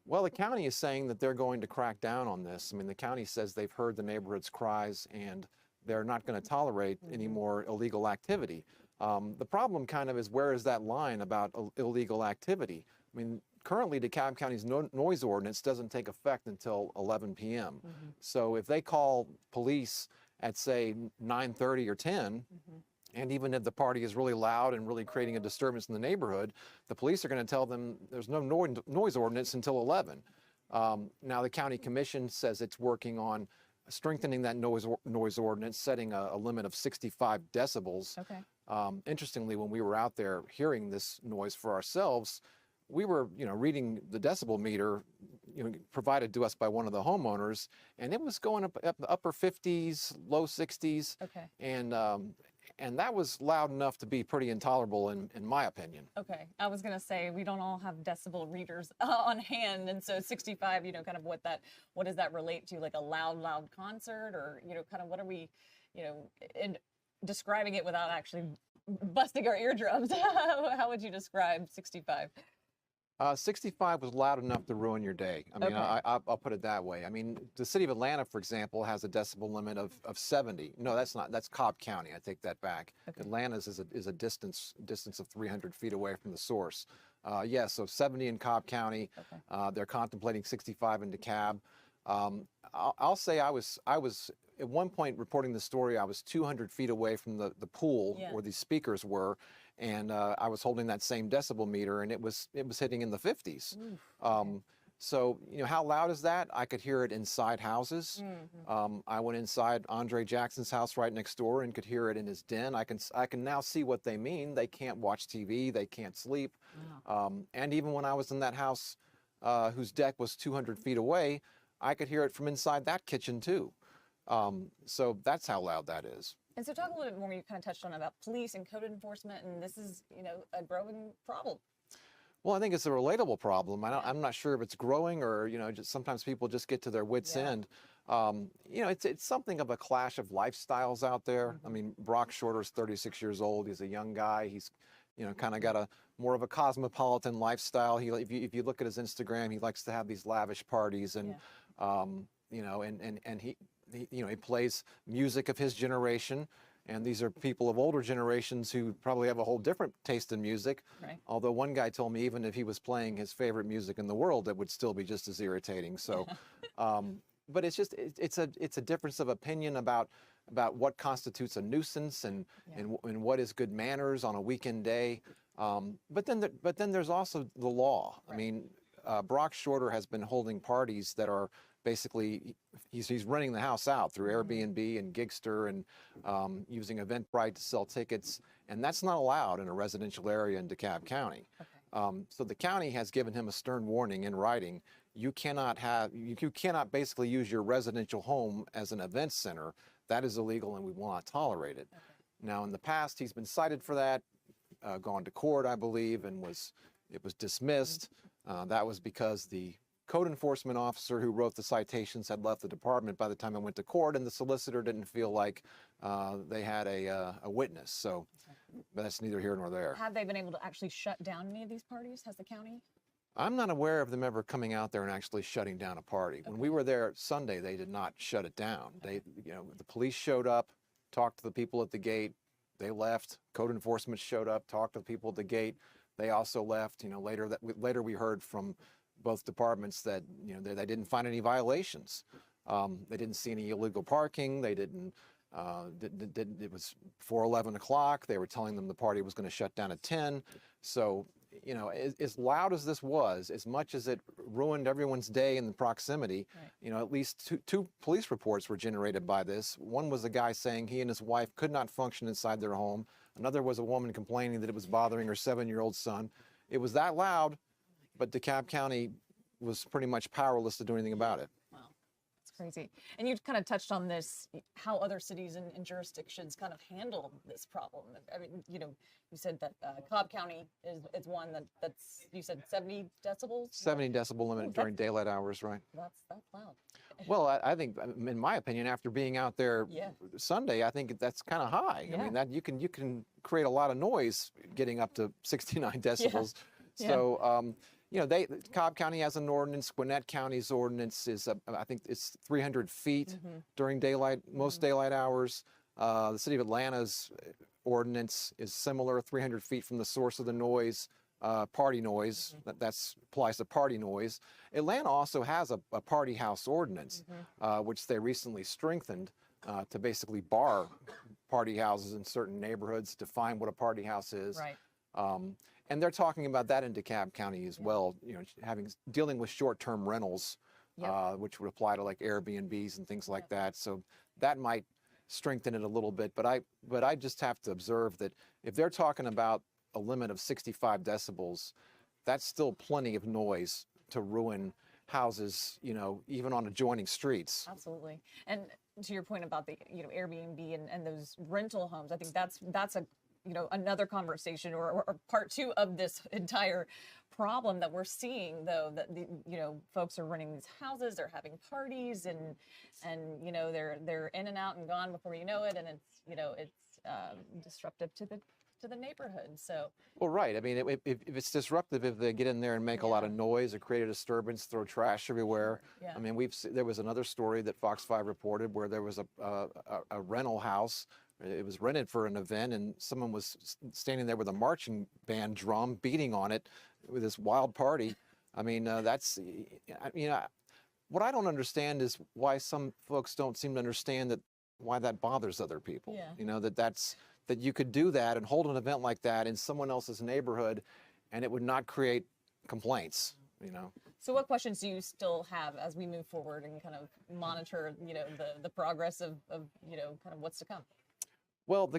Well, the county is saying that they're going to crack down on this. I mean, the county says they've heard the neighborhood's cries and they're not going to tolerate any more illegal activity. The problem kind of is, where is that line about illegal activity? I mean, currently DeKalb County's noise ordinance doesn't take effect until 11 p.m. So if they call police at say 9:30 or 10, and even if the party is really loud and really creating a disturbance in the neighborhood, the police are going to tell them there's no noise ordinance until 11. Now the county commission says it's working on strengthening that noise ordinance, setting a limit of 65 decibels. Okay. Interestingly, when we were out there hearing this noise for ourselves, we were, reading the decibel meter, provided to us by one of the homeowners, and it was going up the upper 50s, low 60s. Okay. And that was loud enough to be pretty intolerable in my opinion. Okay. I was going to say, we don't all have decibel readers on hand. And so 65, kind of what does that relate to? Like a loud concert, or, kind of what are we, in describing it without actually busting our eardrums? How would you describe 65? 65 was loud enough to ruin your day. I mean, Okay. I'll put it that way. I mean, the city of Atlanta, for example, has a decibel limit of 70. No, that's not. That's Cobb County. I take that back. Okay. Atlanta's is a distance of 300 feet away from the source. So 70 in Cobb County. Okay. They're contemplating 65 in DeKalb. I'll say I was at one point reporting the story. I was 200 feet away from the pool where these speakers were. And I was holding that same decibel meter, and it was hitting in the 50s. So how loud is that? I could hear it inside houses. I went inside Andre Jackson's house right next door and could hear it in his den. I can now see what they mean. They can't watch TV. They can't sleep. And even when I was in that house, whose deck was 200 feet away, I could hear it from inside that kitchen too. So that's how loud that is. And so talk a little bit more, you kind of touched on about police and code enforcement, and this is, a growing problem. Well, I think it's a relatable problem. I'm not sure if it's growing or, just sometimes people just get to their wits' end. It's something of a clash of lifestyles out there. I mean, Brock Shorter's 36 years old. He's a young guy. He's, kind of got more of a cosmopolitan lifestyle. If you look at his Instagram, he likes to have these lavish parties and, and he plays music of his generation, and these are people of older generations who probably have a whole different taste in music. Right. Although one guy told me even if he was playing his favorite music in the world, it would still be just as irritating. So, but it's a difference of opinion about what constitutes a nuisance and what is good manners on a weekend day. But then there's also the law. Right. I mean, Brock Shorter has been holding parties that are basically, he's renting the house out through Airbnb and Gigster and using Eventbrite to sell tickets, and that's not allowed in a residential area in DeKalb County. Okay. So the county has given him a stern warning in writing. You cannot basically use your residential home as an event center. That is illegal, and we will not tolerate it. Okay. Now, in the past, he's been cited for that, gone to court, I believe, and it was dismissed. That was because the code enforcement officer who wrote the citations had left the department by the time it went to court, and the solicitor didn't feel like they had a witness. So but that's neither here nor there. Have they been able to actually shut down any of these parties? Has the county? I'm not aware of them ever coming out there and actually shutting down a party. Okay. When we were there Sunday, they did not shut it down. Okay. The police showed up, talked to the people at the gate, they left. Code enforcement showed up, talked to the people at the gate, they also left. Later we heard from both departments that they didn't find any violations. They didn't see any illegal parking. They didn't. It was before 11 o'clock. They were telling them the party was going to shut down at 10. So as loud as this was, as much as it ruined everyone's day in the proximity, right. At least two police reports were generated by this. One was a guy saying he and his wife could not function inside their home. Another was a woman complaining that it was bothering her 7-year-old son. It was that loud, but DeKalb County was pretty much powerless to do anything about it. Wow, that's crazy. And you kind of touched on this, how other cities and jurisdictions kind of handle this problem. I mean, you said that Cobb County is one that's, you said 70 decibels? 70 decibel limit during daylight hours, right? That's loud. Well, I think, in my opinion, after being out there Sunday, I think that's kind of high. Yeah. I mean, that you can create a lot of noise getting up to 69 decibels. Yeah. So, Cobb County has an ordinance. Gwinnett County's ordinance is, I think it's 300 feet during daylight, most daylight hours. The city of Atlanta's ordinance is similar, 300 feet from the source of the noise. Party noise, that applies to party noise. Atlanta also has a party house ordinance, which they recently strengthened. to basically bar party houses in certain neighborhoods, define what a party house is. Right. And they're talking about that in DeKalb County as well, you know, dealing with short-term rentals, which would apply to like Airbnbs and things like that. So that might strengthen it a little bit. But I just have to observe that if they're talking about a limit of 65 decibels, that's still plenty of noise to ruin houses, you know, even on adjoining streets. Absolutely. And to your point about the, you know, Airbnb and those rental homes, I think that's a, you know, another conversation or part two of this entire problem that we're seeing, though, that the, you know, folks are renting these houses, they're having parties, and you know, they're in and out and gone before you know it, and it's, you know, it's disruptive to the neighborhood. So well, right. I mean, if it's disruptive, if they get in there and make a lot of noise or create a disturbance, throw trash everywhere. Yeah. I mean, there was another story that Fox 5 reported where there was a rental house. It was rented for an event, and someone was standing there with a marching band drum beating on it with this wild party. I mean, that's, you know, what I don't understand is why some folks don't seem to understand that, why that bothers other people. Yeah. You know, that you could do that and hold an event like that in someone else's neighborhood, and it would not create complaints, you know. So what questions do you still have as we move forward and kind of monitor, you know, the progress of you know, kind of what's to come? Well,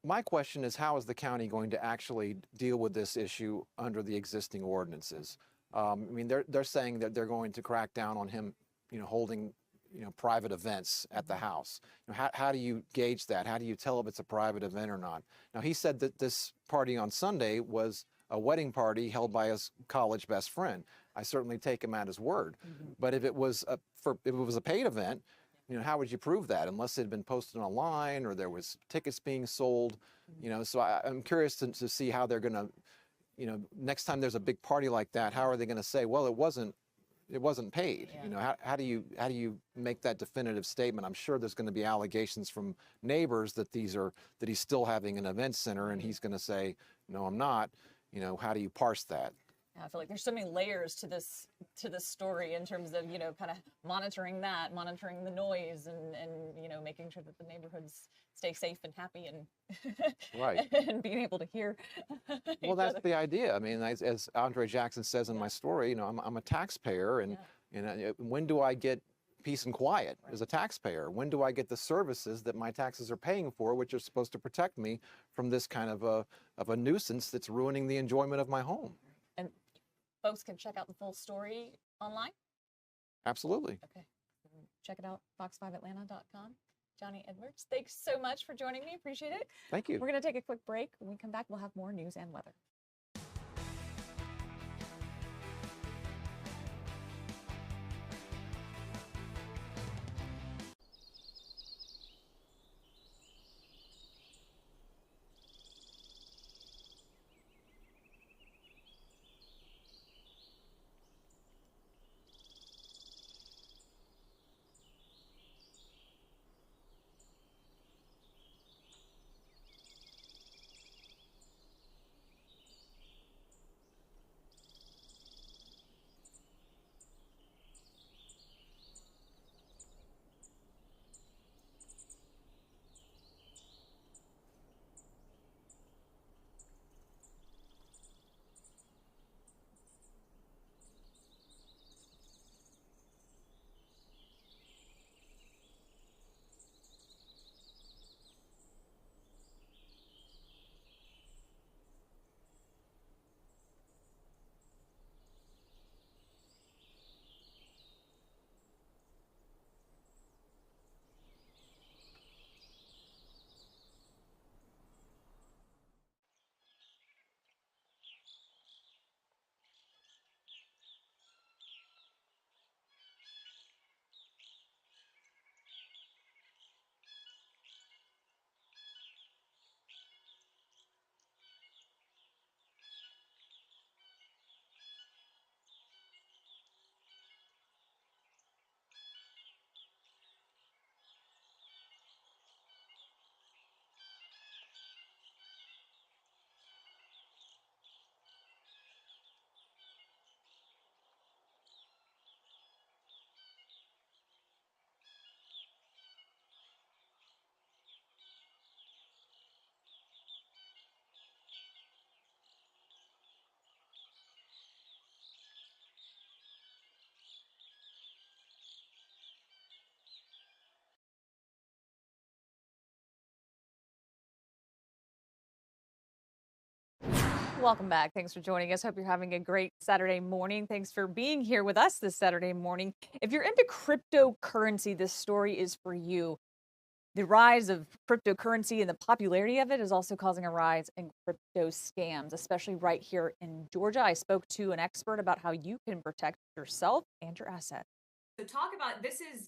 my question is, how is the county going to actually deal with this issue under the existing ordinances? I mean, they're saying that they're going to crack down on him, you know, holding, you know, private events at the house. You know, how do you gauge that? How do you tell if it's a private event or not? Now, he said that this party on Sunday was a wedding party held by his college best friend. I certainly take him at his word. But if it was a paid event, you know, how would you prove that unless it had been posted online or there was tickets being sold? You know, so I'm curious to see how they're going to, you know, next time there's a big party like that, how are they going to say, well, it wasn't paid? You know, how do you make that definitive statement? I'm sure there's going to be allegations from neighbors that he's still having an event center, and he's going to say, no, I'm not. You know, how do you parse that? I feel like there's so many layers to this story in terms of, you know, kind of monitoring the noise, and you know, making sure that the neighborhoods stay safe and happy and right and being able to hear. Well, that's the idea. I mean, as Andre Jackson says in my story, you know, I'm a taxpayer, and you know, when do I get peace and quiet as a taxpayer? When do I get the services that my taxes are paying for, which are supposed to protect me from this kind of a nuisance that's ruining the enjoyment of my home? And folks can check out the full story online? Absolutely. Okay. Check it out, fox5atlanta.com. Johnny Edwards, thanks so much for joining me. Appreciate it. Thank you. We're going to take a quick break. When we come back, we'll have more news and weather. Welcome back. Thanks for joining us. Hope you're having a great Saturday morning. Thanks for being here with us this Saturday morning. If you're into cryptocurrency, this story is for you. The rise of cryptocurrency and the popularity of it is also causing a rise in crypto scams, especially right here in Georgia. I spoke to an expert about how you can protect yourself and your assets. So talk about this is,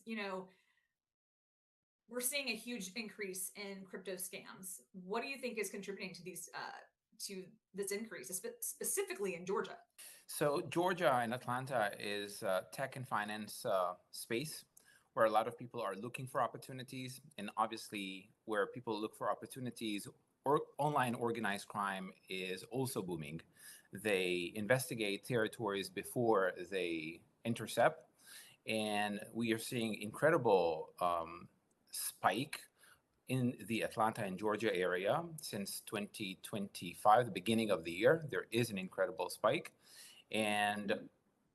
we're seeing a huge increase in crypto scams. What do you think is contributing to these to this increase, specifically in Georgia? So Georgia and Atlanta is tech and finance space where a lot of people are looking for opportunities, and obviously where people look for opportunities, or online organized crime is also booming. They investigate territories before they intercept, and we are seeing incredible spike in the Atlanta and Georgia area since 2025, the beginning of the year. There is an incredible spike. And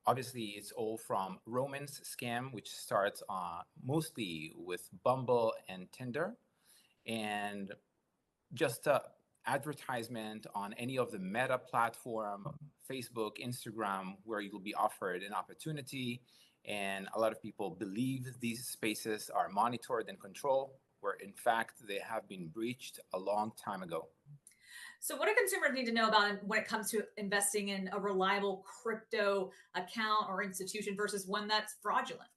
obviously, it's all from romance scam, which starts mostly with Bumble and Tinder, and just advertisement on any of the Meta platform, Facebook, Instagram, where you'll be offered an opportunity. And a lot of people believe these spaces are monitored and controlled, where in fact they have been breached a long time ago. So what do consumers need to know about when it comes to investing in a reliable crypto account or institution versus one that's fraudulent?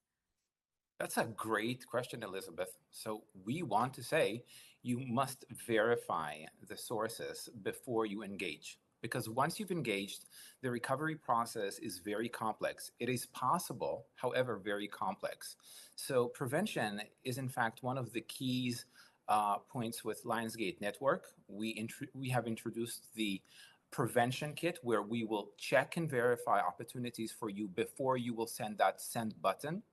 That's a great question, Elizabeth. So we want to say you must verify the sources before you engage. Because once you've engaged, the recovery process is very complex. It is possible, however, very complex. So prevention is in fact one of the keys points with Lionsgate Network. We have introduced the prevention kit where we will check and verify opportunities for you before you will send that send button.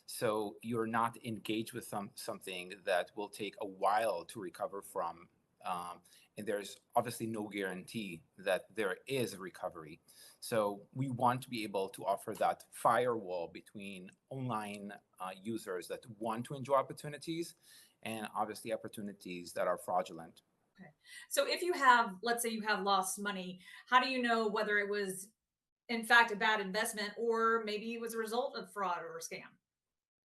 So you're not engaged with something that will take a while to recover from. And there's obviously no guarantee that there is a recovery. So we want to be able to offer that firewall between online users that want to enjoy opportunities and obviously opportunities that are fraudulent. Okay. So if you have, let's say you have lost money, how do you know whether it was in fact a bad investment or maybe it was a result of fraud or scam?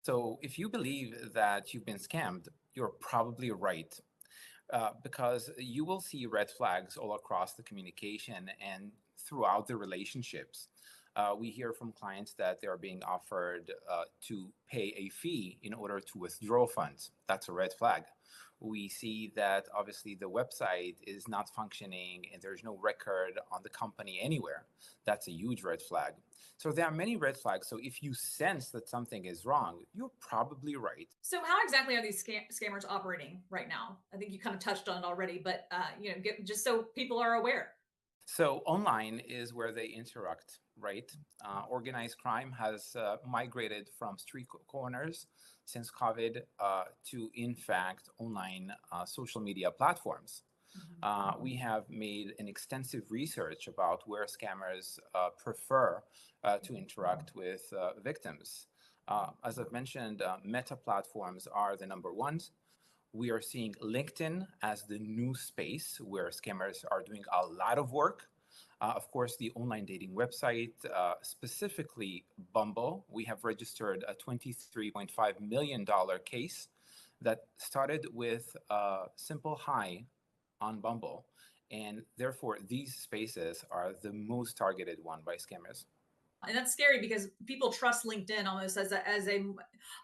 So if you believe that you've been scammed, you're probably right. Because you will see red flags all across the communication and throughout the relationships. We hear from clients that they are being offered to pay a fee in order to withdraw funds. That's a red flag. We see that obviously the website is not functioning and there's no record on the company anywhere. That's a huge red flag. So there are many red flags. So if you sense that something is wrong, you're probably right. So how exactly are these scammers operating right now? I think you kind of touched on it already, but just so people are aware. So online is where they interact, right? Organized crime has migrated from street corners since COVID to, in fact, online social media platforms. We have made an extensive research about where scammers prefer to interact with victims. As I've mentioned, Meta platforms are the number ones. We are seeing LinkedIn as the new space where scammers are doing a lot of work. Of course, the online dating website, specifically Bumble, we have registered a $23.5 million case that started with a simple hi on Bumble. And therefore, these spaces are the most targeted one by scammers. And that's scary because people trust LinkedIn almost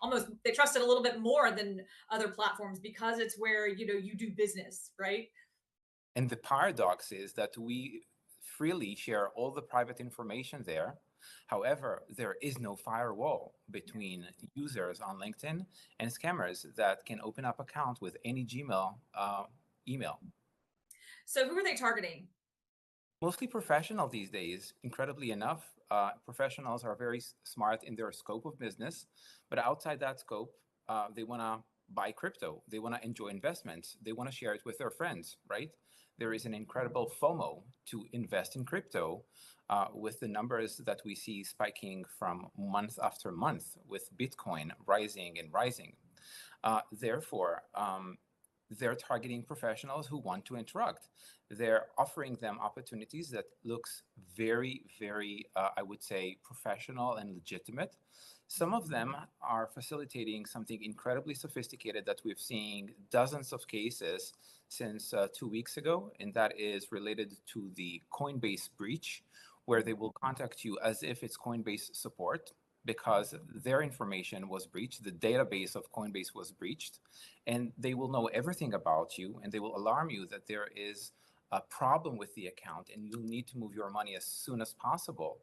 almost they trust it a little bit more than other platforms because it's where you do business, right? And the paradox is that we freely share all the private information there. However, there is no firewall between users on LinkedIn and scammers that can open up account with any Gmail email. So who are they targeting? Mostly professional these days, incredibly enough. Professionals are very smart in their scope of business, but outside that scope, they want to buy crypto. They want to enjoy investments. They want to share it with their friends, right? There is an incredible FOMO to invest in crypto with the numbers that we see spiking from month after month with Bitcoin rising and rising. Therefore, they're targeting professionals who want to interact. They're offering them opportunities that looks very, very, I would say, professional and legitimate. Some of them are facilitating something incredibly sophisticated that we've seen dozens of cases since 2 weeks ago, and that is related to the Coinbase breach, where they will contact you as if it's Coinbase support because their information was breached, the database of Coinbase was breached, and they will know everything about you, and they will alarm you that there is a problem with the account and you'll need to move your money as soon as possible.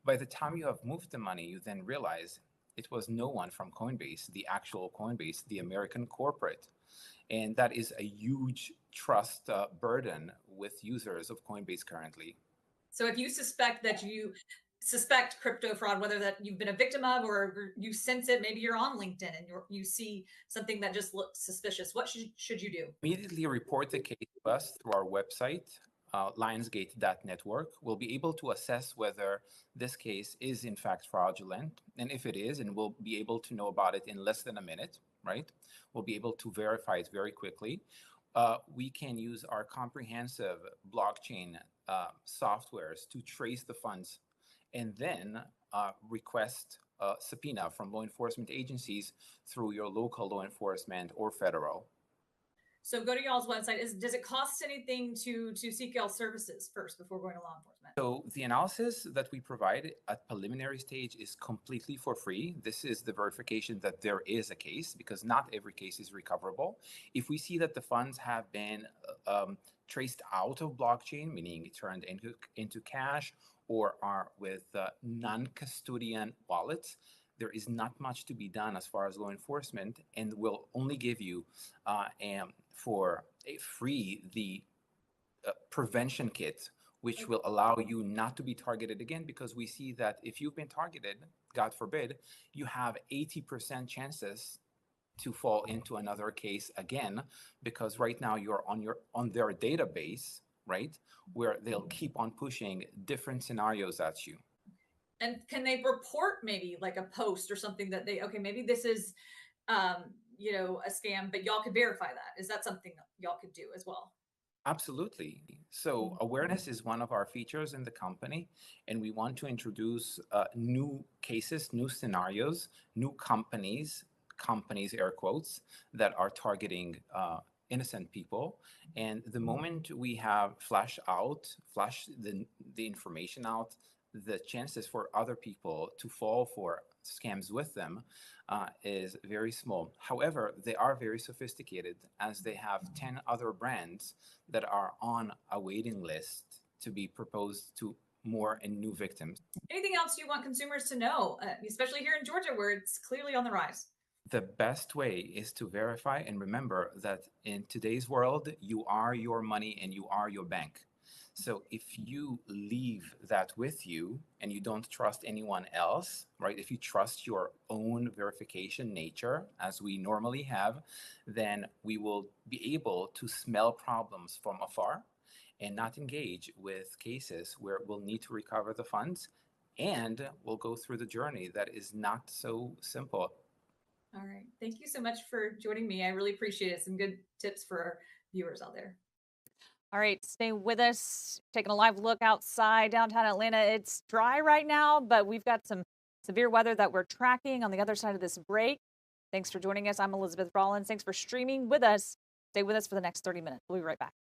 By the time you have moved the money, you then realize it was no one from Coinbase, the actual Coinbase, the American corporate. And that is a huge trust burden with users of Coinbase currently. So if you suspect crypto fraud, whether that you've been a victim of or you sense it, maybe you're on LinkedIn and you see something that just looks suspicious, what should you do? Immediately report the case to us through our website, lionsgate.network. We'll be able to assess whether this case is in fact fraudulent. And if it is, and we'll be able to know about it in less than a minute, right? We'll be able to verify it very quickly. We can use our comprehensive blockchain softwares to trace the funds and then request a subpoena from law enforcement agencies through your local law enforcement or federal. So go to y'all's website. Does it cost anything to seek y'all's services first before going to law enforcement? So the analysis that we provide at preliminary stage is completely for free. This is the verification that there is a case, because not every case is recoverable. If we see that the funds have been traced out of blockchain, meaning turned into cash, or are with non-custodian wallets, there is not much to be done as far as law enforcement, and we'll only give you for a free the prevention kit, which will allow you not to be targeted again, because we see that if you've been targeted, God forbid, you have 80% chances to fall into another case again, because right now you're on their database, right, where they'll keep on pushing different scenarios at you. And can they report maybe like a post or something that okay, maybe this is, a scam, but y'all could verify that? Is that something y'all could do as well? Absolutely. So awareness is one of our features in the company, and we want to introduce new cases, new scenarios, new companies, air quotes, that are targeting innocent people. And the moment we have flash the information out, the chances for other people to fall for scams with them is very small. However, they are very sophisticated, as they have 10 other brands that are on a waiting list to be proposed to more and new victims. Anything else you want consumers to know, especially here in Georgia, where it's clearly on the rise? The best way is to verify and remember that in today's world, you are your money and you are your bank. So if you leave that with you and you don't trust anyone else, right? If you trust your own verification nature, as we normally have, then we will be able to smell problems from afar and not engage with cases where we'll need to recover the funds, and we'll go through the journey that is not so simple. All right. Thank you so much for joining me. I really appreciate it. Some good tips for our viewers out there. All right, stay with us. Taking a live look outside downtown Atlanta. It's dry right now, but we've got some severe weather that we're tracking on the other side of this break. Thanks for joining us. I'm Elizabeth Rollins. Thanks for streaming with us. Stay with us for the next 30 minutes. We'll be right back.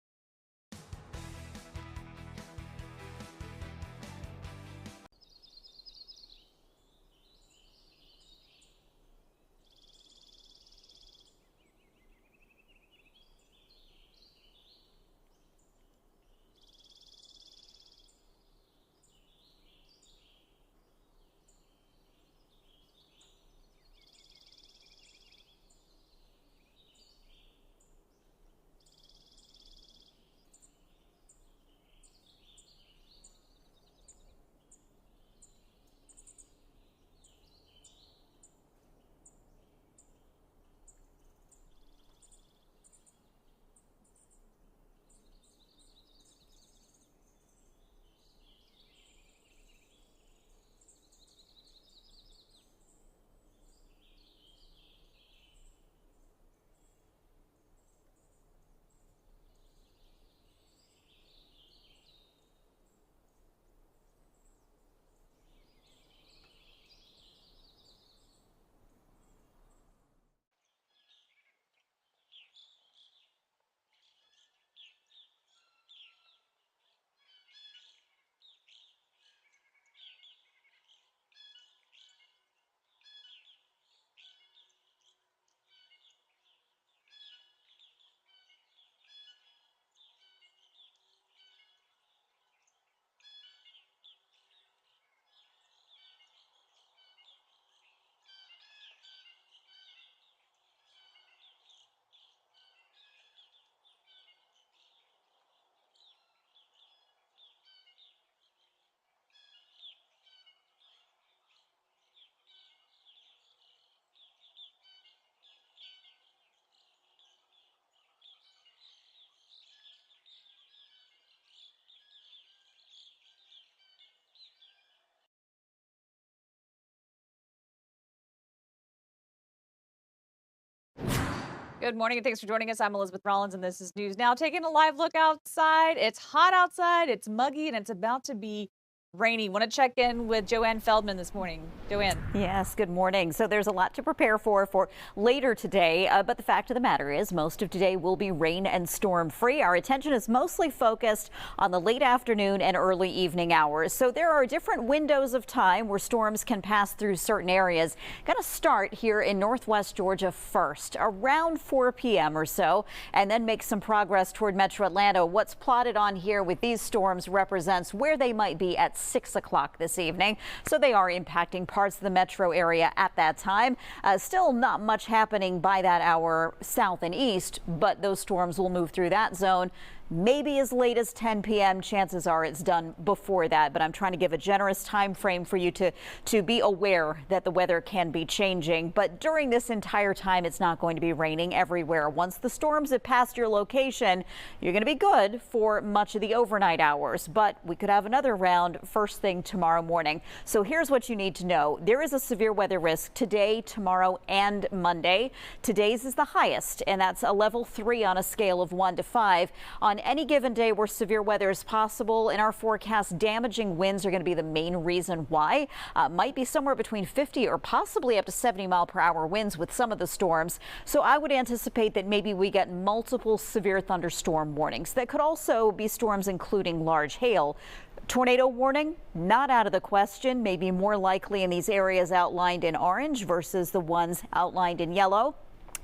Good morning and thanks for joining us. I'm Elizabeth Rollins and this is News Now. Taking a live look outside. It's hot outside, it's muggy, and it's about to be rainy. Want to check in with Joanne Feldman this morning. Joanne. Yes, good morning. So there's a lot to prepare for later today, but the fact of the matter is most of today will be rain and storm free. Our attention is mostly focused on the late afternoon and early evening hours. So there are different windows of time where storms can pass through certain areas. Going to start here in northwest Georgia first, around 4 p.m. or so, and then make some progress toward metro Atlanta. What's plotted on here with these storms represents where they might be at 6 o'clock this evening. So they are impacting parts of the metro area at that time. Still not much happening by that hour south and east, but those storms will move through that zone. Maybe as late as 10 p.m. Chances are it's done before that, but I'm trying to give a generous time frame for you to be aware that the weather can be changing. But during this entire time, it's not going to be raining everywhere. Once the storms have passed your location, you're going to be good for much of the overnight hours, but we could have another round first thing tomorrow morning. So here's what you need to know. There is a severe weather risk today, tomorrow, and Monday. Today's is the highest, and that's a level 3 on a scale of 1 to 5. On any given day where severe weather is possible in our forecast, damaging winds are going to be the main reason why. Might be somewhere between 50 or possibly up to 70 mile per hour winds with some of the storms. So I would anticipate that maybe we get multiple severe thunderstorm warnings. That could also be storms including large hail. Tornado warning, not out of the question, maybe more likely in these areas outlined in orange versus the ones outlined in yellow,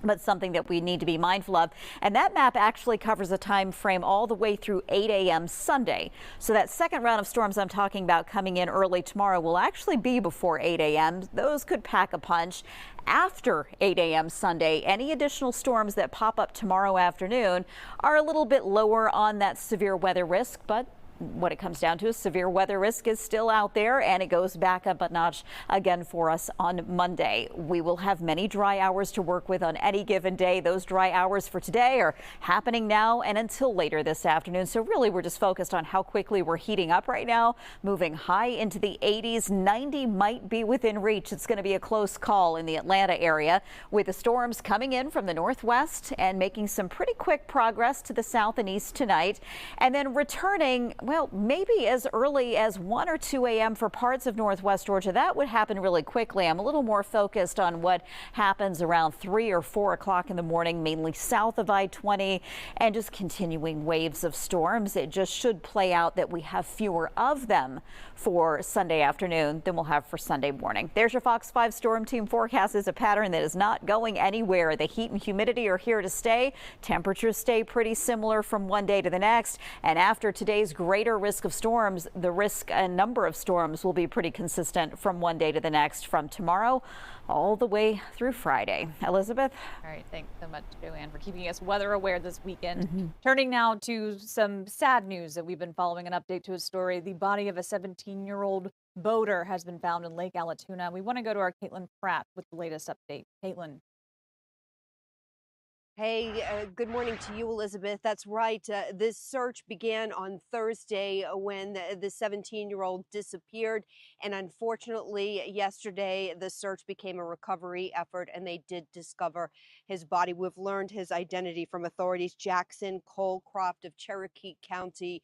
but something that we need to be mindful of. And that map actually covers a time frame all the way through 8 a.m. Sunday. So that second round of storms I'm talking about coming in early tomorrow will actually be before 8 a.m. Those could pack a punch. After 8 a.m. Sunday, any additional storms that pop up tomorrow afternoon are a little bit lower on that severe weather risk, but what it comes down to is severe weather risk is still out there, and it goes back up a notch again for us on Monday. We will have many dry hours to work with on any given day. Those dry hours for today are happening now and until later this afternoon. So really, we're just focused on how quickly we're heating up right now, moving high into the 80s. 90 might be within reach. It's going to be a close call in the Atlanta area with the storms coming in from the northwest and making some pretty quick progress to the south and east tonight, and then returning, well, maybe as early as 1 or 2 a.m. for parts of northwest Georgia. That would happen really quickly. I'm a little more focused on what happens around 3 or 4 o'clock in the morning, mainly south of I-20, and just continuing waves of storms. It just should play out that we have fewer of them for Sunday afternoon than we'll have for Sunday morning. There's your Fox 5 Storm Team forecast. Is a pattern that is not going anywhere. The heat and humidity are here to stay. Temperatures stay pretty similar from one day to the next. And after today's greater risk of storms, the risk and number of storms will be pretty consistent from one day to the next, from tomorrow all the way through Friday. Elizabeth? All right, thanks so much, Joanne, for keeping us weather aware this weekend. Turning now to some sad news that we've been following, an update to a story. The body of a 17-year-old boater has been found in Lake Allatoona. We want to go to our Caitlin Pratt with the latest update. Caitlin. Hey, good morning to you, Elizabeth. That's right. This search began on Thursday when the 17-year-old disappeared. And unfortunately, yesterday, the search became a recovery effort and they did discover his body. We've learned his identity from authorities. Jackson Colcroft of Cherokee County.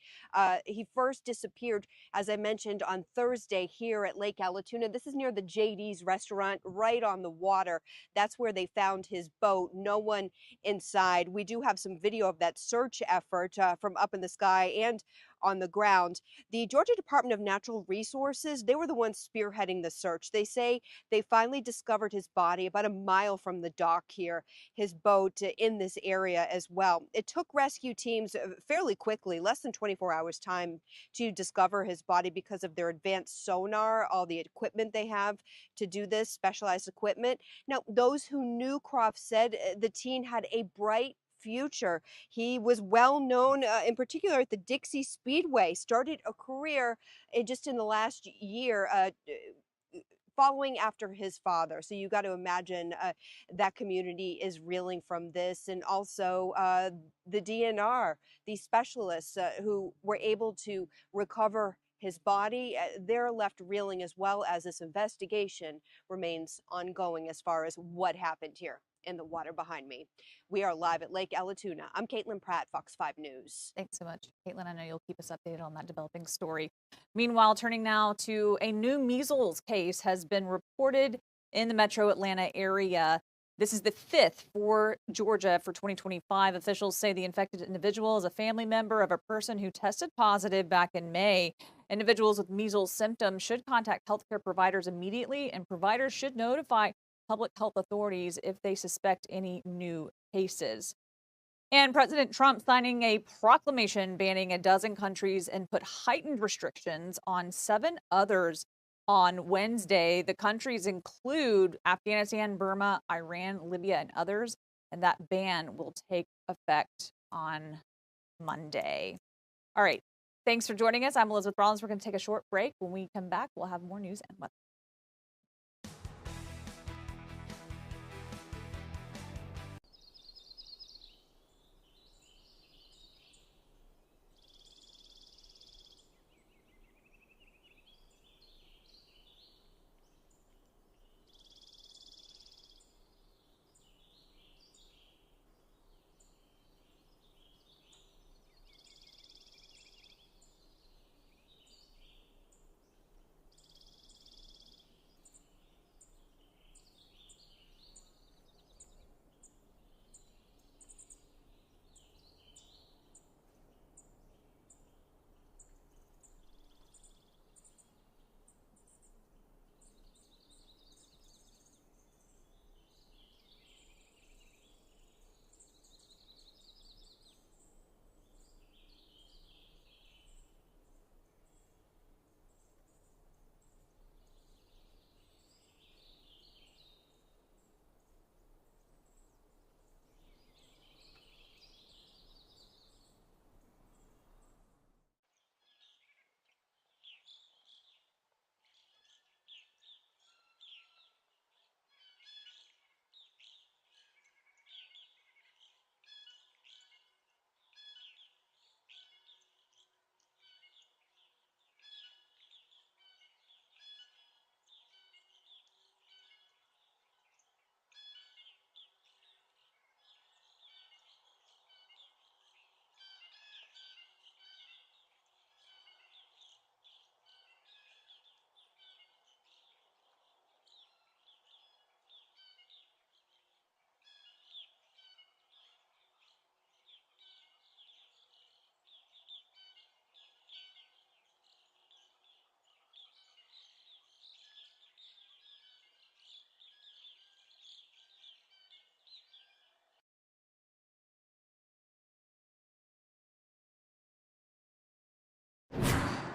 He first disappeared, as I mentioned, on Thursday here at Lake Allatoona. This is near the JD's restaurant, right on the water. That's where they found his boat. No one inside. We do have some video of that search effort from up in the sky and on the ground. The Georgia Department of Natural Resources, they were the ones spearheading the search. They say they finally discovered his body about a mile from the dock here, his boat in this area as well. It took rescue teams fairly quickly, less than 24 hours time, to discover his body because of their advanced sonar, all the equipment they have to do this, specialized equipment. Now, those who knew Croft said the teen had a bright future. He was well known, in particular at the Dixie Speedway, started a career just in the last year, following after his father. So you got to imagine that community is reeling from this. And also the DNR, these specialists who were able to recover his body, they're left reeling as well, as this investigation remains ongoing as far as what happened here. in the water behind me. We are live at Lake Allatoona. I'm Caitlin Pratt, Fox 5 News. Thanks so much, Caitlin. I know you'll keep us updated on that developing story. Meanwhile, turning now to a new measles case has been reported in the metro Atlanta area. This is the 5th for Georgia for 2025. Officials say the infected individual is a family member of a person who tested positive back in May. Individuals with measles symptoms should contact healthcare providers immediately, and providers should notify public health authorities if they suspect any new cases. And President Trump signing a proclamation banning a dozen countries and put heightened restrictions on 7 others on Wednesday. The countries include Afghanistan, Burma, Iran, Libya, and others. And that ban will take effect on Monday. All right. Thanks for joining us. I'm Elizabeth Rollins. We're going to take a short break. When we come back, we'll have more news and weather.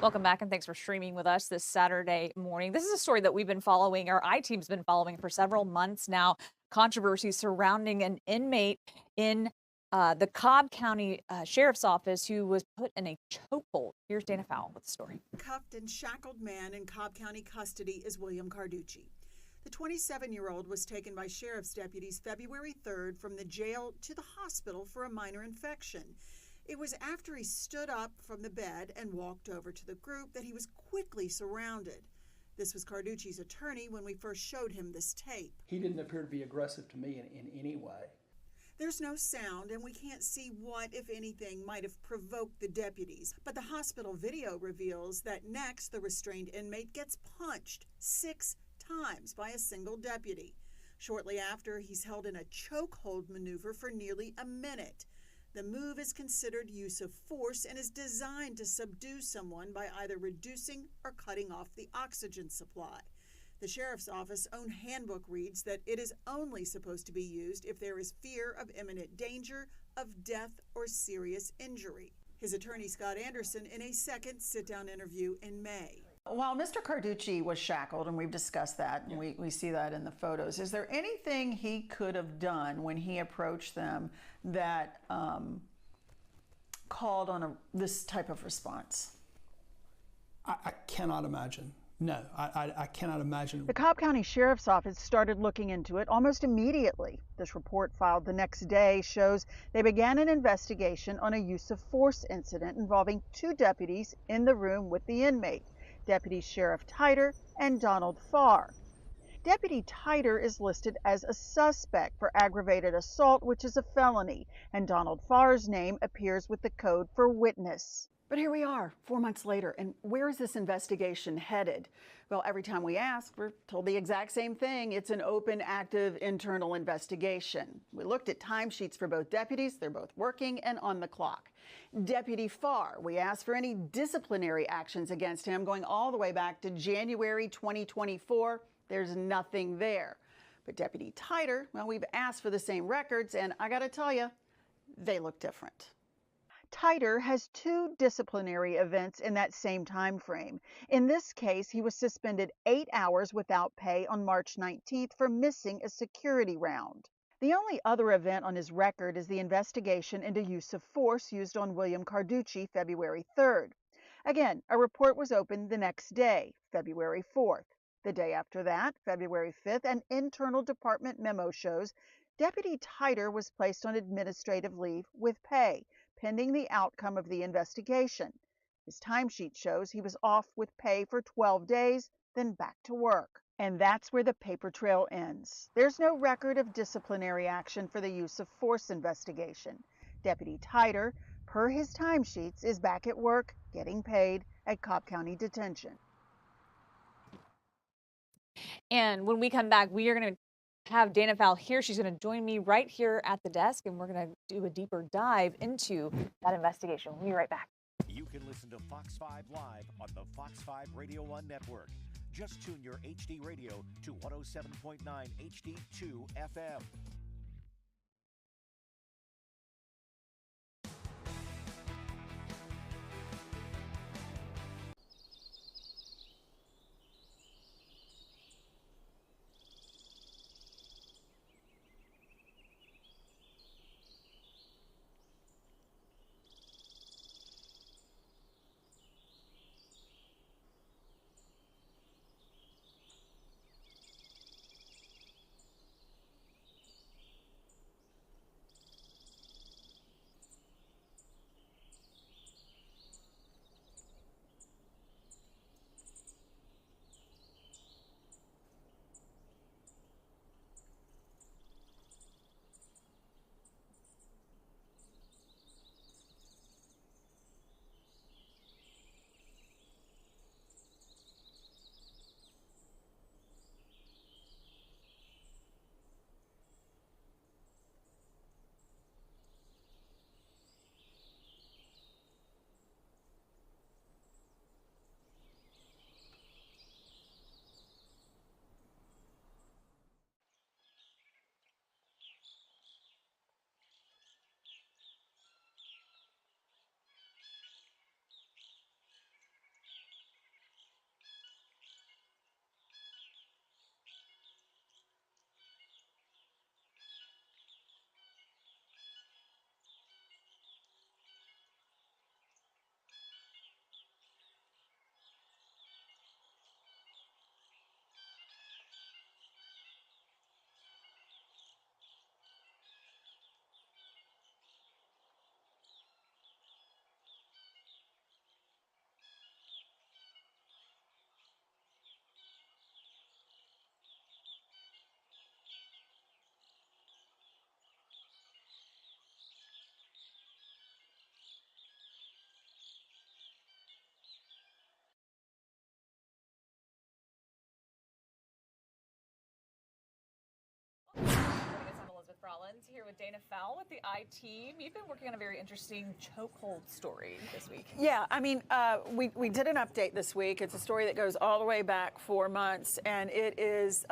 Welcome back, and thanks for streaming with us this Saturday morning. This is a story that we've been following, our I-team's been following for several months now. Controversy surrounding an inmate in the Cobb County Sheriff's Office who was put in a chokehold. Here's Dana Fowle with the story. Cuffed and shackled man in Cobb County custody is William Carducci. The 27-year-old was taken by sheriff's deputies February 3rd from the jail to the hospital for a minor infection. It was after he stood up from the bed and walked over to the group that he was quickly surrounded. This was Carducci's attorney when we first showed him this tape. He didn't appear to be aggressive to me in any way. There's no sound, and we can't see what, if anything, might have provoked the deputies. But the hospital video reveals that next, the restrained inmate gets punched 6 times by a single deputy. Shortly after, he's held in a chokehold maneuver for nearly a minute. The move is considered use of force and is designed to subdue someone by either reducing or cutting off the oxygen supply. The sheriff's office own handbook reads that it is only supposed to be used if there is fear of imminent danger of death or serious injury. His attorney Scott Anderson in a second sit-down interview in May. While Mr. Carducci was shackled, and we've discussed that, and we see that in the photos, is there anything he could have done when he approached them that called on this type of response? I cannot imagine. No, I cannot imagine. The Cobb County Sheriff's Office started looking into it almost immediately. This report filed the next day shows they began an investigation on a use of force incident involving 2 deputies in the room with the inmate. Deputy Sheriff Titer and Donald Farr. Deputy Titer is listed as a suspect for aggravated assault, which is a felony, and Donald Farr's name appears with the code for witness. But here we are, 4 months later, and where is this investigation headed? Well, every time we ask, we're told the exact same thing. It's an open, active internal investigation. We looked at timesheets for both deputies. They're both working and on the clock. Deputy Farr, we asked for any disciplinary actions against him going all the way back to January 2024. There's nothing there. But Deputy Titer, well, we've asked for the same records, and I got to tell you, they look different. Titer has 2 disciplinary events in that same time frame. In this case, he was suspended 8 hours without pay on March 19th for missing a security round. The only other event on his record is the investigation into use of force used on William Carducci February 3rd. Again, a report was opened the next day, February 4th. The day after that, February 5th, an internal department memo shows Deputy Titer was placed on administrative leave with pay, pending the outcome of the investigation. His timesheet shows he was off with pay for 12 days, then back to work. And that's where the paper trail ends. There's no record of disciplinary action for the use of force investigation. Deputy Titer, per his timesheets, is back at work, getting paid at Cobb County Detention. And when we come back, we are going to have Dana Fowle here. She's going to join me right here at the desk, and we're going to do a deeper dive into that investigation. We'll be right back. You can listen to Fox 5 live on the Fox 5 Radio 1 network. Just tune your HD radio to 107.9 HD2 FM. Here with Dana Fowle with the I-Team. You've been working on a very interesting chokehold story this week. Yeah, I mean, we did an update this week. It's a story that goes all the way back 4 months, and it is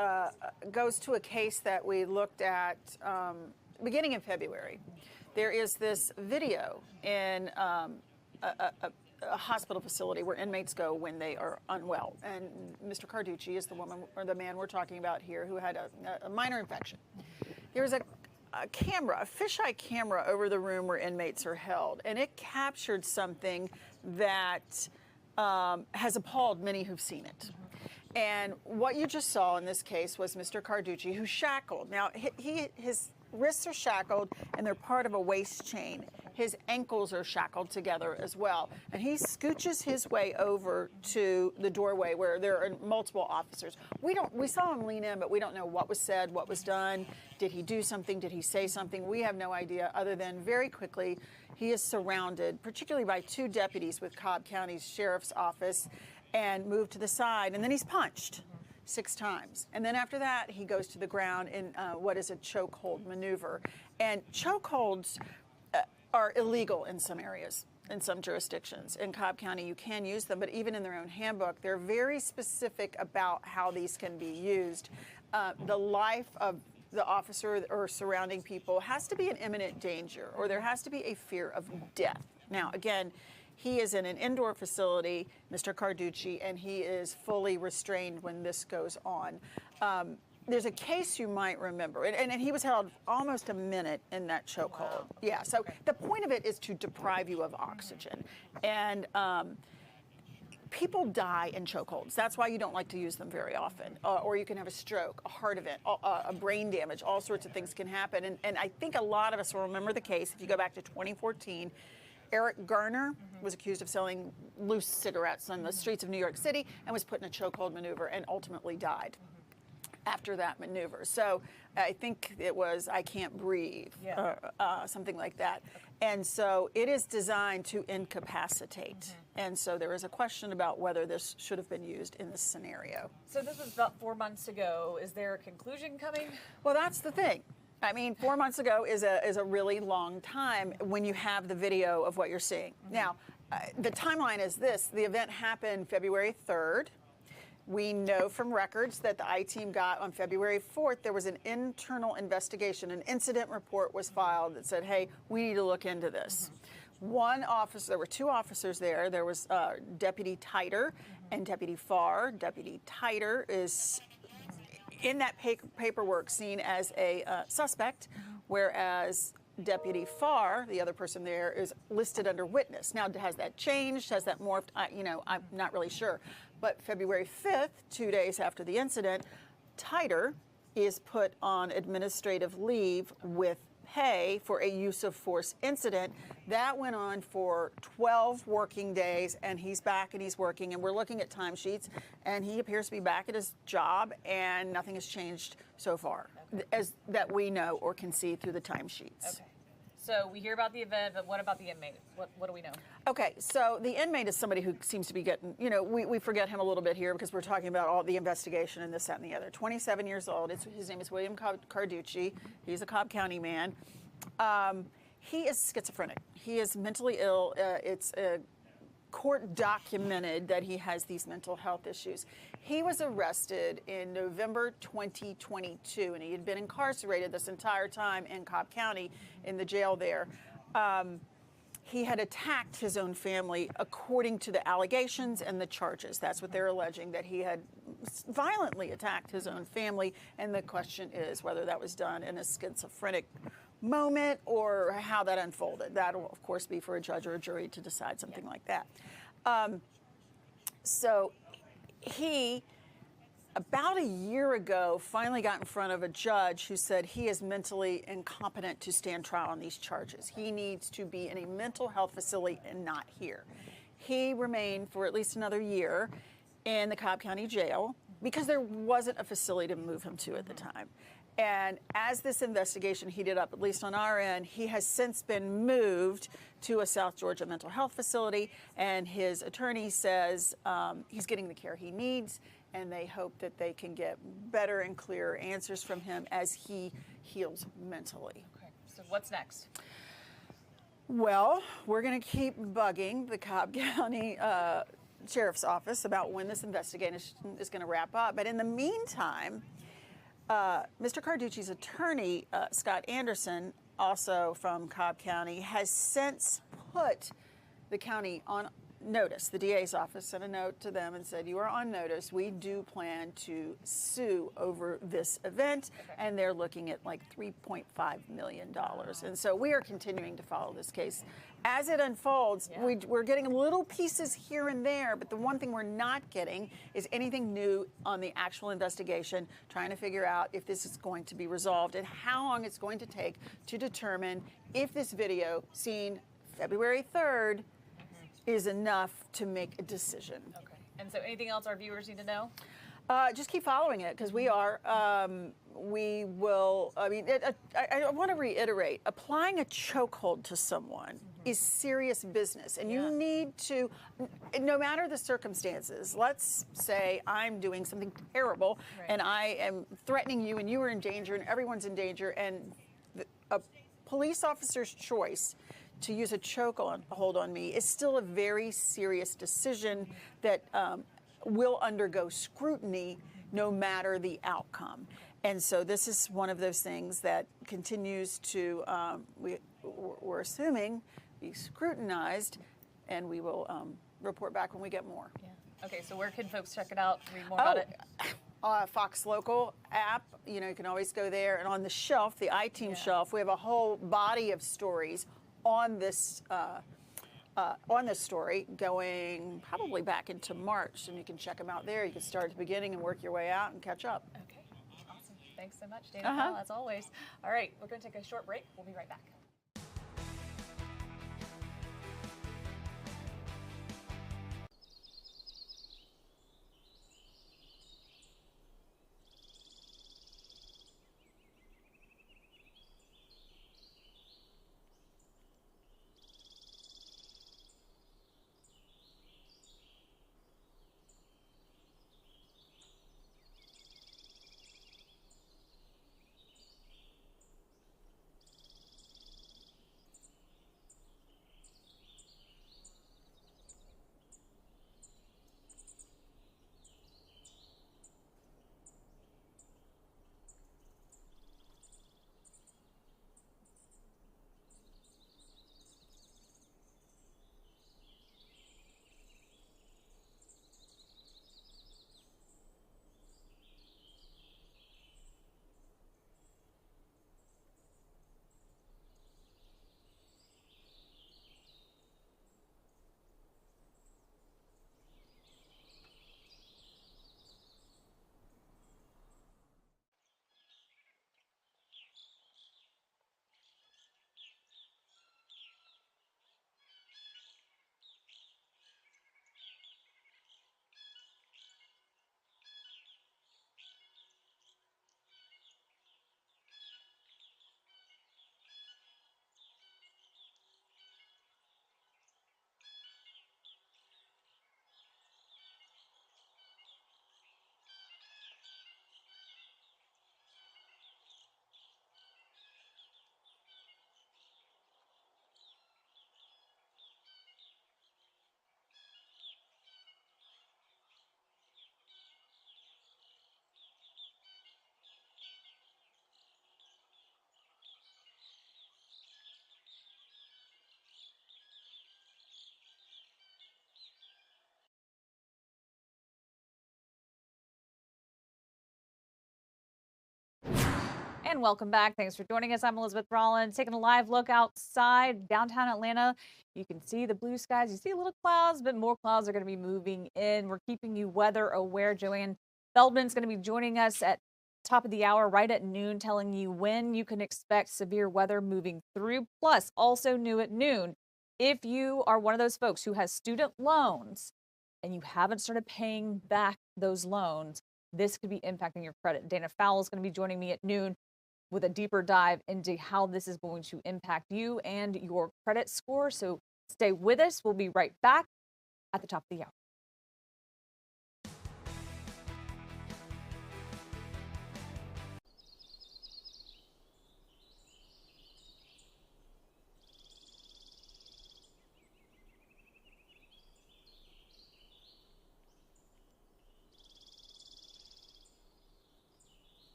goes to a case that we looked at beginning in February. There is this video in a hospital facility where inmates go when they are unwell, and Mr. Carducci is the woman or the man we're talking about here who had a minor infection. There's a camera, a fisheye camera over the room where inmates are held, and it captured something that has appalled many who've seen it. And what you just saw in this case was Mr. Carducci, who's shackled. Now, his wrists are shackled, and they're part of a waist chain. His ankles are shackled together as well. And he scooches his way over to the doorway where there are multiple officers. We saw him lean in, but we don't know what was said, what was done. Did he do something? Did he say something? We have no idea, other than very quickly he is surrounded, particularly by 2 deputies with Cobb County's Sheriff's Office, and moved to the side. And then he's punched 6 times. And then after that, he goes to the ground in what is a chokehold maneuver. And chokeholds are illegal in some areas, in some jurisdictions. In Cobb County, you can use them, but even in their own handbook, they're very specific about how these can be used. The life of the officer or surrounding people has to be in imminent danger, or there has to be a fear of death. Now, again, he is in an indoor facility, Mr. Carducci, and he is fully restrained when this goes on. There's a case you might remember, and he was held almost a minute in that chokehold. Wow. Yeah, so the point of it is to deprive you of oxygen. And people die in chokeholds. That's why you don't like to use them very often. Or you can have a stroke, a heart event, a brain damage, all sorts of things can happen. And I think a lot of us will remember the case, if you go back to 2014, Eric Garner was accused of selling loose cigarettes on the streets of New York City and was put in a chokehold maneuver and ultimately died after that maneuver. So I think it was I Can't Breathe, something like that. And so it is designed to incapacitate. And so there is a question about whether this should have been used in this scenario. So this was about 4 months ago. Is there a conclusion coming? Well, that's the thing. I mean, 4 months ago is a really long time when you have the video of what you're seeing. Now, the timeline is this. The event happened February 3rd. We know from records that the I-Team got on February 4th, there was an internal investigation. An incident report was filed that said, hey, we need to look into this. One officer, there were 2 officers there. There was Deputy Titer and Deputy Farr. Deputy Titer is in that paperwork seen as a suspect, whereas Deputy Farr, the other person there, is listed under witness. Now, has that changed? Has that morphed? I'm not really sure. But February 5th, 2 days after the incident, Titer is put on administrative leave with pay for a use of force incident. That went on for 12 working days, and he's back and he's working, and we're looking at timesheets, and he appears to be back at his job, and nothing has changed so far, as that we know or can see through the timesheets. Okay. So we hear about the event, but what about the inmate? What do we know? Okay, so the inmate is somebody who seems to be getting, we forget him a little bit here because we're talking about all the investigation and this, that, and the other. 27 years old. His name is William Carducci. He's a Cobb County man. He is schizophrenic. He is mentally ill. It's court documented that he has these mental health issues. He was arrested in November 2022, and he had been incarcerated this entire time in Cobb County in the jail there. He had attacked his own family according to the allegations and the charges. That's what they're alleging, that he had violently attacked his own family, and the question is whether that was done in a schizophrenic moment or how that unfolded. That will, of course, be for a judge or a jury to decide something like that. So he, about a year ago, finally got in front of a judge who said he is mentally incompetent to stand trial on these charges. He needs to be in a mental health facility and not here. He remained for at least another year in the Cobb County Jail because there wasn't a facility to move him to at the time. And as this investigation heated up, at least on our end, he has since been moved to a South Georgia mental health facility, and his attorney says he's getting the care he needs, and they hope that they can get better and clearer answers from him as he heals mentally. Okay, so what's next? Well, we're going to keep bugging the Cobb County Sheriff's Office about when this investigation is going to wrap up. But in the meantime, Mr. Carducci's attorney, Scott Anderson, also from Cobb County, has since put the county on notice. The DA's office sent a note to them and said, you are on notice. We do plan to sue over this event, and they're looking at like $3.5 million. And so we are continuing to follow this case. As it unfolds, we're getting little pieces here and there, but the one thing we're not getting is anything new on the actual investigation, trying to figure out if this is going to be resolved and how long it's going to take to determine if this video seen February 3rd is enough to make a decision. Okay. And so anything else our viewers need to know? Just keep following it, because we are. We will. I mean, I want to reiterate: applying a chokehold to someone is serious business, and you need to, no matter the circumstances. Let's say I'm doing something terrible, and I am threatening you, and you are in danger, and everyone's in danger, and a police officer's choice to use a chokehold on me is still a very serious decision that will undergo scrutiny no matter the outcome. And so this is one of those things that continues to, we're assuming, be scrutinized, and we will report back when we get more. Yeah. Okay, so where can folks check it out, read more about it? Fox Local app, you know, you can always go there. And on the shelf, the iTeam shelf, we have a whole body of stories on this story going probably back into March, and you can check them out there. You can start at the beginning and work your way out and catch up. Okay, awesome. Thanks so much, Dana, as always. All right, we're going to take a short break. We'll be right back. And welcome back. Thanks for joining us. I'm Elizabeth Rollins, taking a live look outside downtown Atlanta. You can see the blue skies. You see a little clouds, but more clouds are going to be moving in. We're keeping you weather aware. Joanne Feldman's going to be joining us at top of the hour, right at noon, telling you when you can expect severe weather moving through. Plus, also new at noon, if you are one of those folks who has student loans and you haven't started paying back those loans, this could be impacting your credit. Dana Fowle is going to be joining me at noon with a deeper dive into how this is going to impact you and your credit score. So stay with us. We'll be right back at the top of the hour.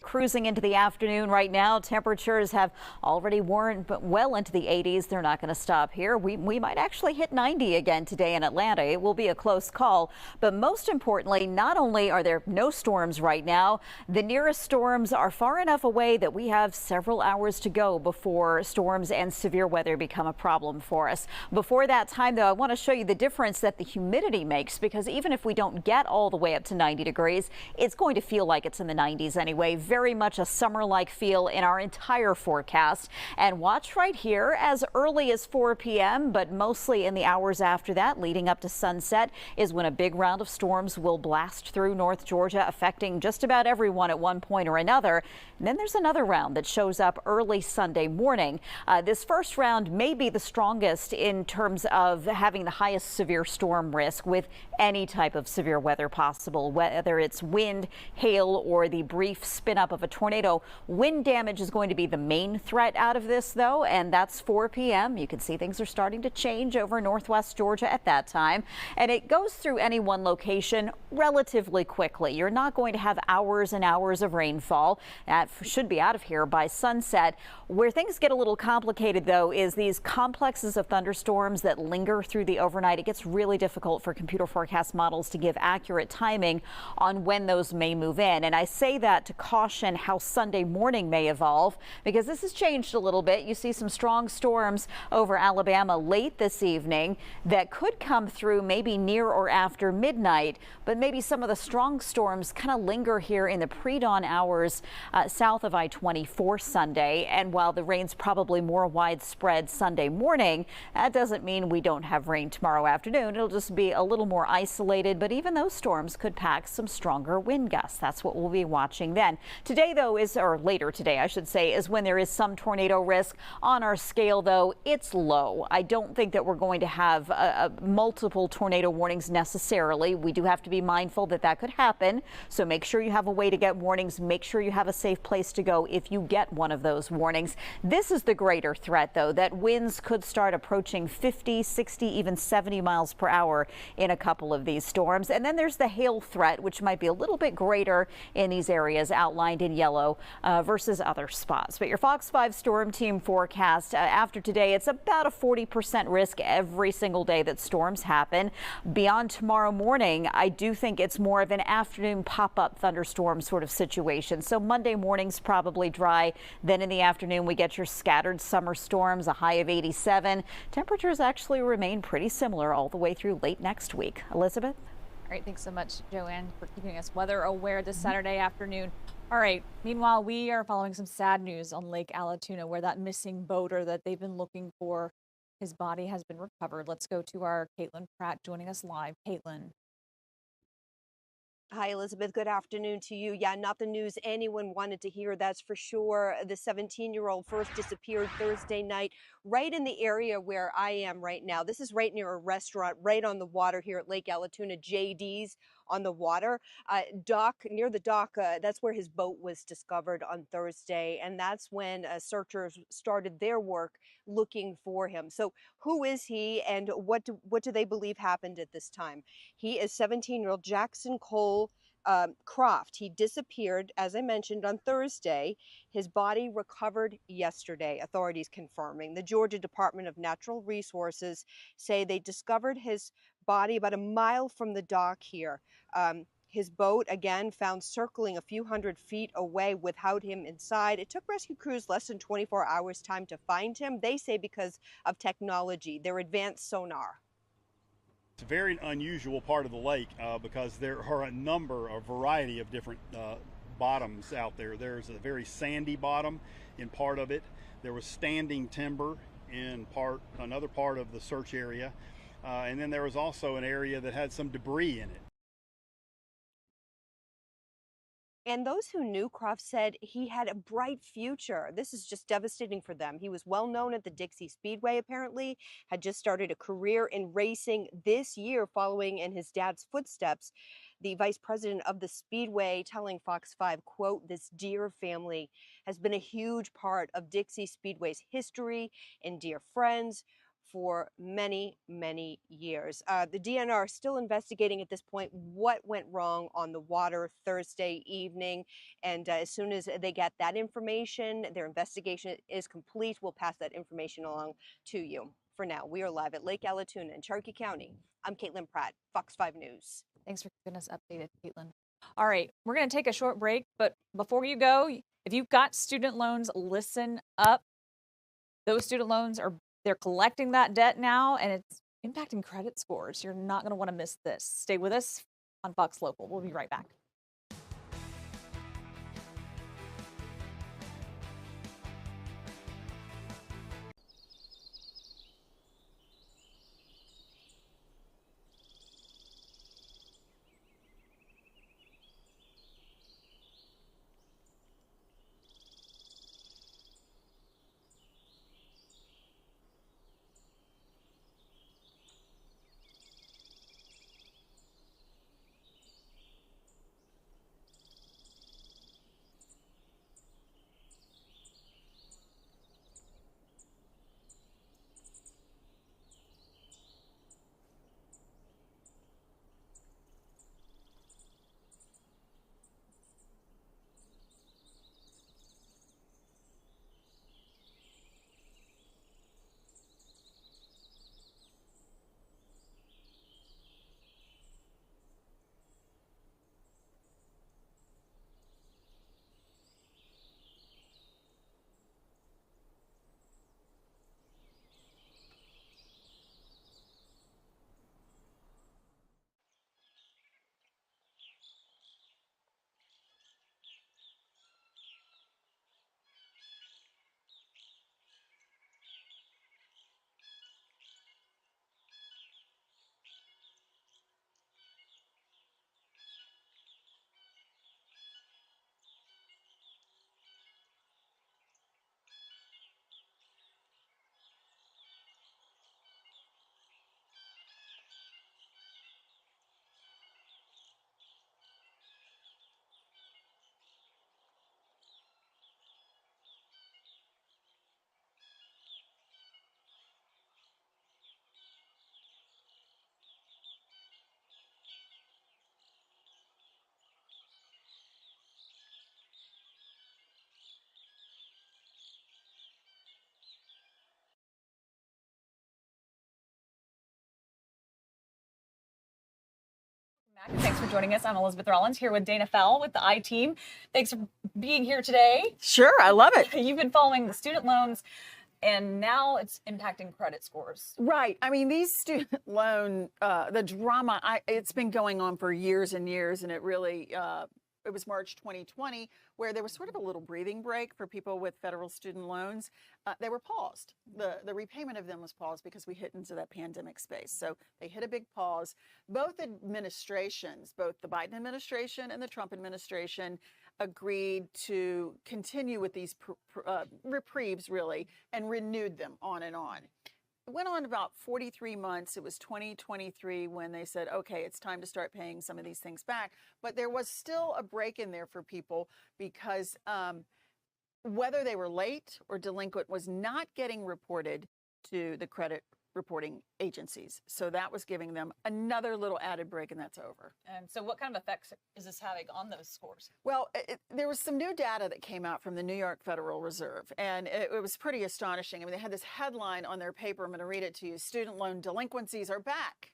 cruising into the afternoon right now. Temperatures have already warmed well into the 80s. They're not going to stop here. We might actually hit 90 again today in Atlanta. It will be a close call. But most importantly, not only are there no storms right now, the nearest storms are far enough away that we have several hours to go before storms and severe weather become a problem for us. Before that time, though, I want to show you the difference that the humidity makes, because even if we don't get all the way up to 90 degrees, it's going to feel like it's in the 90s anyway. Very much a summer-like feel in our entire forecast. And watch right here as early as 4 p.m., but mostly in the hours after that, leading up to sunset, is when a big round of storms will blast through North Georgia, affecting just about everyone at one point or another. And then there's another round that shows up early Sunday morning. This first round may be the strongest in terms of having the highest severe storm risk with any type of severe weather possible, whether it's wind, hail, or the brief spin up of a tornado. Wind damage is going to be the main threat out of this, though, and that's 4 p.m. You can see things are starting to change over northwest Georgia at that time, and it goes through any one location relatively quickly. You're not going to have hours and hours of rainfall. That should be out of here by sunset. Where things get a little complicated, though, is these complexes of thunderstorms that linger through the overnight. It gets really difficult for computer forecast models to give accurate timing on when those may move in. And I say that to caution how Sunday morning may evolve, because this has changed a little bit. You see some strong storms over Alabama late this evening that could come through maybe near or after midnight, but maybe some of the strong storms kind of linger here in the pre-dawn hours south of I-24 Sunday. And while the rain's probably more widespread Sunday morning, that doesn't mean we don't have rain tomorrow afternoon. It'll just be a little more isolated, but even those storms could pack some stronger wind gusts. That's what we'll be watching then. Today, though, or later today, I should say, is when there is some tornado risk. On our scale, though, it's low. I don't think that we're going to have multiple tornado warnings necessarily. We do have to be mindful that that could happen. So make sure you have a way to get warnings. Make sure you have a safe place to go if you get one of those warnings. This is the greater threat, though, that winds could start approaching 50, 60, even 70 miles per hour in a couple of these storms. And then there's the hail threat, which might be a little bit greater in these areas outlined in yellow versus other spots. But your Fox 5 storm team forecast after today, it's about a 40% risk every single day that storms happen. Beyond tomorrow morning, I do think it's more of an afternoon pop-up thunderstorm sort of situation. So Monday morning's probably dry. Then in the afternoon, we get your scattered summer storms, a high of 87. Temperatures actually remain pretty similar all the way through late next week. Elizabeth? All right, thanks so much, Joanne, for keeping us weather aware this Saturday afternoon. All right, meanwhile, we are following some sad news on Lake Allatoona, where that missing boater that they've been looking for, his body has been recovered. Let's go to our Caitlin Pratt joining us live. Caitlin. Hi, Elizabeth. Good afternoon to you. Yeah, not the news anyone wanted to hear, that's for sure. The 17-year-old first disappeared Thursday night right in the area where I am right now. This is right near a restaurant right on the water here at Lake Allatoona, JD's on the water. Near the dock, that's where his boat was discovered on Thursday, and that's when searchers started their work looking for him. So who is he, and what do they believe happened at this time? He is 17-year-old Jackson Cole Croft. He disappeared, as I mentioned, on Thursday. His body recovered yesterday, authorities confirming. The Georgia Department of Natural Resources say they discovered his body about a mile from the dock here. His boat, again, found circling a few hundred feet away without him inside. It took rescue crews less than 24 hours time to find him. They say because of technology, their advanced sonar. It's a very unusual part of the lake because there are a variety of different bottoms out there. There's a very sandy bottom in part of it. There was standing timber in another part of the search area. And then there was also an area that had some debris in it. And those who knew Croft said he had a bright future. This is just devastating for them. He was well known at the Dixie Speedway, apparently, had just started a career in racing this year following in his dad's footsteps. The vice president of the Speedway telling Fox 5, quote, "This dear family has been a huge part of Dixie Speedway's history and dear friends for many, many years. The DNR is still investigating at this point what went wrong on the water Thursday evening. And as soon as they get that information, their investigation is complete, we'll pass that information along to you. For now, we are live at Lake Allatoona in Cherokee County. I'm Caitlin Pratt, Fox 5 News. Thanks for keeping us updated, Caitlin. All right, we're going to take a short break, but before you go, if you've got student loans, listen up. Those student loans they're collecting that debt now, and it's impacting credit scores. You're not going to want to miss this. Stay with us on Fox Local. We'll be right back. Thanks for joining us. I'm Elizabeth Rollins here with Dana Fell with the I-Team. Thanks for being here today. Sure, I love it. You've been following the student loans, and now it's impacting credit scores. Right. I mean, these student loan, the drama, it's been going on for years and years, and it really, it was March 2020 where there was sort of a little breathing break for people with federal student loans. They were paused. The repayment of them was paused because we hit into that pandemic space. So they hit a big pause. Both administrations, both the Biden administration and the Trump administration, agreed to continue with these reprieves, really, and renewed them on and on. It went on about 43 months. It was 2023 when they said, okay, it's time to start paying some of these things back. But there was still a break in there for people because whether they were late or delinquent was not getting reported to the credit reporting agencies. So that was giving them another little added break, and that's over. And so what kind of effects is this having on those scores? Well, there was some new data that came out from the New York Federal Reserve, and it was pretty astonishing. I mean, they had this headline on their paper. I'm going to read it to you. Student loan delinquencies are back,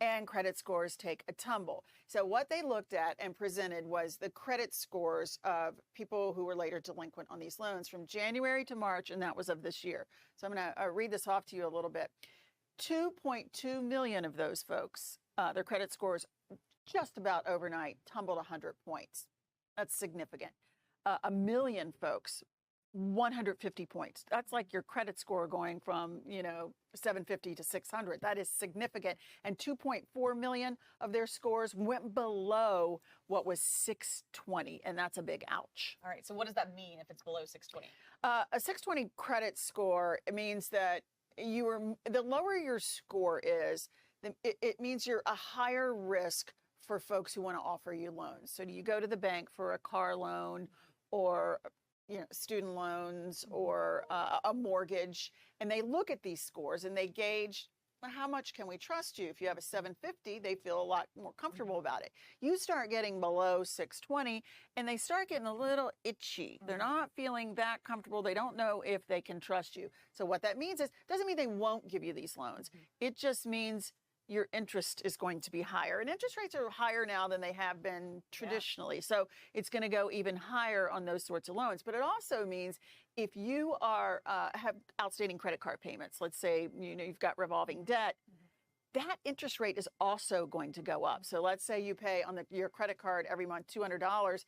and credit scores take a tumble. So what they looked at and presented was the credit scores of people who were later delinquent on these loans from January to March, and that was of this year. So I'm going to read this off to you a little bit. 2.2 million of those folks, their credit scores just about overnight tumbled 100 points. That's significant. 1 million folks, 150 points. That's like your credit score going from, 750 to 600. That is significant. And 2.4 million of their scores went below what was 620. And that's a big ouch. All right. So what does that mean if it's below 620? A 620 credit score, it means that the lower your score is, it means you're a higher risk for folks who want to offer you loans. So do you go to the bank for a car loan or student loans or a mortgage, and they look at these scores and they gauge, well, how much can we trust you? If you have a 750, they feel a lot more comfortable about it. You start getting below 620 and they start getting a little itchy. They're not feeling that comfortable. They don't know if they can trust you. So what that means is, doesn't mean they won't give you these loans. It just means your interest is going to be higher. And interest rates are higher now than they have been traditionally. So it's going to go even higher on those sorts of loans. But it also means if you are have outstanding credit card payments, let's say you've got revolving debt, that interest rate is also going to go up. So let's say you pay on your credit card every month $200.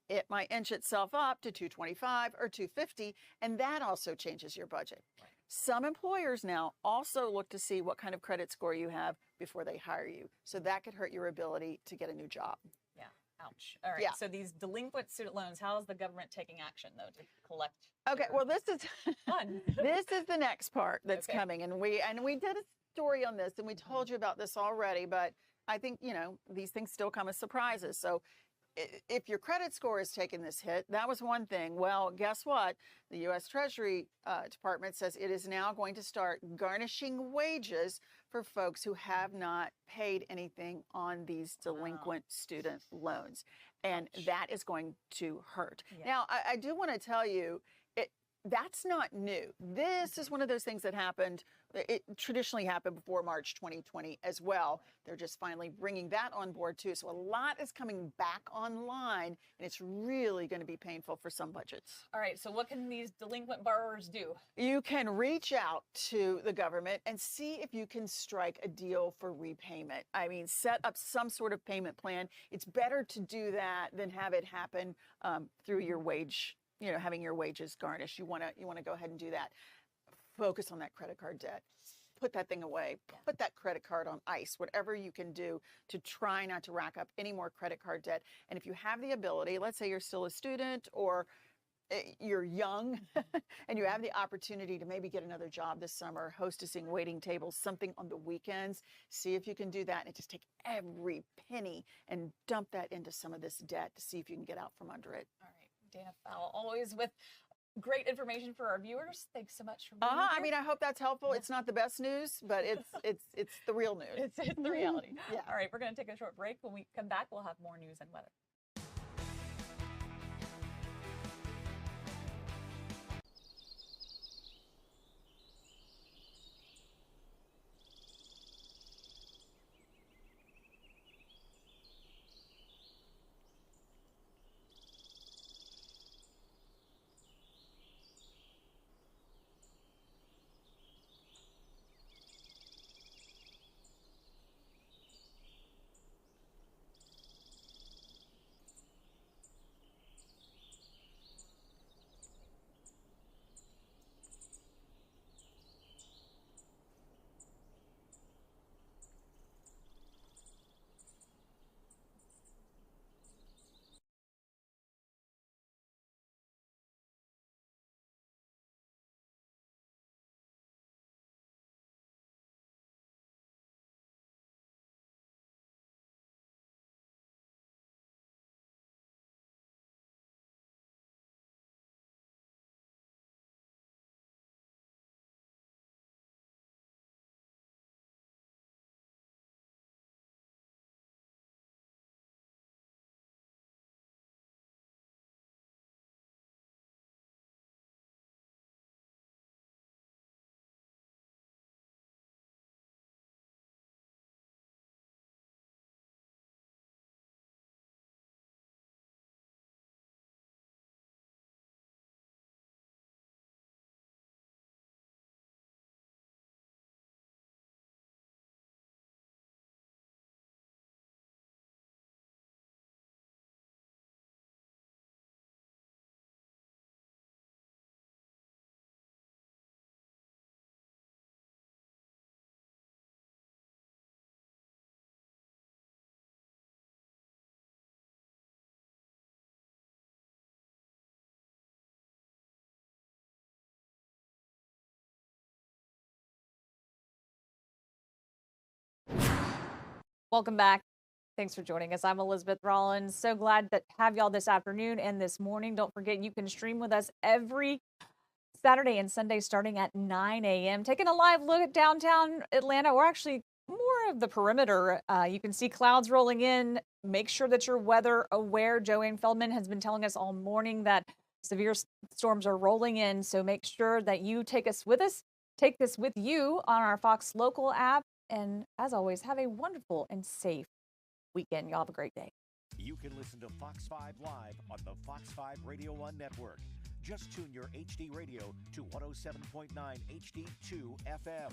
It might inch itself up to $225 or $250, and that also changes your budget. Right. Some employers now also look to see what kind of credit score you have before they hire you. So that could hurt your ability to get a new job. Yeah. Ouch. All right. Yeah. So these delinquent student loans, how is the government taking action, though, to collect? Okay. Well, this is fun. This is the next part that's coming. And we did a story on this, and we told you about this already. But I think, these things still come as surprises. So if your credit score is taking this hit, that was one thing. Well, guess what? The U.S. Treasury Department says it is now going to start garnishing wages for folks who have not paid anything on these delinquent student loans. And that is going to hurt. Yeah. Now, I do want to tell you, that's not new. This is one of those things that happened. It traditionally happened before March 2020 as well. They're just finally bringing that on board too. So a lot is coming back online, and it's really going to be painful for some budgets. All right. So what can these delinquent borrowers do? You can reach out to the government and see if you can strike a deal for repayment. I mean, set up some sort of payment plan. It's better to do that than have it happen through your wage. Having your wages garnished. You want to go ahead and do that. Focus on that credit card debt. Put that thing away. Put that credit card on ice. Whatever you can do to try not to rack up any more credit card debt. And if you have the ability, let's say you're still a student or you're young and you have the opportunity to maybe get another job this summer, hostessing, waiting tables, something on the weekends, see if you can do that and just take every penny and dump that into some of this debt to see if you can get out from under it. All right. Dana Fowle, always with great information for our viewers. Thanks so much for being here. I mean, I hope that's helpful. It's not the best news, but it's the real news. It's the reality. Yeah. All right, we're going to take a short break. When we come back, we'll have more news and weather. Welcome back. Thanks for joining us. I'm Elizabeth Rollins. So glad to have y'all this afternoon and this morning. Don't forget you can stream with us every Saturday and Sunday starting at 9 a.m. Taking a live look at downtown Atlanta, or actually more of the perimeter. You can see clouds rolling in. Make sure that you're weather aware. Joanne Feldman has been telling us all morning that severe storms are rolling in. So make sure that you take this with you on our Fox Local app. And as always, have a wonderful and safe weekend. Y'all have a great day. You can listen to Fox 5 Live on the Fox 5 Radio 1 network. Just tune your HD radio to 107.9 HD2 FM.